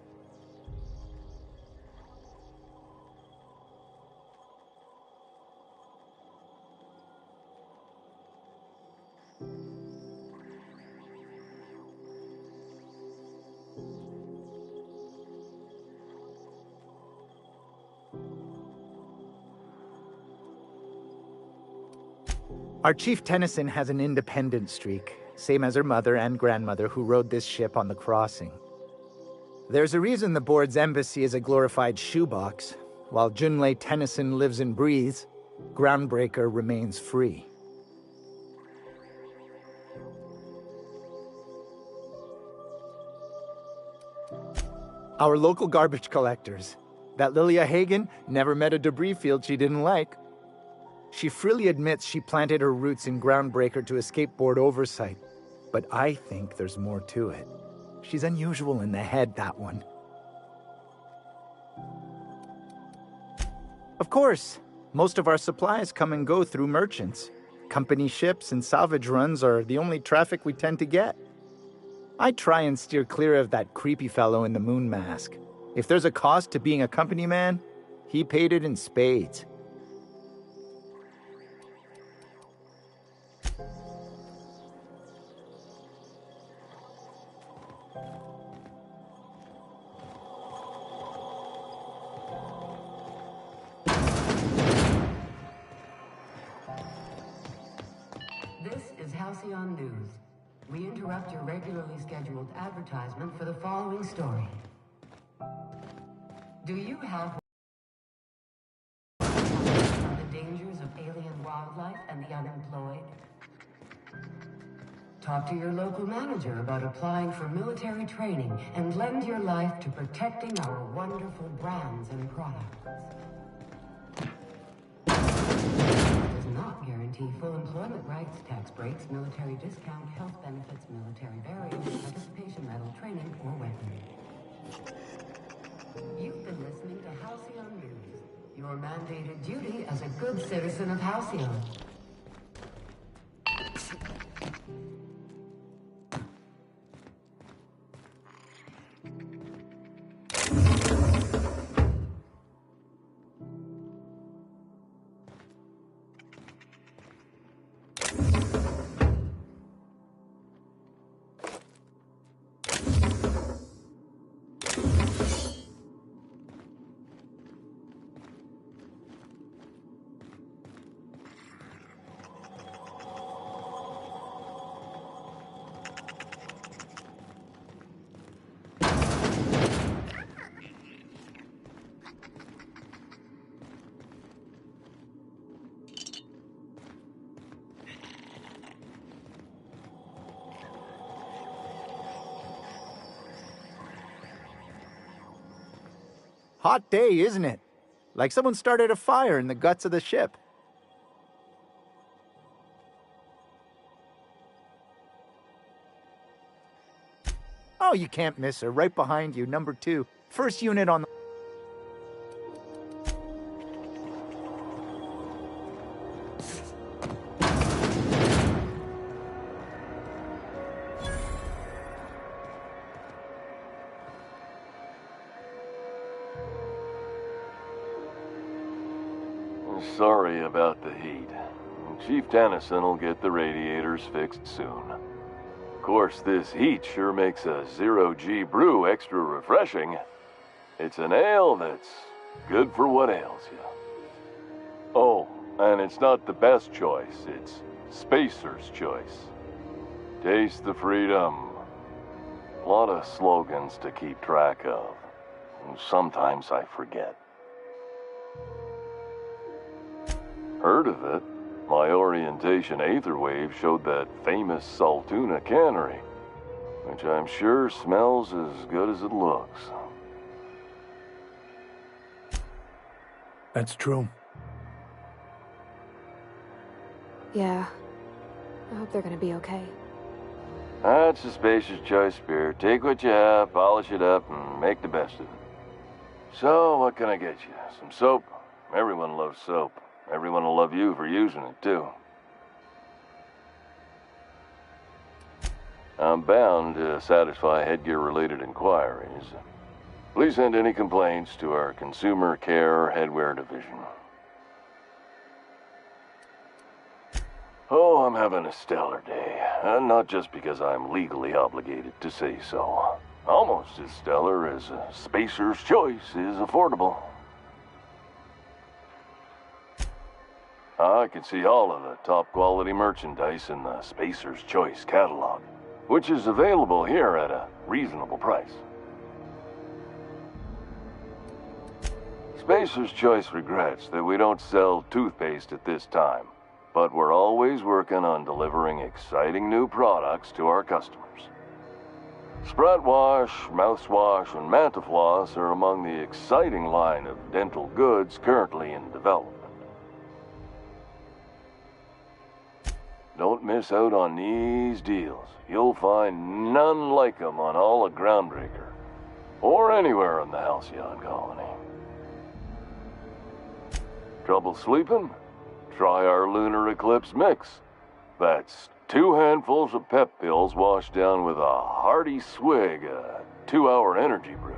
S22: Our Chief Tennyson has an independent streak, same as her mother and grandmother who rode this ship on the crossing. There's a reason the board's embassy is a glorified shoebox. While Junlei Tennyson lives and breathes, Groundbreaker remains free. Our local garbage collectors. That Lilia Hagen never met a debris field she didn't like. She freely admits she planted her roots in Groundbreaker to escape board oversight, but I think there's more to it. She's unusual in the head, that one. Of course, most of our supplies come and go through merchants. Company ships and salvage runs are the only traffic we tend to get. I try and steer clear of that creepy fellow in the moon mask. If there's a cost to being a company man, he paid it in spades.
S14: Halcyon News. We interrupt your regularly scheduled advertisement for the following story. Do you have the dangers of alien wildlife and the unemployed? Talk to your local manager about applying for military training and lend your life to protecting our wonderful brands and products. Not guarantee full employment rights, tax breaks, military discount, health benefits, military burial, participation medal, training, or weaponry. You've been listening to Halcyon News, your mandated duty as a good citizen of Halcyon.
S22: Hot day, isn't it? Like someone started a fire in the guts of the ship. Oh, you can't miss her. Right behind you, number 2. First unit on the...
S5: Sorry about the heat. Chief Tennyson will get the radiators fixed soon. Of course, this heat sure makes a 0G brew extra refreshing. It's an ale that's good for what ails you. Oh, and it's not the best choice, it's Spacer's Choice. Taste the freedom. A lot of slogans to keep track of. Sometimes I forget. Heard of it? My orientation aetherwave showed that famous Saltuna cannery, which I'm sure smells as good as it looks.
S13: That's true.
S7: Yeah. I hope they're gonna be okay.
S5: That's a Spacer's Choice beer. Take what you have, polish it up, and make the best of it. So, what can I get you? Some soap? Everyone loves soap. Everyone will love you for using it, too. I'm bound to satisfy headgear-related inquiries. Please send any complaints to our Consumer Care Headwear Division. Oh, I'm having a stellar day. And not just because I'm legally obligated to say so. Almost as stellar as a Spacer's Choice is affordable. I can see all of the top-quality merchandise in the Spacer's Choice catalog, which is available here at a reasonable price. Spacer's Choice regrets that we don't sell toothpaste at this time, but we're always working on delivering exciting new products to our customers. Sprout Wash, Mouthwash, and Mantafloss are among the exciting line of dental goods currently in development. Don't miss out on these deals. You'll find none like them on all of Groundbreaker, or anywhere in the Halcyon colony. Trouble sleeping? Try our Lunar Eclipse Mix. That's 2 handfuls of pep pills washed down with a hearty swig of 2-hour energy brew.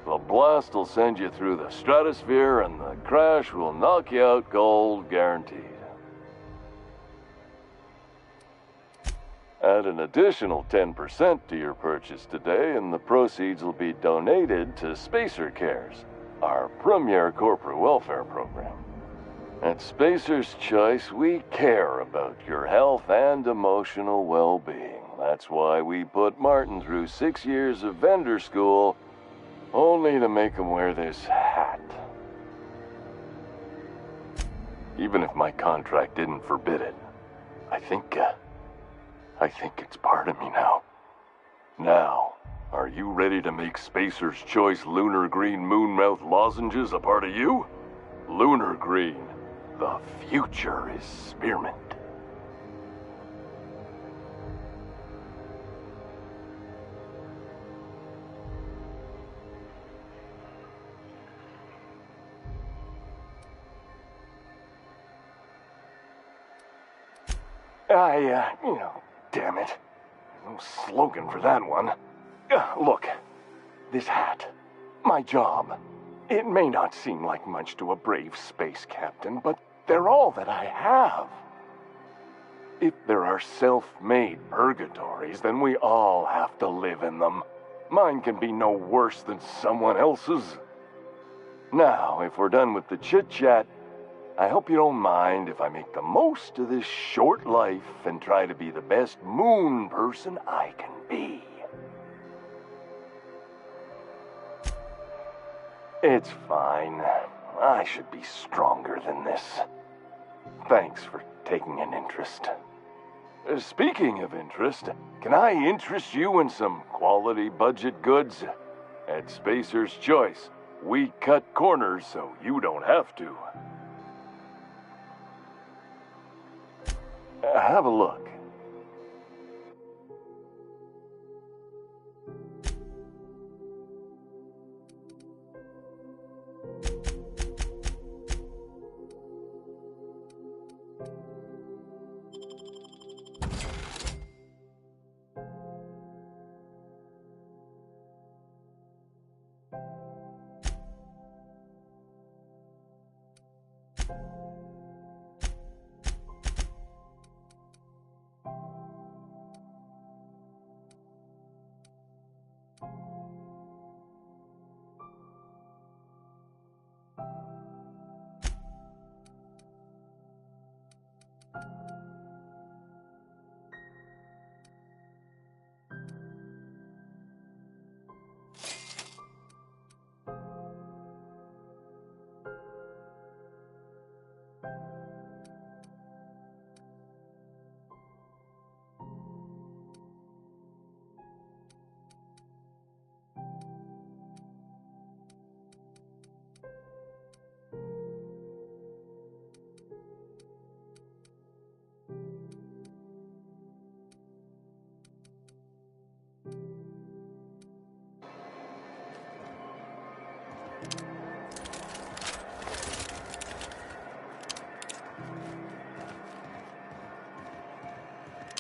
S5: The blast will send you through the stratosphere, and the crash will knock you out cold, guaranteed. Add an additional 10% to your purchase today, and the proceeds will be donated to Spacer Cares, our premier corporate welfare program. At Spacer's Choice, we care about your health and emotional well-being. That's why we put Martin through 6 years of vendor school, only to make him wear this hat. Even if my contract didn't forbid it, I think it's part of me now. Now, are you ready to make Spacer's Choice Lunar Green Moonmouth lozenges a part of you? Lunar Green. The future is spearmint. Damn it. No slogan for that one. Look, this hat, my job. It may not seem like much to a brave space captain, but they're all that I have. If there are self-made purgatories, then we all have to live in them. Mine can be no worse than someone else's. Now, if we're done with the chit-chat, I hope you don't mind if I make the most of this short life and try to be the best moon person I can be. It's fine. I should be stronger than this. Thanks for taking an interest. Speaking of interest, can I interest you in some quality budget goods? At Spacer's Choice, We cut corners so you don't have to. Have a look.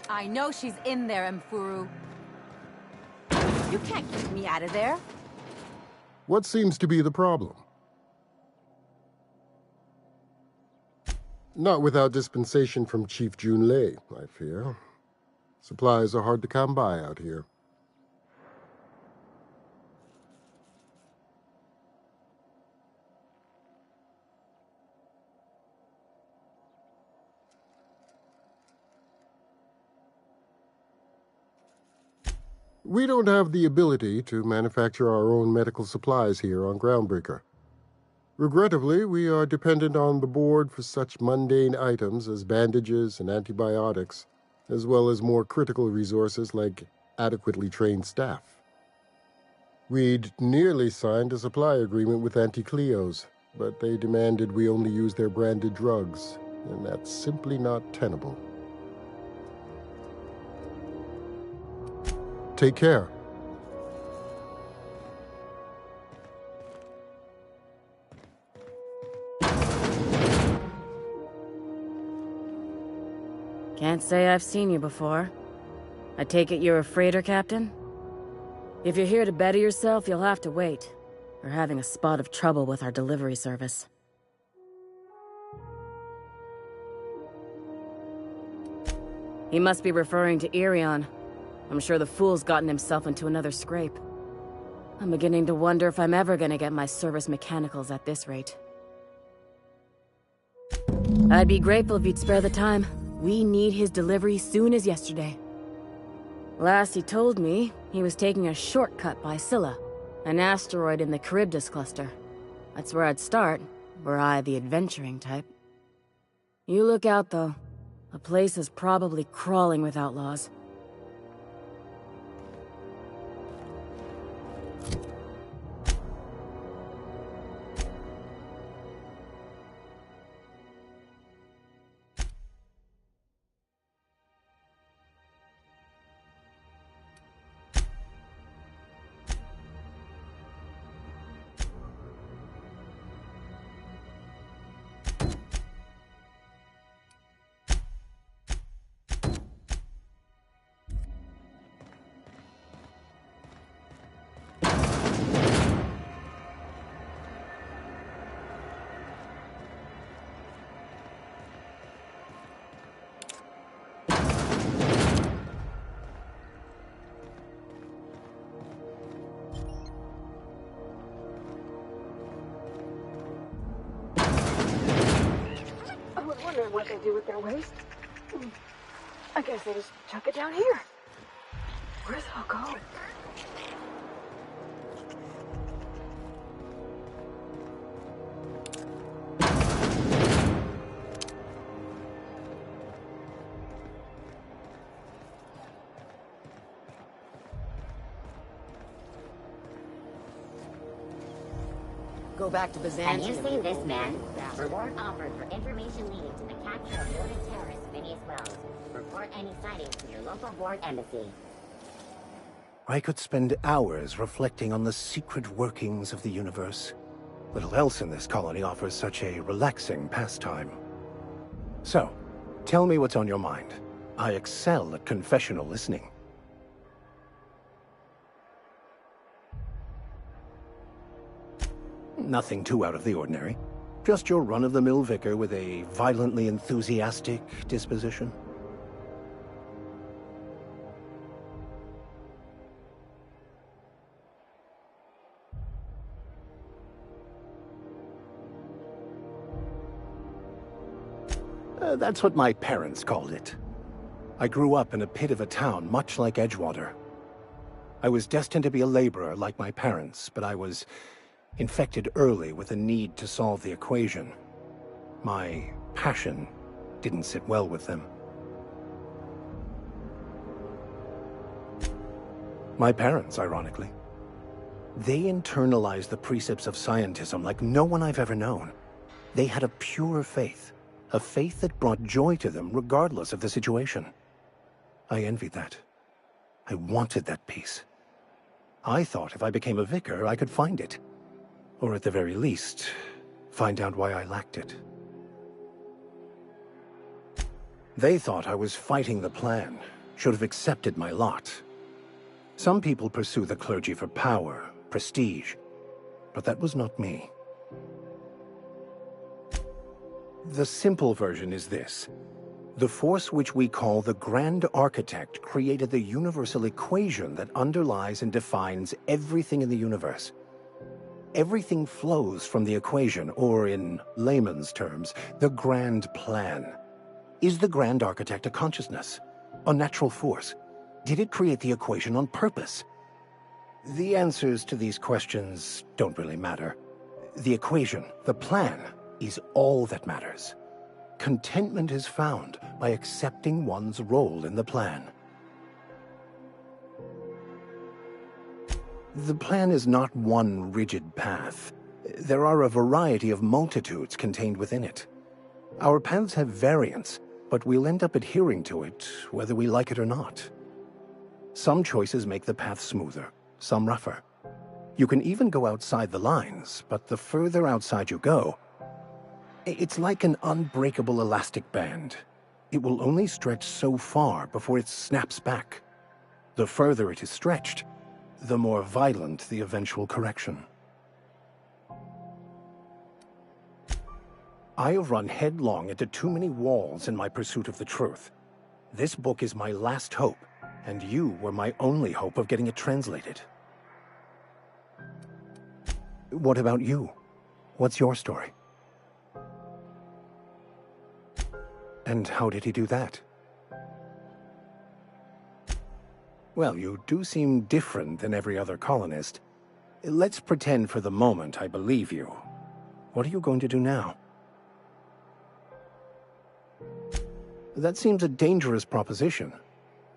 S4: I know she's in there, Mfuru. You can't keep me out of there.
S9: What seems to be the problem? Not without dispensation from Chief Junlei, I fear. Supplies are hard to come by out here. We don't have the ability to manufacture our own medical supplies here on Groundbreaker. Regrettably, we are dependent on the board for such mundane items as bandages and antibiotics, as well as more critical resources like adequately trained staff. We'd nearly signed a supply agreement with Anti-Cleos, but they demanded we only use their branded drugs, and that's simply not tenable. Take care.
S23: Can't say I've seen you before. I take it you're a freighter captain? If you're here to better yourself, you'll have to wait. We're having a spot of trouble with our delivery service. He must be referring to Irion. I'm sure the fool's gotten himself into another scrape. I'm beginning to wonder if I'm ever gonna get my service mechanicals at this rate. I'd be grateful if you'd spare the time. We need his delivery soon as yesterday. Last he told me, he was taking a shortcut by Scylla, an asteroid in the Charybdis cluster. That's where I'd start, were I the adventuring type. You look out, though. The place is probably crawling with outlaws.
S1: What they do with their waste? I guess they just chuck it down here. Where's it all going?
S23: go back to Byzantium.
S2: Have you seen this man? Reward offered for information leading to the capture of noted terrorist Phineas Wells. Report any sightings to your local board embassy.
S13: I could spend hours reflecting on the secret workings of the universe. Little else in this colony offers such a relaxing pastime. So, tell me what's on your mind. I excel at confessional listening. Nothing too out of the ordinary. Just your run-of-the-mill vicar with a violently enthusiastic disposition. That's what my parents called it. I grew up in a pit of a town much like Edgewater. I was destined to be a laborer like my parents, but I was infected early with a need to solve the equation. My passion didn't sit well with them. My parents, ironically. They internalized the precepts of scientism like no one I've ever known. They had a pure faith, a faith that brought joy to them regardless of the situation. I envied that. I wanted that peace. I thought if I became a vicar, I could find it. Or at the very least, find out why I lacked it. They thought I was fighting the plan, should have accepted my lot. Some people pursue the clergy for power, prestige, but that was not me. The simple version is this. The force which we call the Grand Architect created the universal equation that underlies and defines everything in the universe. Everything flows from the equation, or in layman's terms, the grand plan. Is the Grand Architect a consciousness? A natural force? Did it create the equation on purpose? The answers to these questions don't really matter. The equation, the plan, is all that matters. Contentment is found by accepting one's role in the plan. The plan is not one rigid path. There are a variety of multitudes contained within it. Our paths have variance, but we'll end up adhering to it whether we like it or not. Some choices make the path smoother, some rougher. You can even go outside the lines, but the further outside you go, it's like an unbreakable elastic band. It will only stretch so far before it snaps back. The further it is stretched, the more violent the eventual correction. I have run headlong into too many walls in my pursuit of the truth. This book is my last hope, and you were my only hope of getting it translated. What about you? What's your story? And how did he do that? Well, you do seem different than every other colonist. Let's pretend for the moment I believe you. What are you going to do now? That seems a dangerous proposition.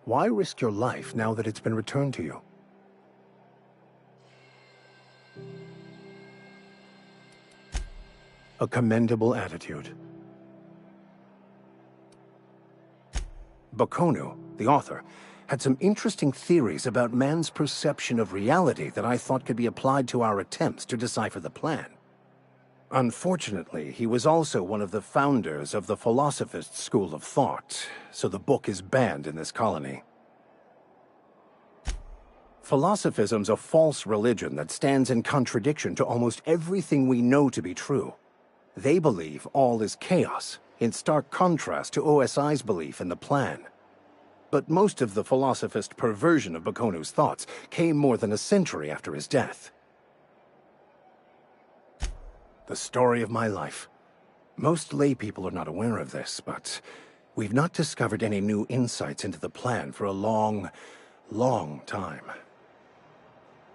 S13: Why risk your life now that it's been returned to you? A commendable attitude. Bakonu, the author, had some interesting theories about man's perception of reality that I thought could be applied to our attempts to decipher the plan. Unfortunately, he was also one of the founders of the Philosophist school of thought, so the book is banned in this colony. Philosophism's a false religion that stands in contradiction to almost everything we know to be true. They believe all is chaos, in stark contrast to OSI's belief in the plan. But most of the philosophist perversion of Bakonu's thoughts came more than a century after his death. The story of my life. Most lay people are not aware of this, but we've not discovered any new insights into the plan for a long, long time.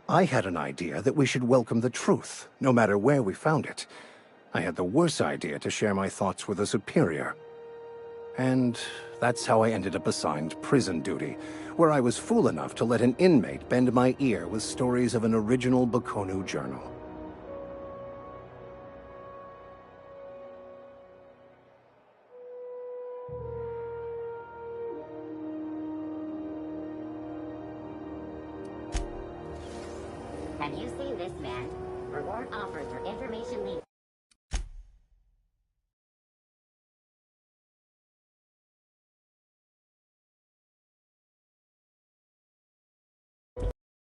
S13: I had an idea that we should welcome the truth, no matter where we found it. I had the worse idea to share my thoughts with a superior. And that's how I ended up assigned prison duty, where I was fool enough to let an inmate bend my ear with stories of an original Bakonu journal.
S2: Have you seen this man? Reward offered for information leak.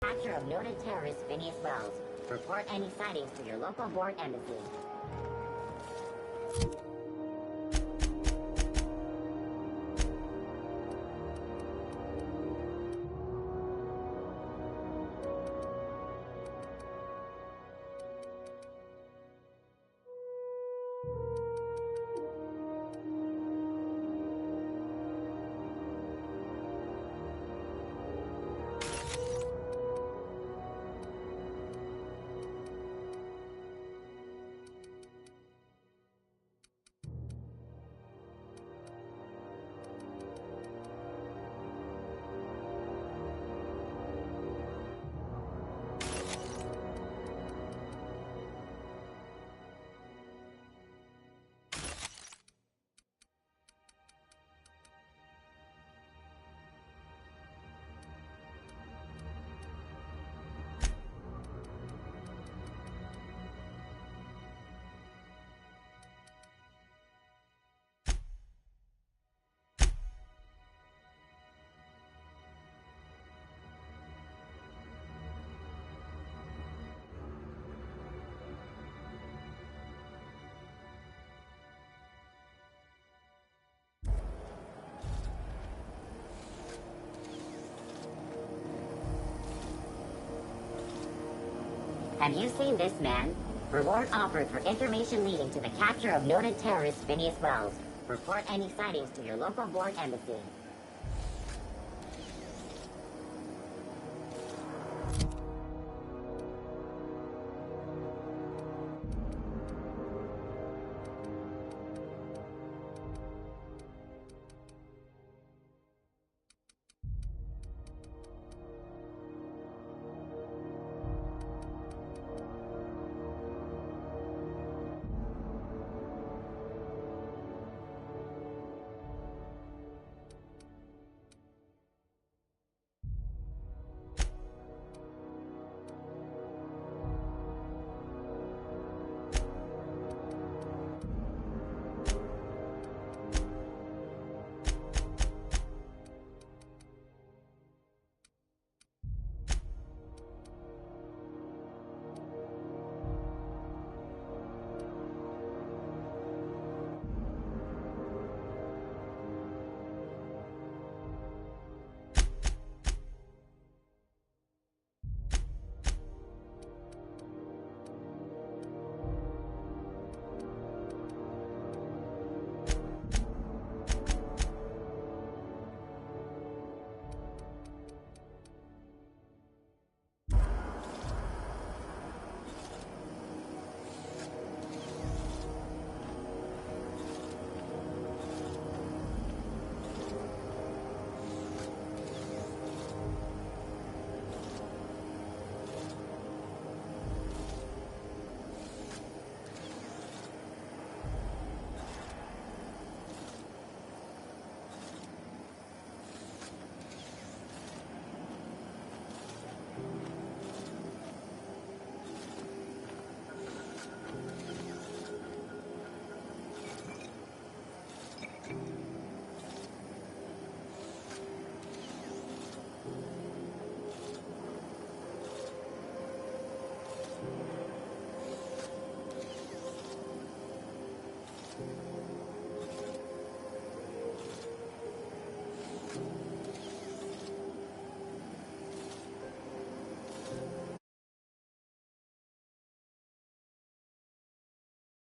S2: Capture of noted terrorist Phineas Wells. Report any sightings to your local board embassy. Have you seen this man? Reward offered for information leading to the capture of noted terrorist Phineas Wells. Report any sightings to your local board embassy.